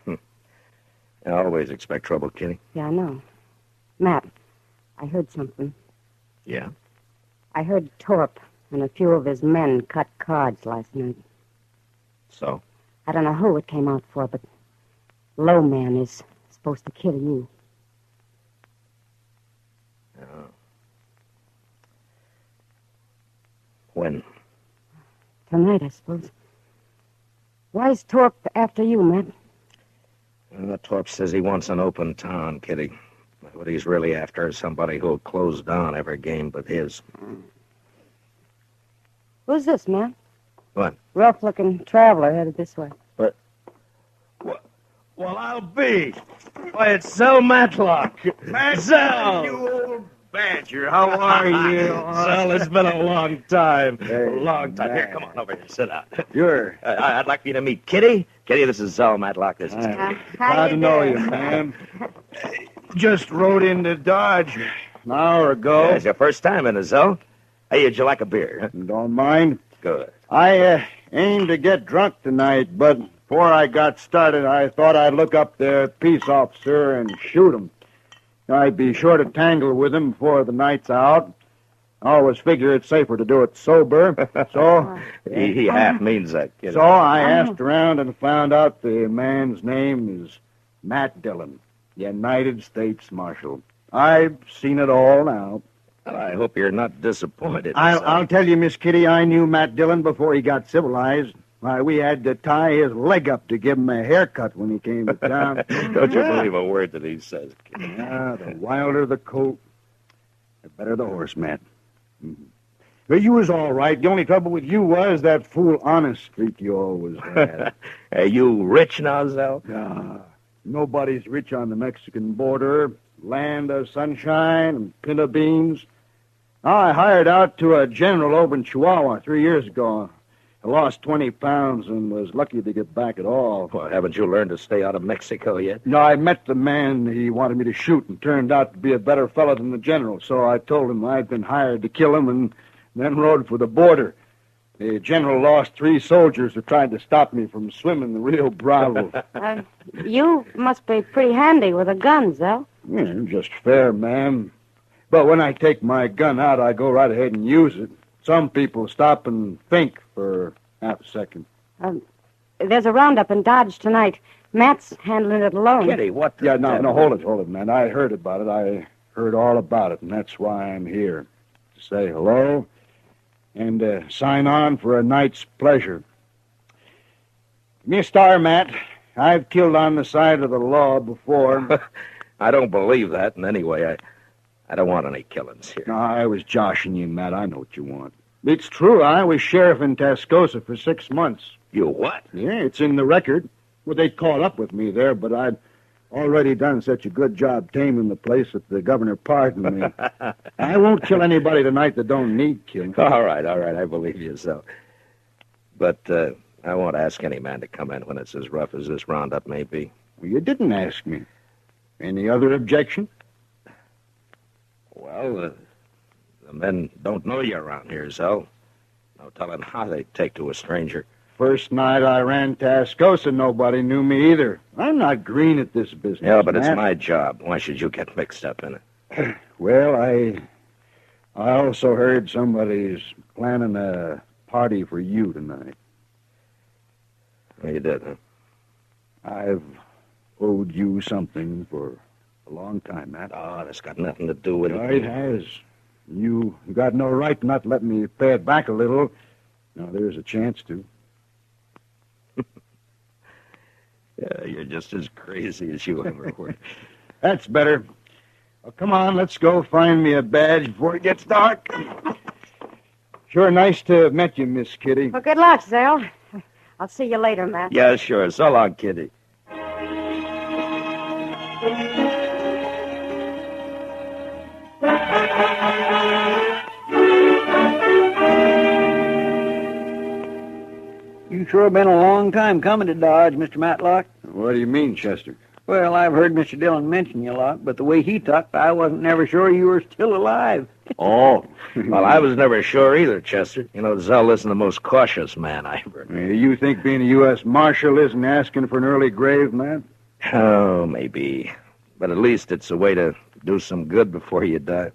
I always expect trouble, Kitty. Yeah, I know. Matt, I heard something. Yeah? I heard Torp and a few of his men cut cards last night. So? I don't know who it came out for, but Low Man is supposed to kill you. Oh. When? Tonight, I suppose. Why's Torp after you, Matt? Torp says he wants an open town, Kitty. What he's really after is somebody who'll close down every game but his. Who's this, Matt? What? Rough-looking traveler headed this way. Well, I'll be. Why, it's Zell Matlock. Zell! You old badger, how are you? Zell, it's been a long time. Hey, a long time. Here, man. come on over here. Sit down. Sure. I'd like you to meet Kitty. Kitty, this is Zell Matlock. This is Kitty. Glad to know you, ma'am. Just rode into Dodge an hour ago. Yeah, it's your first time in it, Zell. Hey, would you like a beer? Don't mind. Good. I aimed to get drunk tonight, but before I got started, I thought I'd look up the peace officer and shoot him. I'd be sure to tangle with him before the night's out. I always figure it's safer to do it sober. So he half means that, Kitty. So I asked around and found out the man's name is Matt Dillon, United States Marshal. I've seen it all now. Well, I hope you're not disappointed. I'll tell you, Miss Kitty, I knew Matt Dillon before he got civilized. Why, we had to tie his leg up to give him a haircut when he came to town. Don't you believe a word that he says, Kitty? Yeah, the wilder the coat, the better the horse, Matt. Mm-hmm. But you was all right. The only trouble with you was that fool honest streak you always had. Are you rich now, Zell? Nobody's rich on the Mexican border. Land of sunshine and pinto beans. I hired out to a general over in Chihuahua 3 years ago. I lost 20 pounds and was lucky to get back at all. Well, haven't you learned to stay out of Mexico yet? No, I met the man he wanted me to shoot and turned out to be a better fellow than the general. So I told him I'd been hired to kill him and then rode for the border. The general lost 3 soldiers who tried to stop me from swimming the Rio Bravo. You must be pretty handy with a gun, Zell. Yeah, just fair, ma'am. But when I take my gun out, I go right ahead and use it. Some people stop and think for half a second. There's a roundup in Dodge tonight. Matt's handling it alone. Kitty, what? Yeah, no, hold it, man. I heard about it. I heard all about it, and that's why I'm here. To say hello and sign on for a night's pleasure. Give me a star, Matt. I've killed on the side of the law before. I don't believe that, and anyway, I don't want any killings here. No, I was joshing you, Matt. I know what you want. It's true. I was sheriff in Tascosa for 6 months. You what? Yeah, it's in the record. Well, they caught up with me there, but I'd already done such a good job taming the place that the governor pardoned me. I won't kill anybody tonight that don't need killing. All right, I believe you so. But I won't ask any man to come in when it's as rough as this roundup may be. Well, you didn't ask me. Any other objection? Well, the men don't know you around here, Zell. No telling how they take to a stranger. First night I ran Tascosa, nobody knew me either. I'm not green at this business. Yeah, but Matt. it's my job. Why should you get mixed up in it? Well, I also heard somebody's planning a party for you tonight. Well, you did, huh? I've owed you something for a long time, Matt. Oh, that's got nothing to do with it. It has. You got no right not to let me pay it back a little. Now, there's a chance to. Yeah, you're just as crazy as you ever were. That's better. Well, come on, let's go find me a badge before it gets dark. Sure nice to have met you, Miss Kitty. Well, good luck, Zell. I'll see you later, Matt. Yeah, sure. So long, Kitty. You sure have been a long time coming to Dodge, Mr. Matlock. What do you mean, Chester? Well, I've heard Mr. Dillon mention you a lot, but the way he talked, I wasn't never sure you were still alive. Oh, well, I was never sure either, Chester. You know, Zell isn't the most cautious man I ever knew. You think being a U.S. Marshal isn't asking for an early grave, man? Oh, maybe. But at least it's a way to do some good before you die.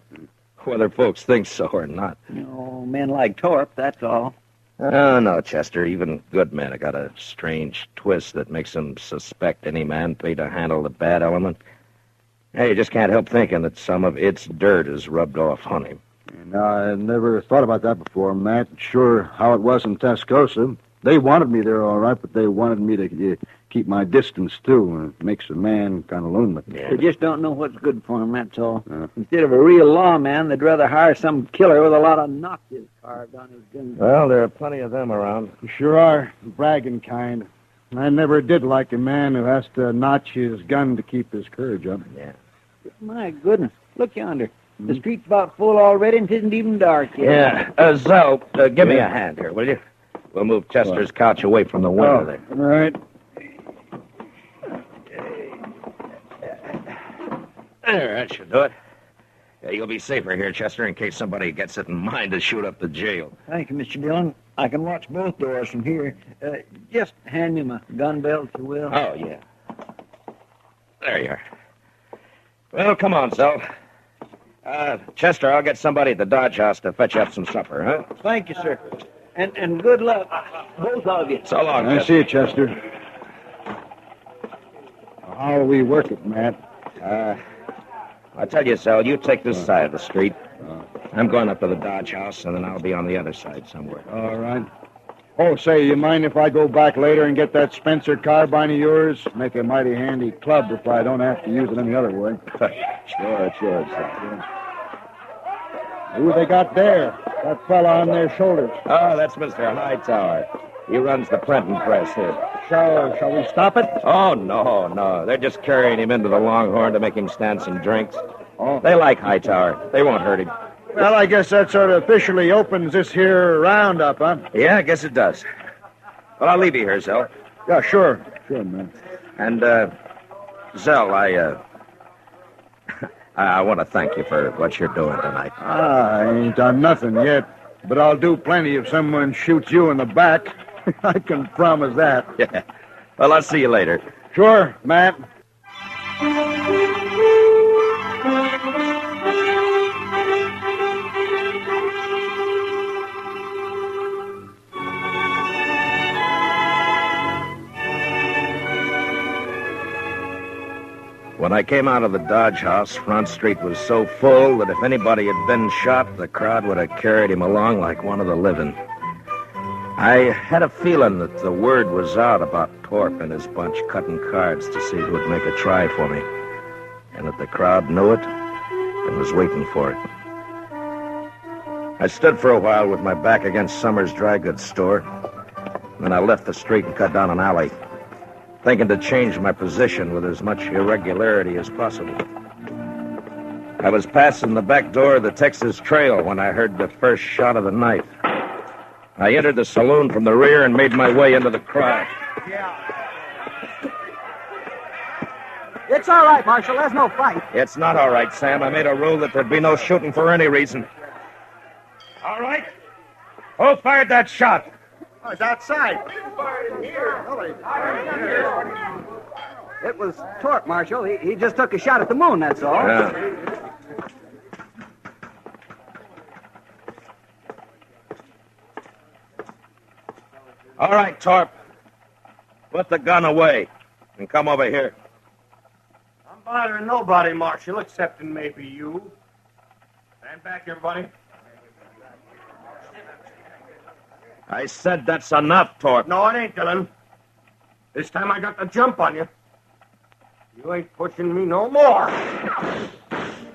Whether folks think so or not. Oh, men like Torp, that's all. Oh, no, Chester. Even good men have got a strange twist that makes them suspect any man paid to handle the bad element. Hey, you just can't help thinking that some of its dirt is rubbed off on him. No, I never thought about that before, Matt. Sure how it was in Tascosa. They wanted me there all right, but they wanted me to keep my distance, too. And it makes a man kind of lonely. They just don't know what's good for them, that's all. Instead of a real lawman, they'd rather hire some killer with a lot of notches carved on his gun. Well, there are plenty of them around. Sure are. Bragging kind. I never did like a man who has to notch his gun to keep his courage up. Yeah. My goodness. Look yonder. The street's about full already, and it isn't even dark yet. Yeah. Zell, give me a hand here, will you? We'll move Chester's couch away from the window there. All right. There, that should do it. Yeah, you'll be safer here, Chester, in case somebody gets it in mind to shoot up the jail. Thank you, Mr. Dillon. I can watch both doors from here. Just hand me my gun belt, if you will. Oh, yeah. There you are. Well, come on, Zell. Chester, I'll get somebody at the Dodge House to fetch up some supper, huh? Thank you, sir. And good luck, both of you. So long, I see you, Chester. How'll we work it, Matt? I'll tell you, Zell, you take this side of the street. I'm going up to the Dodge House, and then I'll be on the other side somewhere. All right. Oh, say, you mind if I go back later and get that Spencer carbine of yours? Make a mighty handy club if I don't have to use it any other way. Sure, Sal. Who they got there? That fella on their shoulders. Oh, that's Mr. Hightower. He runs the printing press here. Shall we stop it? Oh, no. They're just carrying him into the Longhorn to make him stand some drinks. Oh. They like Hightower. They won't hurt him. Well, I guess that sort of officially opens this here roundup, huh? Yeah, I guess it does. Well, I'll leave you here, Zell. Yeah, sure. Sure, man. And, Zell, I want to thank you for what you're doing tonight. I ain't done nothing yet, but I'll do plenty if someone shoots you in the back. I can promise that. Yeah. Well, I'll see you later. Sure, Matt. When I came out of the Dodge House, Front Street was so full that if anybody had been shot, the crowd would have carried him along like one of the living. I had a feeling that the word was out about Torp and his bunch cutting cards to see who would make a try for me, and that the crowd knew it and was waiting for it. I stood for a while with my back against Summers' dry goods store. Then I left the street and cut down an alley, thinking to change my position with as much irregularity as possible. I was passing the back door of the Texas Trail when I heard the first shot of the night. I entered the saloon from the rear and made my way into the crowd. It's all right, Marshal. There's no fight. It's not all right, Sam. I made a rule that there'd be no shooting for any reason. All right. Who fired that shot? Oh, it's outside. It was Torp, Marshal. He just took a shot at the moon, that's all. Yeah. All right, Torp. Put the gun away and come over here. I'm bothering nobody, Marshal, excepting maybe you. Stand back, everybody. I said that's enough, Torp. No, it ain't, Dillon. This time I got the jump on you. You ain't pushing me no more.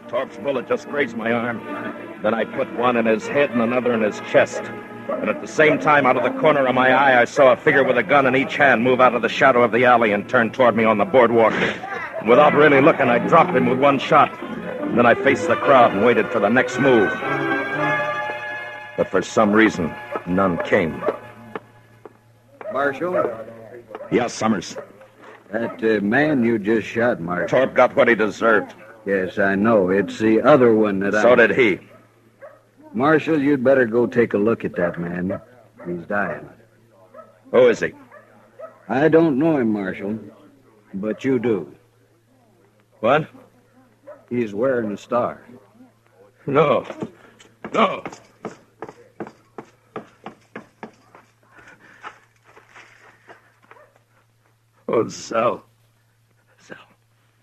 Torp's bullet just grazed my arm. Then I put one in his head and another in his chest. And at the same time, out of the corner of my eye, I saw a figure with a gun in each hand move out of the shadow of the alley and turn toward me on the boardwalk. And without really looking, I dropped him with one shot. And then I faced the crowd and waited for the next move. But for some reason, none came. Marshal? Yes, Summers. That man you just shot, Marshal. Torp got what he deserved. Yes, I know. It's the other one that So did he. Marshal, you'd better go take a look at that man. He's dying. Who is he? I don't know him, Marshal, but you do. What? He's wearing a star. No. No. Oh, Zell. Zell.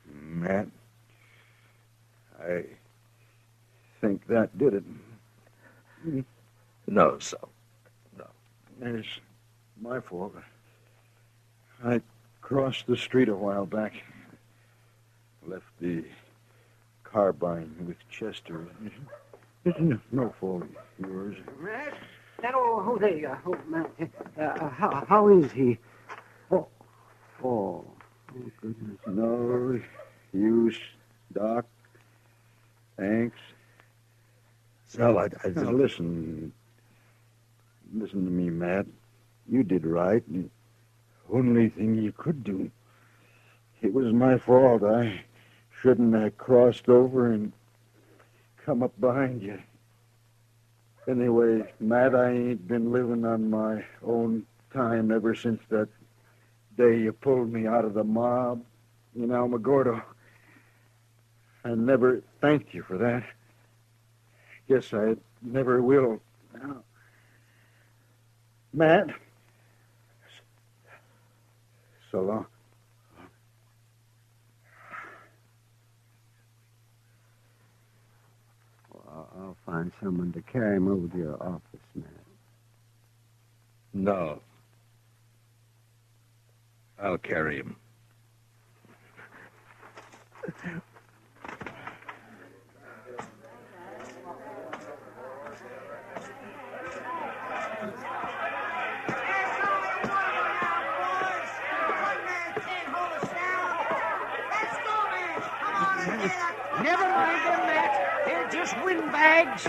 Matt, I think that did it. No, Zell. No. There's My fault. I crossed the street a while back. Left the carbine with Chester. It's no fault of yours. Matt? That old Jose, Matt, how is he? Oh, goodness. No use, Doc. Thanks. So, Now, listen. Listen to me, Matt. You did right. The only thing you could do. It was my fault. I shouldn't have crossed over and come up behind you. Anyway, Matt, I ain't been living on my own time ever since that day you pulled me out of the mob in Alamogordo. I never thanked you for that. Guess I never will. Now, Matt, so long. I'll find someone to carry him over to your office, Matt. No. I'll carry him. Never mind them, Matt. They're just windbags.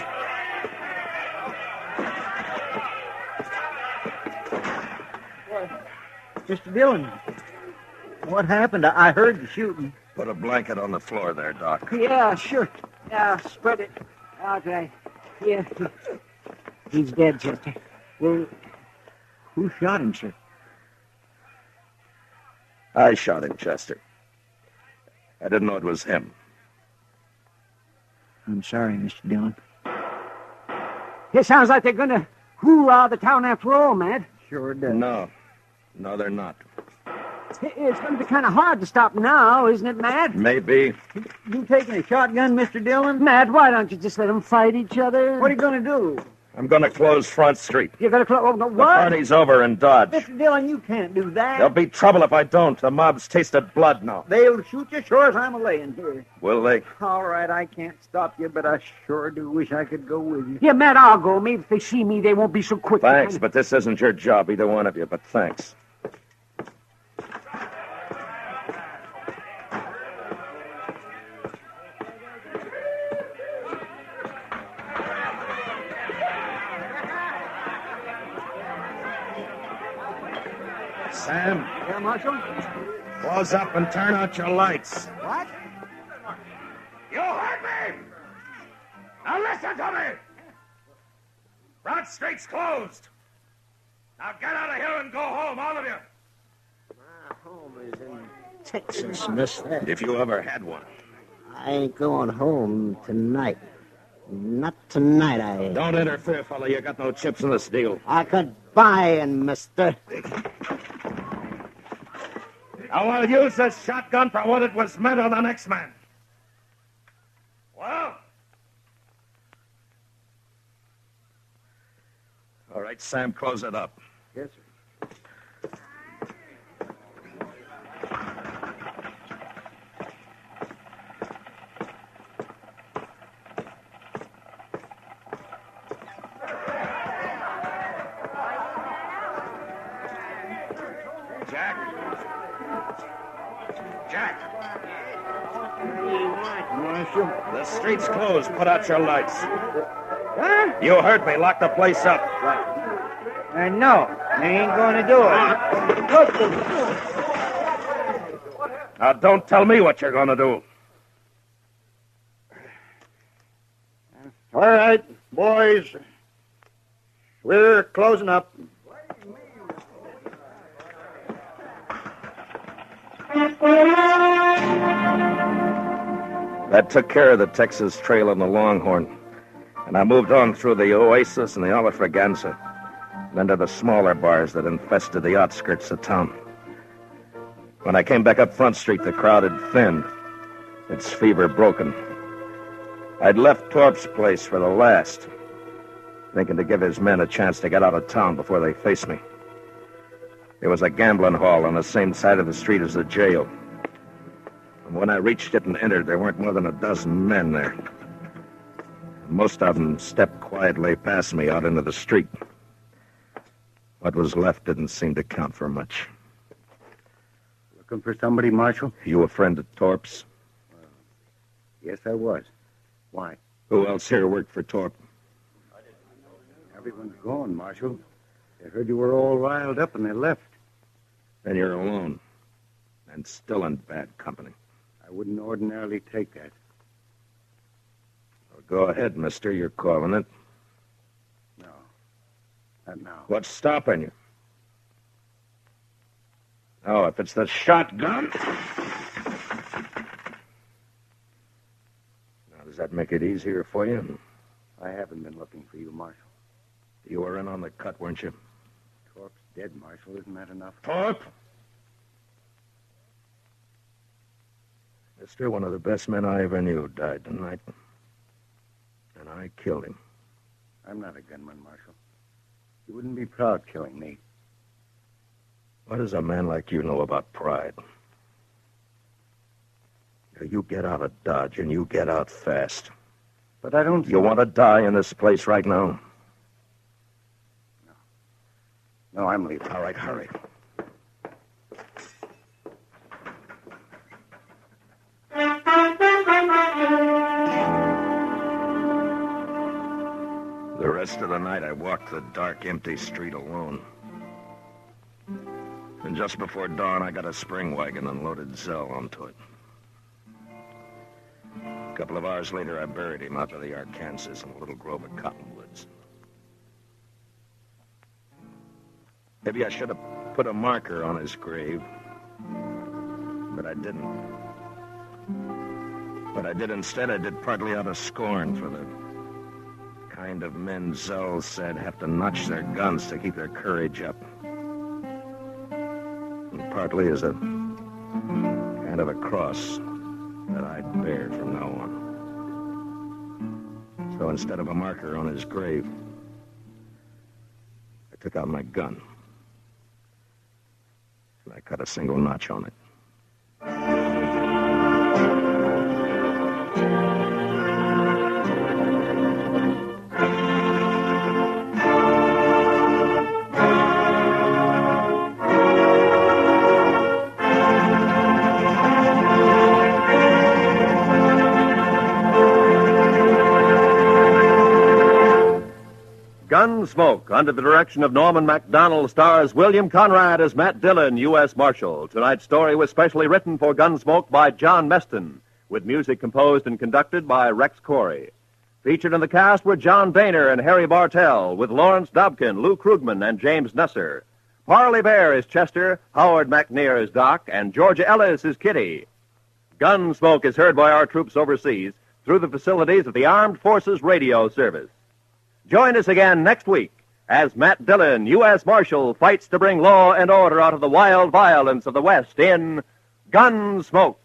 Mr. Dillon, what happened? I heard the shooting. Put a blanket on the floor there, Doc. Yeah, sure. Yeah, spread it out right. Yeah. He's dead, Chester. Well, who shot him, sir? I shot him, Chester. I didn't know it was him. I'm sorry, Mr. Dillon. It sounds like they're going to hoorah the town after all, Matt. Sure does. No, they're not. It's going to be kind of hard to stop now, isn't it, Matt? Maybe. You taking a shotgun, Mr. Dillon? Matt, why don't you just let them fight each other? What are you going to do? I'm going to close Front Street. You're going to close... Oh, no, The what? party's over in Dodge. Mr. Dillon, you can't do that. There'll be trouble if I don't. The mob's tasted blood now. They'll shoot you sure as I'm a-laying here. Will they? All right, I can't stop you, but I sure do wish I could go with you. Yeah, Matt, I'll go. Maybe if they see me, they won't be so quick. Thanks, but this isn't your job, either one of you, but thanks. Sam. Yeah, Marshal? Close up and turn out your lights. What? You heard me! Now listen to me! Front Street's closed. Now get out of here and go home, all of you. My home is in Texas, mister. If you ever had one. I ain't going home tonight. Not tonight, I ain't. Don't interfere, fella. You got no chips in this deal. I could buy him, mister. Now I'll use this shotgun for what it was meant on the next man. Well? All right, Sam, close it up. Yes, sir. Jack. Marshal. The street's closed. Put out your lights. Huh? You heard me. Lock the place up. No, I ain't going to do it. Now, don't tell me what you're going to do. All right, boys. We're closing up. That took care of the Texas Trail and the Longhorn. And I moved on through the Oasis and the Olafraganza, and into the smaller bars that infested the outskirts of town. When I came back up Front Street, the crowd had thinned, its fever broken. I'd left Torp's place for the last, thinking to give his men a chance to get out of town before they faced me. There was a gambling hall on the same side of the street as the jail. And when I reached it and entered, there weren't more than a dozen men there. Most of them stepped quietly past me out into the street. What was left didn't seem to count for much. Looking for somebody, Marshal? You a friend of Torp's? Yes, I was. Why? Who else here worked for Torp? Everyone's gone, Marshal. They heard you were all riled up and they left. Then you're alone. And still in bad company. I wouldn't ordinarily take that. Well, go ahead, mister. You're calling it. No. Not now. What's stopping you? Oh, if it's the shotgun. Now, does that make it easier for you? I haven't been looking for you, Marshal. You were in on the cut, weren't you? Torp's dead, Marshal. Isn't that enough? Torp? Mister, one of the best men I ever knew died tonight. And I killed him. I'm not a gunman, Marshal. You wouldn't be proud killing me. What does a man like you know about pride? You get out of Dodge, and you get out fast. But I don't... You want to die in this place right now? No, I'm leaving. All right, hurry. The rest of the night, I walked the dark, empty street alone. And just before dawn, I got a spring wagon and loaded Zell onto it. A couple of hours later, I buried him out by the Arkansas in a little grove of cottonwoods. Maybe I should have put a marker on his grave, but I didn't. What I did instead, I did partly out of scorn for the kind of men Zell said have to notch their guns to keep their courage up. And partly as a kind of a cross that I'd bear from now on. So instead of a marker on his grave, I took out my gun. And I cut a single notch on it. Gunsmoke, under the direction of Norman MacDonald, stars William Conrad as Matt Dillon, U.S. Marshal. Tonight's story was specially written for Gunsmoke by John Meston, with music composed and conducted by Rex Corey. Featured in the cast were John Boehner and Harry Bartell, with Lawrence Dobkin, Lou Krugman, and James Nusser. Parley Bear is Chester, Howard McNear is Doc, and Georgia Ellis is Kitty. Gunsmoke is heard by our troops overseas through the facilities of the Armed Forces Radio Service. Join us again next week as Matt Dillon, U.S. Marshal, fights to bring law and order out of the wild violence of the West in Gunsmoke.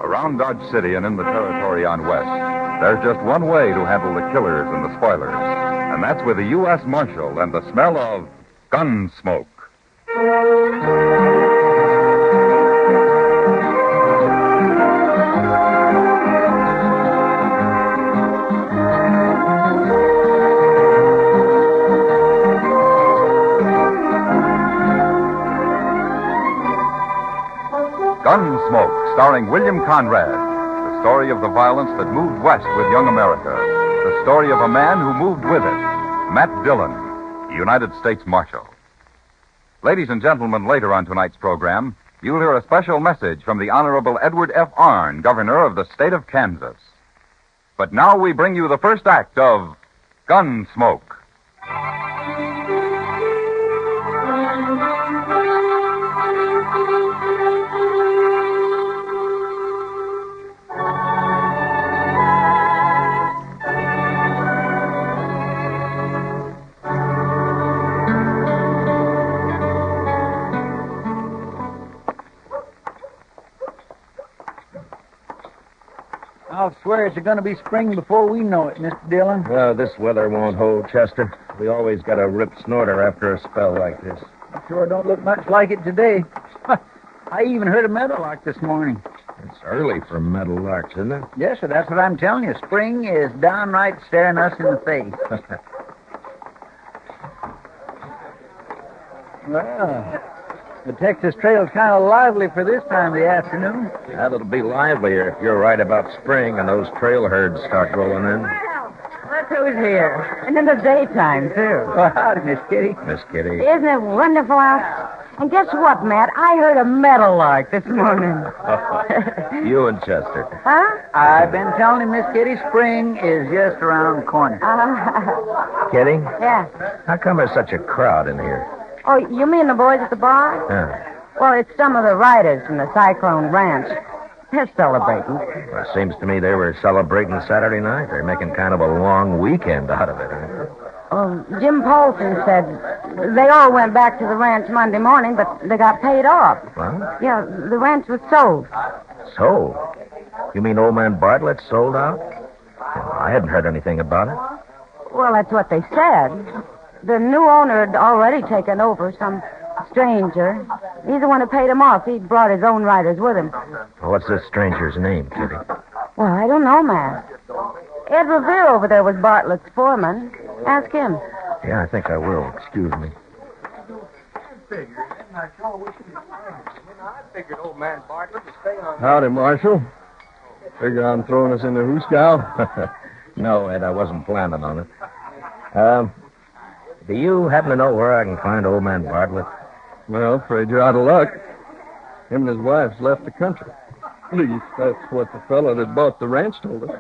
Around Dodge City and in the territory on West, there's just one way to handle the killers and the spoilers, and that's with the U.S. Marshal and the smell of Gunsmoke. Gunsmoke, starring William Conrad. The story of the violence that moved west with young America. The story of a man who moved with it. Matt Dillon, United States Marshal. Ladies and gentlemen, later on tonight's program, you'll hear a special message from the Honorable Edward F. Arnn, Governor of the state of Kansas. But now we bring you the first act of Gunsmoke. I'll swear it's going to be spring before we know it, Mr. Dillon. Well, this weather won't hold, Chester. We always got a rip snorter after a spell like this. Sure don't look much like it today. I even heard a meadowlark this morning. It's early for meadowlarks, isn't it? Yes, sir, that's what I'm telling you. Spring is downright staring us in the face. Well, the Texas Trail's kind of lively for this time of the afternoon. That'll be livelier if you're right about spring and those trail herds start rolling in. Look who's here. And in the daytime, too. Well, howdy, Miss Kitty. Miss Kitty. Isn't it wonderful out? And guess what, Matt? I heard a meadowlark this morning. You and Chester. Huh? I've been telling you, Miss Kitty, spring is just around the corner. Kitty? Yeah. How come there's such a crowd in here? Oh, you mean the boys at the bar? Yeah. Well, it's some of the riders from the Cyclone Ranch. They're celebrating. Well, it seems to me they were celebrating Saturday night. They're making kind of a long weekend out of it. Huh? Oh, Jim Paulson said they all went back to the ranch Monday morning, but they got paid off. What? Yeah, the ranch was sold. Sold? You mean old man Bartlett sold out? Well, I hadn't heard anything about it. Well, that's what they said. The new owner had already taken over, some stranger. He's the one who paid him off. He brought his own riders with him. What's this stranger's name, Kitty? Well, I don't know, Matt. Ed Revere over there was Bartlett's foreman. Ask him. Yeah, I think I will. Excuse me. Howdy, Marshal. Figure on throwing us in the hoosegow? No, Ed, I wasn't planning on it. Do you happen to know where I can find old man Bartlett? Well, afraid you're out of luck. Him and his wife's left the country. At least that's what the fellow that bought the ranch told us.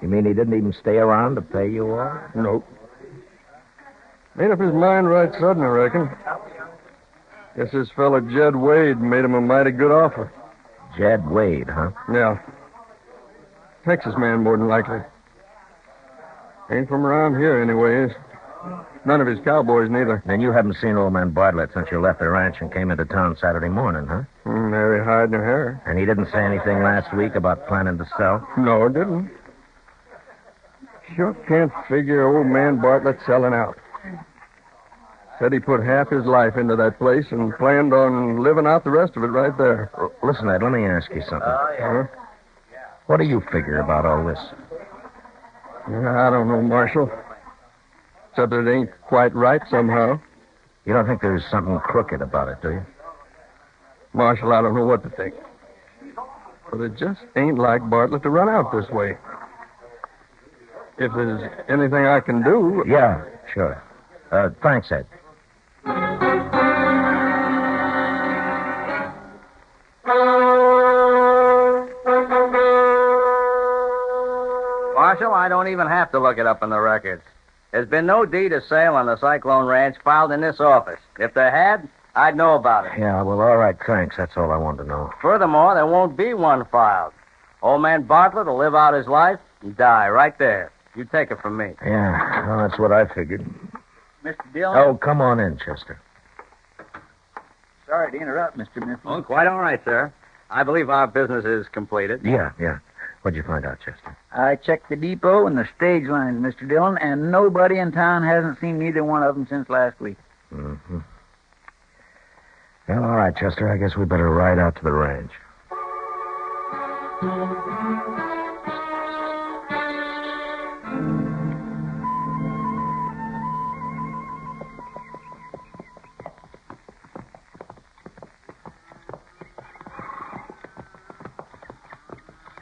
You mean he didn't even stay around to pay you all? Nope. Made up his mind right sudden, I reckon. Guess this fellow Jed Wade made him a mighty good offer. Jed Wade, huh? Yeah. Texas man, more than likely. Ain't from around here, anyways. None of his cowboys, neither. Then you haven't seen old man Bartlett since you left the ranch and came into town Saturday morning, huh? Nary hide nor hair. And he didn't say anything last week about planning to sell? No, it didn't. Sure can't figure old man Bartlett selling out. Said he put half his life into that place and planned on living out the rest of it right there. Listen, Ed, let me ask you something. Huh? What do you figure about all this? I don't know, Marshal. Except that it ain't quite right somehow. You don't think there's something crooked about it, do you? Marshal, I don't know what to think. But it just ain't like Bartlett to run out this way. If there's anything I can do... Yeah, sure. Thanks, Ed. Marshal, I don't even have to look it up in the records. There's been no deed of sale on the Cyclone Ranch filed in this office. If there had, I'd know about it. Yeah, well, all right, thanks. That's all I wanted to know. Furthermore, there won't be one filed. Old man Bartlett will live out his life and die right there. You take it from me. Yeah, well, that's what I figured. Mr. Dillon? Oh, come on in, Chester. Sorry to interrupt, Mr. Mifflin. Oh, quite all right, sir. I believe our business is completed. Yeah. What'd you find out, Chester? I checked the depot and the stage lines, Mr. Dillon, and nobody in town hasn't seen neither one of them since last week. Mm-hmm. Well, all right, Chester. I guess we better ride out to the ranch.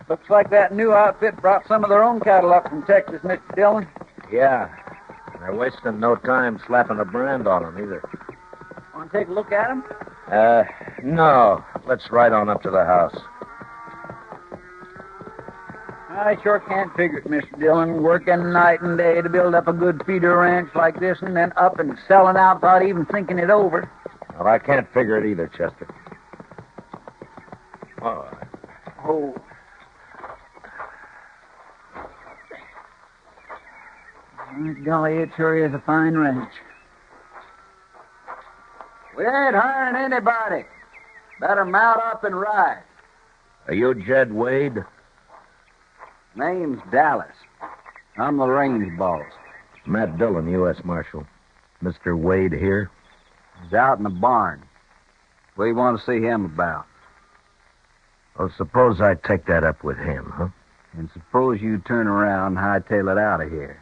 Looks like that new outfit brought some of their own cattle up from Texas, Mr. Dillon. Yeah. They're wasting no time slapping a brand on them, either. Want to take a look at them? No. Let's ride on up to the house. I sure can't figure it, Mr. Dillon, working night and day to build up a good feeder ranch like this and then up and selling out without even thinking it over. Well, I can't figure it either, Chester. Oh. Golly, it sure is a fine ranch. We ain't hiring anybody. Better mount up and ride. Are you Jed Wade? Name's Dallas. I'm the range boss. Matt Dillon, U.S. Marshal. Mr. Wade here? He's out in the barn. What do you want to see him about? Well, suppose I take that up with him, huh? And suppose you turn around and hightail it out of here.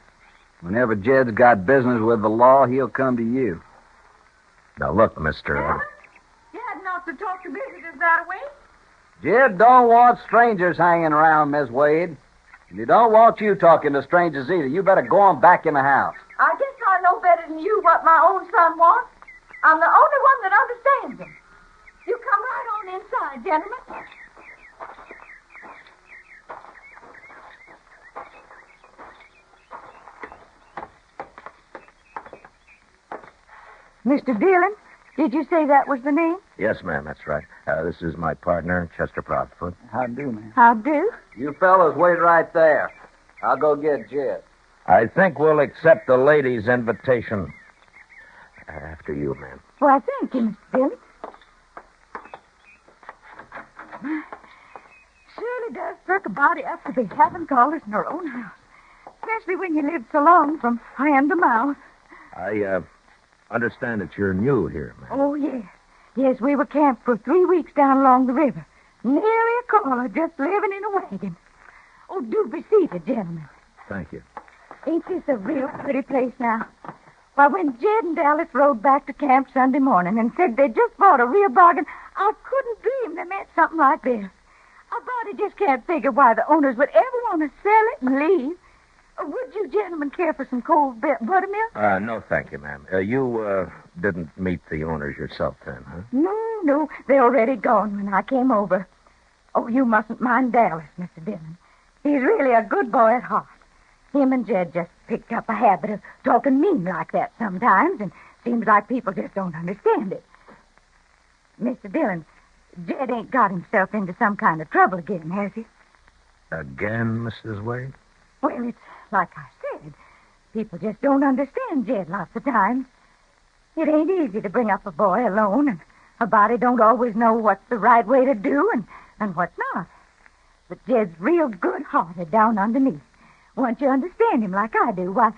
Whenever Jed's got business with the law, he'll come to you. Now, look, mister. Jed not to talk to visitors that way. Jed don't want strangers hanging around, Miss Wade. And he don't want you talking to strangers either. You better go on back in the house. I guess I know better than you what my own son wants. I'm the only one that understands him. You come right on inside, gentlemen. Mr. Dillon, did you say that was the name? Yes, ma'am, that's right. This is my partner, Chester Proudfoot. How do, man? How do? You fellas wait right there. I'll go get Jed. I think we'll accept the lady's invitation. After you, ma'am. Why, thank you, Mr. Dillon. Surely does perk a body up to be having callers in her own house. Especially when you lived so long from hand to mouth. I understand that you're new here, ma'am. Oh, yes. Yes, we were camped for 3 weeks down along the river. Nearly a caller, just living in a wagon. Oh, do be seated, gentlemen. Thank you. Ain't this a real pretty place now? Why, when Jed and Dallas rode back to camp Sunday morning and said they just bought a real bargain, I couldn't dream they meant something like this. A body just can't figure why the owners would ever want to sell it and leave. Would you gentlemen care for some cold buttermilk? No, thank you, ma'am. You didn't meet the owners yourself then, huh? No. They're already gone when I came over. Oh, you mustn't mind Dallas, Mr. Dillon. He's really a good boy at heart. Him and Jed just picked up a habit of talking mean like that sometimes, and seems like people just don't understand it. Mr. Dillon, Jed ain't got himself into some kind of trouble again, has he? Again, Mrs. Wade? Well, it's like I said. People just don't understand Jed lots of times. It ain't easy to bring up a boy alone, and a body don't always know what's the right way to do and what's not. But Jed's real good-hearted down underneath. Once you understand him like I do, why,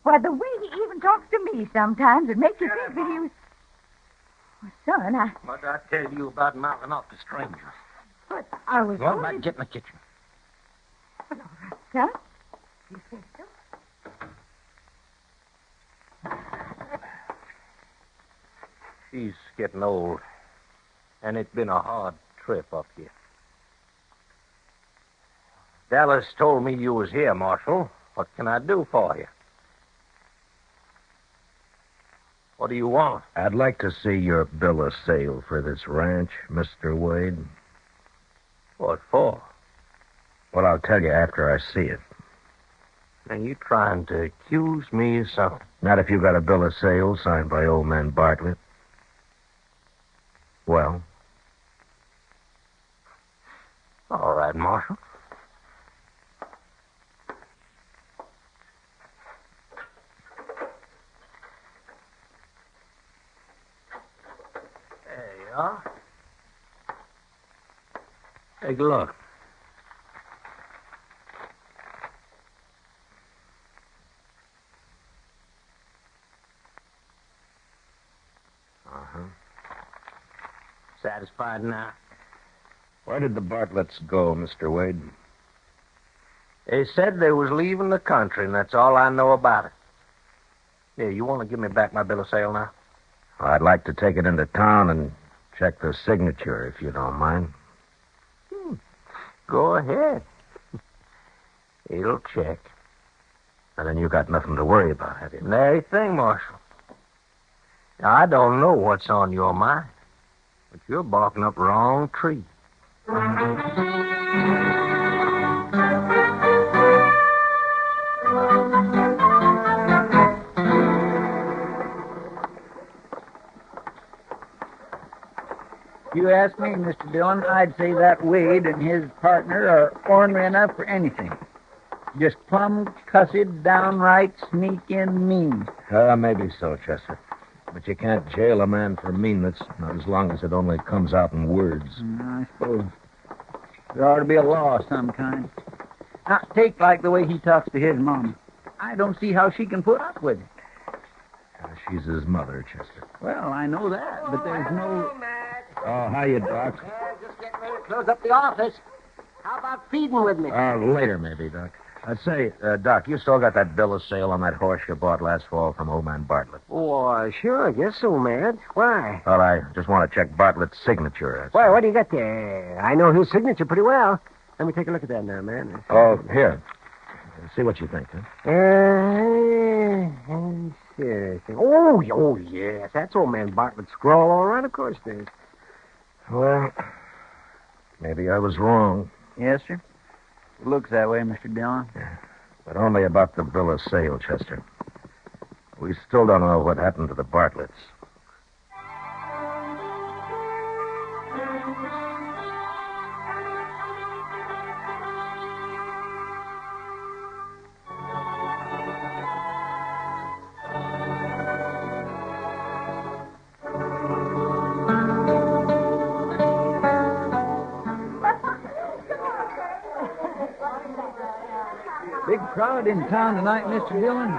the way he even talks to me sometimes, it makes you think that he was... Well, son, What did I tell you about mouthing off to strangers? But I was... Well, back, get in the kitchen. Well, all right, son. You say so? She's getting old, and it's been a hard trip up here. Dallas told me you was here, Marshal. What can I do for you? What do you want? I'd like to see your bill of sale for this ranch, Mr. Wade. What for? Well, I'll tell you after I see it. Are you trying to accuse me of something? Not if you got a bill of sale signed by old man Bartlett. Well? All right, Marshal. There you are. Take a look. Uh-huh. Satisfied now? Where did the Bartletts go, Mr. Wade? They said they was leaving the country, and that's all I know about it. Here, you want to give me back my bill of sale now? I'd like to take it into town and check the signature, if you don't mind. Go ahead. It'll check. And then you got nothing to worry about, have you? Nary thing, Marshal. Now, I don't know what's on your mind, but you're barking up the wrong tree. If you ask me, Mr. Dillon, I'd say that Wade and his partner are ornery enough for anything. Just plumb cussed, downright sneak-in mean. Maybe so, Chester. But you can't jail a man for meanness, not as long as it only comes out in words. I suppose. There ought to be a law of some kind. Now, take like the way he talks to his mama. I don't see how she can put up with it. She's his mother, Chester. Well, I know that, but there's no... Oh, hiya, Doc. Just getting ready to close up the office. How about feeding with me? Later, maybe, Doc. I'd say, Doc, you still got that bill of sale on that horse you bought last fall from old man Bartlett? Oh, sure, I guess so, Matt. Why? Well, I just want to check Bartlett's signature. Why, what do you got there? I know his signature pretty well. Let me take a look at that now, man. Oh, here. See what you think, huh? Sure. Oh, yes. That's old man Bartlett's scrawl, all right, of course it is. Well, maybe I was wrong. Yes, sir. It looks that way, Mr. Dillon. But only about the bill of sale, Chester. We still don't know what happened to the Bartletts. Big crowd in town tonight, Mr. Dillon.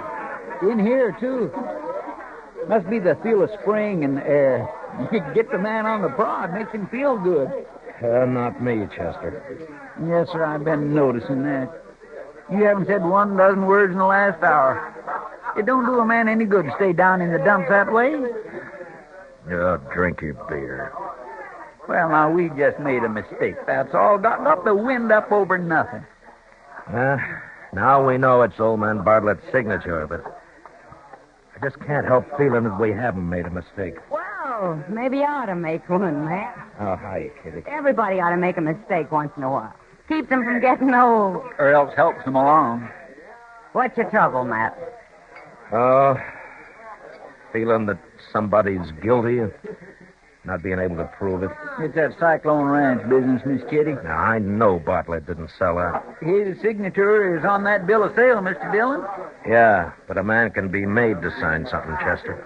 In here, too. Must be the feel of spring in the air. You get the man on the prod, makes him feel good. Not me, Chester. Yes, sir, I've been noticing that. You haven't said 1 dozen words in the last hour. It don't do a man any good to stay down in the dumps that way. Oh, drink your beer. Well, now, we just made a mistake, that's all. Got the wind up over nothing. Now we know it's old man Bartlett's signature, but I just can't help feeling that we haven't made a mistake. Well, maybe you ought to make one, Matt. Oh, hi, Kitty. Everybody ought to make a mistake once in a while. Keeps them from getting old. Or else helps them along. What's your trouble, Matt? Oh, feeling that somebody's guilty and not being able to prove it. It's that Cyclone Ranch business, Miss Kitty. Now, I know Bartlett didn't sell out. His signature is on that bill of sale, Mr. Dillon. Yeah, but a man can be made to sign something, Chester.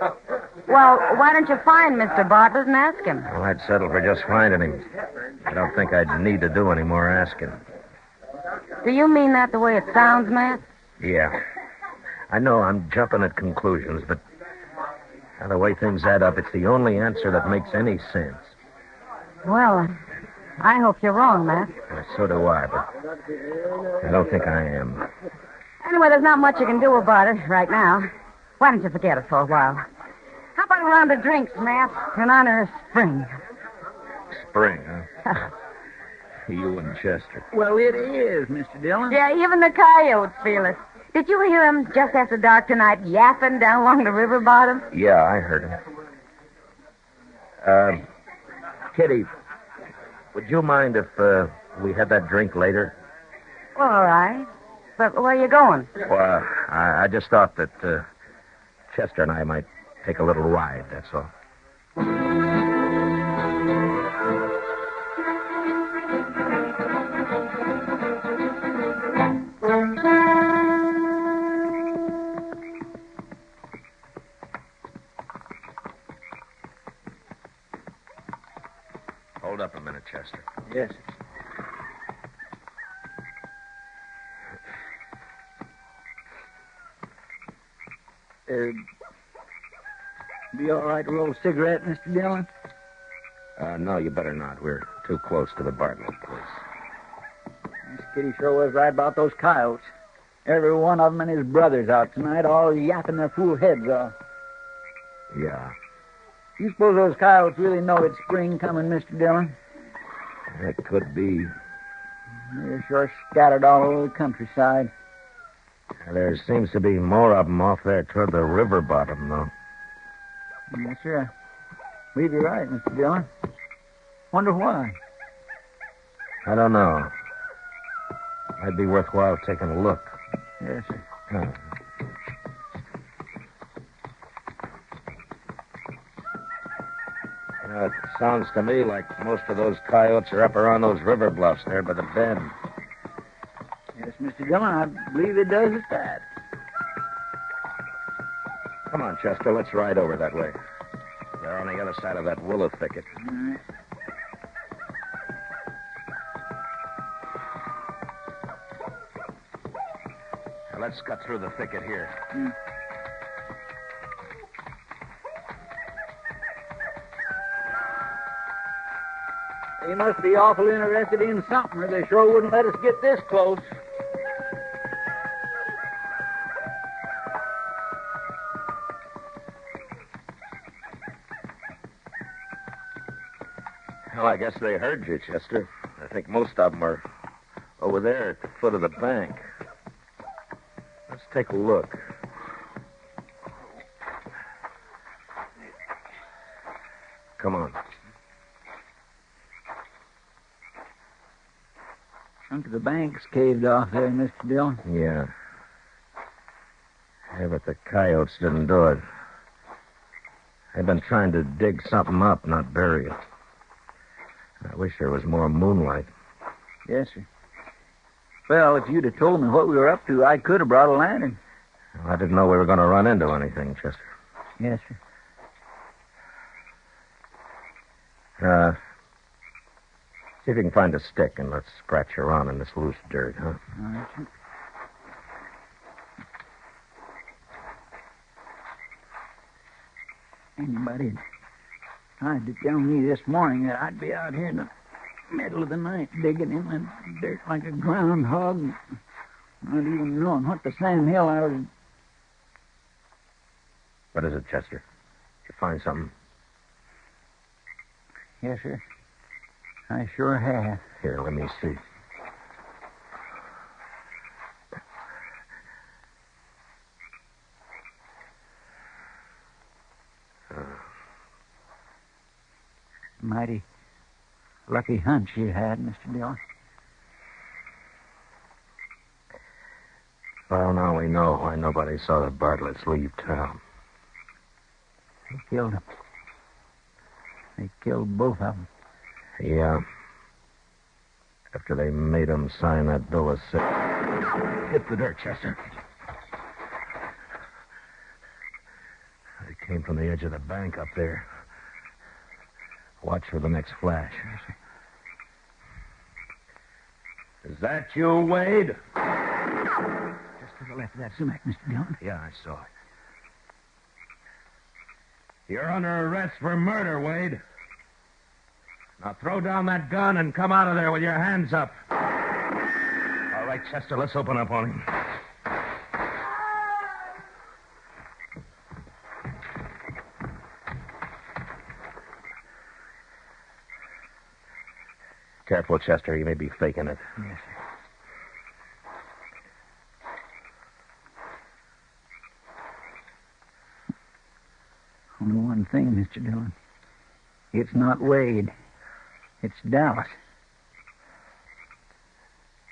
Well, why don't you find Mr. Bartlett and ask him? Well, I'd settle for just finding him. I don't think I'd need to do any more asking. Do you mean that the way it sounds, Matt? Yeah. I know I'm jumping at conclusions, but the way things add up, it's the only answer that makes any sense. Well, I hope you're wrong, Matt. So do I, but I don't think I am. Anyway, there's not much you can do about it right now. Why don't you forget it for a while? How about a round of drinks, Matt, in honor of spring? Spring, huh? You and Chester. Well, it is, Mr. Dillon. Yeah, even the coyotes feel it. Did you hear him just after dark tonight yapping down along the river bottom? Yeah, I heard him. Kitty, would you mind if we had that drink later? Well, all right. But where are you going? Well, I just thought that Chester and I might take a little ride, that's all. Hold up a minute, Chester. Yes. Be all right to roll a cigarette, Mr. Dillon? No, you better not. We're too close to the Bartlett place. Miss Kitty sure was right about those coyotes. Every one of them and his brothers out tonight, all yapping their fool heads off. Yeah. You suppose those coyotes really know it's spring coming, Mr. Dillon? It could be. They're sure scattered all over the countryside. There seems to be more of them off there toward the river bottom, though. Yes, sir. Believe you're right, Mr. Dillon. Wonder why. I don't know. Might be worthwhile taking a look. Yes, sir. It sounds to me like most of those coyotes are up around those river bluffs there by the bend. Yes, Mr. Dillon, I believe it does at that. Come on, Chester, let's ride over that way. They're on the other side of that willow thicket. All right. let's cut through the thicket here. They must be awful interested in something, or they sure wouldn't let us get this close. Well, I guess they heard you, Chester. I think most of them are over there at the foot of the bank. Let's take a look. Come on. Chunk of the bank's caved off there, Mr. Dillon. Yeah. Yeah, but the coyotes didn't do it. They've been trying to dig something up, not bury it. I wish there was more moonlight. Yes, sir. Well, if you'd have told me what we were up to, I could have brought a lantern. Well, I didn't know we were going to run into anything, Chester. Yes, sir. See if you can find a stick and let's scratch around in this loose dirt, huh? All right, sir. Anybody had tried to tell me this morning that I'd be out here in the middle of the night digging in the dirt like a groundhog, not even knowing what the sand hill I was... What is it, Chester? Did you find something? Yes, sir. I sure have. Here, let me see. Mighty lucky hunch you had, Mr. Dillon. Well, now we know why nobody saw the Bartletts leave town. They killed him. They killed both of them. Yeah. After they made him sign that bill of sale. Hit the dirt, Chester. They came from the edge of the bank up there. Watch for the next flash. Is that you, Wade? Just to the left of that sumac, Mr. Dillon. Yeah, I saw it. You're under arrest for murder, Wade. Now throw down that gun and come out of there with your hands up. All right, Chester, let's open up on him. Careful, Chester. You may be faking it. Yes, sir. Only one thing, Mr. Dillon. It's not Wade. It's Dallas.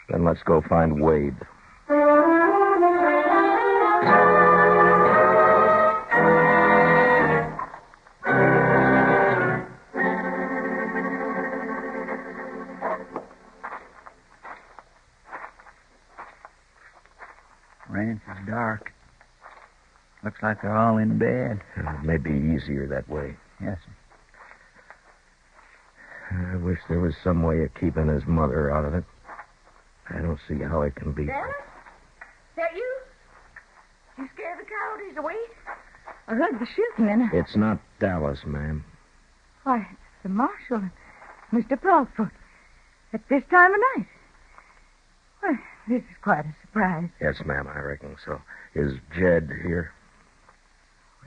Then let's go find Wade. Ranch is dark. Looks like they're all in bed. It may be easier that way. Yes, sir. I wish there was some way of keeping his mother out of it. I don't see how it can be. Dallas? Is that you? You scared the coyotes away? I heard the shooting and... It's not Dallas, ma'am. Why, it's the marshal and Mr. Proudfoot at this time of night. Well, this is quite a surprise. Yes, ma'am, I reckon so. Is Jed here?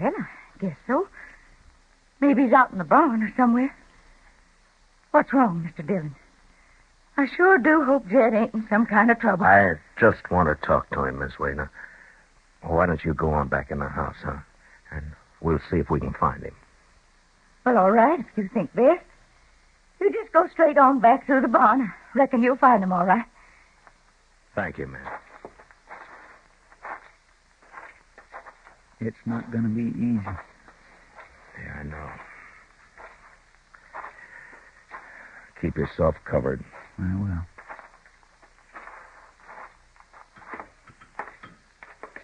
Well, I guess so. Maybe he's out in the barn or somewhere. What's wrong, Mr. Dillon? I sure do hope Jed ain't in some kind of trouble. I just want to talk to him, Miss Wayne. Why don't you go on back in the house, huh? And we'll see if we can find him. Well, all right, if you think best. You just go straight on back through the barn. I reckon you'll find him all right. Thank you, ma'am. It's not going to be easy. Yeah, I know. Keep yourself covered. I will.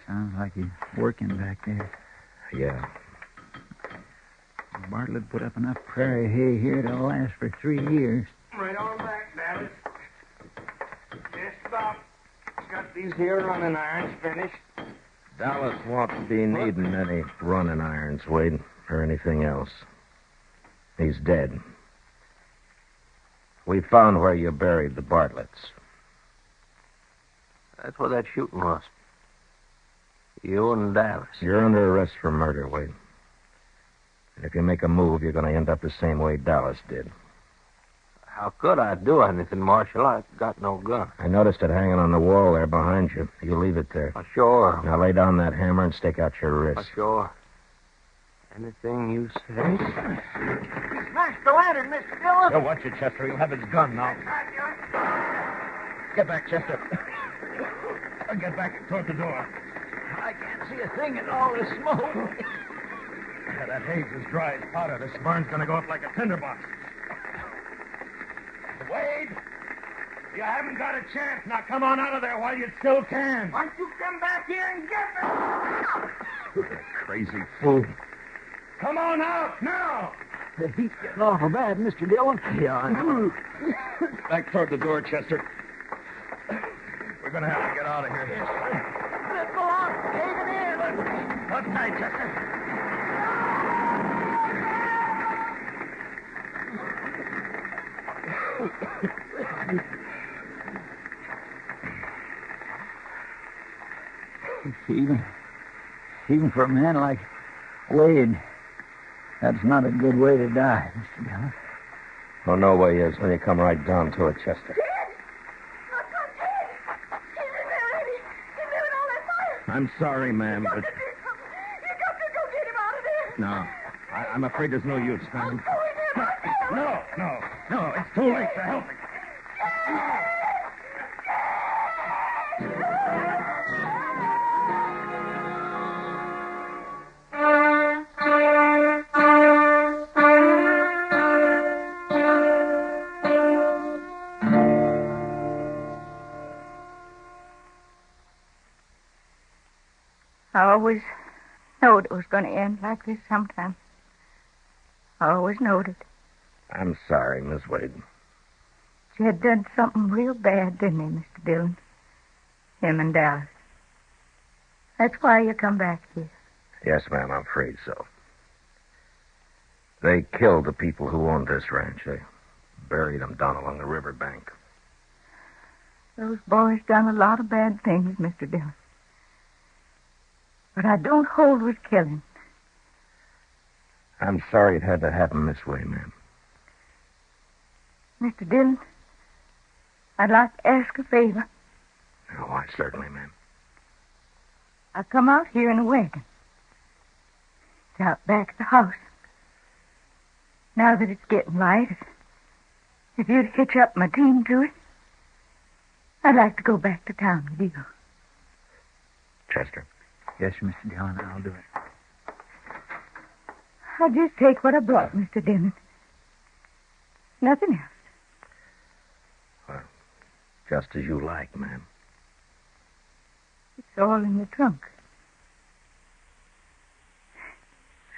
Sounds like he's working back there. Yeah. Bartlett put up enough prairie hay here to last for 3 years. Right on back, Dallas. Just about. Got get these here running irons finished? Dallas won't be needing any running irons, Wade, or anything else. He's dead. We found where you buried the Bartletts. That's where that shooting was. You and Dallas. You're under arrest for murder, Wade. And if you make a move, you're going to end up the same way Dallas did. How could I do anything, Marshal? I've got no gun. I noticed it hanging on the wall there behind you. You leave it there. Sure. Now lay down that hammer and stick out your wrist. Sure. Anything you say. Smash the lantern, Mr. Dillon. Yo, watch it, Chester. He'll have his gun now. Get back, Chester. Get back toward the door. I can't see a thing in all this smoke. Yeah, that haze is dry as powder. This burn's going to go up like a tinderbox. Wade, you haven't got a chance. Now come on out of there while you still can. Why don't you come back here and get me? Crazy fool. Come on out now. The heat's getting awful bad, Mr. Dillon. Yeah, I know. Back toward the door, Chester. We're going to have to get out of here. Let go out. Cave it in. What's tight, Chester? Even for a man like Wade, that's not a good way to die, Mr. Dillon. Oh, no way is when you come right down to it, Chester. I'm sorry, ma'am, but... You got to go get him out of there. No, I'm afraid there's no use, ma'am. No, it's too late to help him. I always knowed it was going to end like this sometime. I always knowed it. I'm sorry, Miss Wade. She had done something real bad, didn't he, Mr. Dillon? Him and Dallas. That's why you come back here. Yes, ma'am, I'm afraid so. They killed the people who owned this ranch. They buried them down along the riverbank. Those boys done a lot of bad things, Mr. Dillon. But I don't hold with killing. I'm sorry it had to happen this way, ma'am. Mr. Dillon, I'd like to ask a favor. Oh, why, certainly, ma'am. I come out here in a wagon. It's out back of the house. Now that it's getting light, if you'd hitch up my team to it, I'd like to go back to town with you. Chester. Yes, Mr. Dillon, I'll do it. I'll just take what I brought, Mr. Dillon. Nothing else. Well, just as you like, ma'am. It's all in the trunk.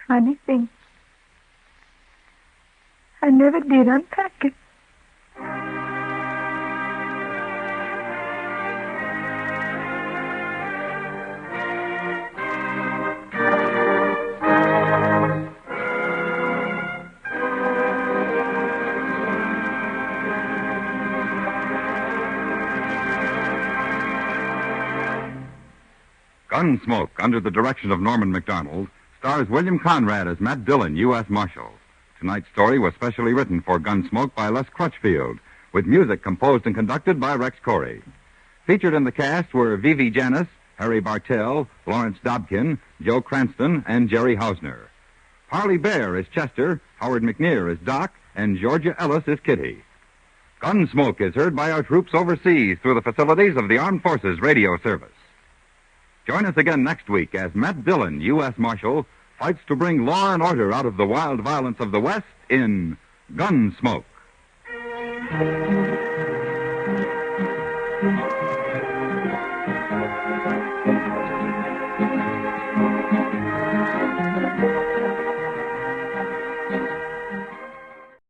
Funny thing. I never did unpack it. Gunsmoke, under the direction of Norman MacDonald, stars William Conrad as Matt Dillon, U.S. Marshal. Tonight's story was specially written for Gunsmoke by Les Crutchfield, with music composed and conducted by Rex Corey. Featured in the cast were Vivi Janis, Harry Bartell, Lawrence Dobkin, Joe Cranston, and Jerry Hausner. Parley Bear is Chester, Howard McNear is Doc, and Georgia Ellis is Kitty. Gunsmoke is heard by our troops overseas through the facilities of the Armed Forces Radio Service. Join us again next week as Matt Dillon, U.S. Marshal, fights to bring law and order out of the wild violence of the West in Gunsmoke.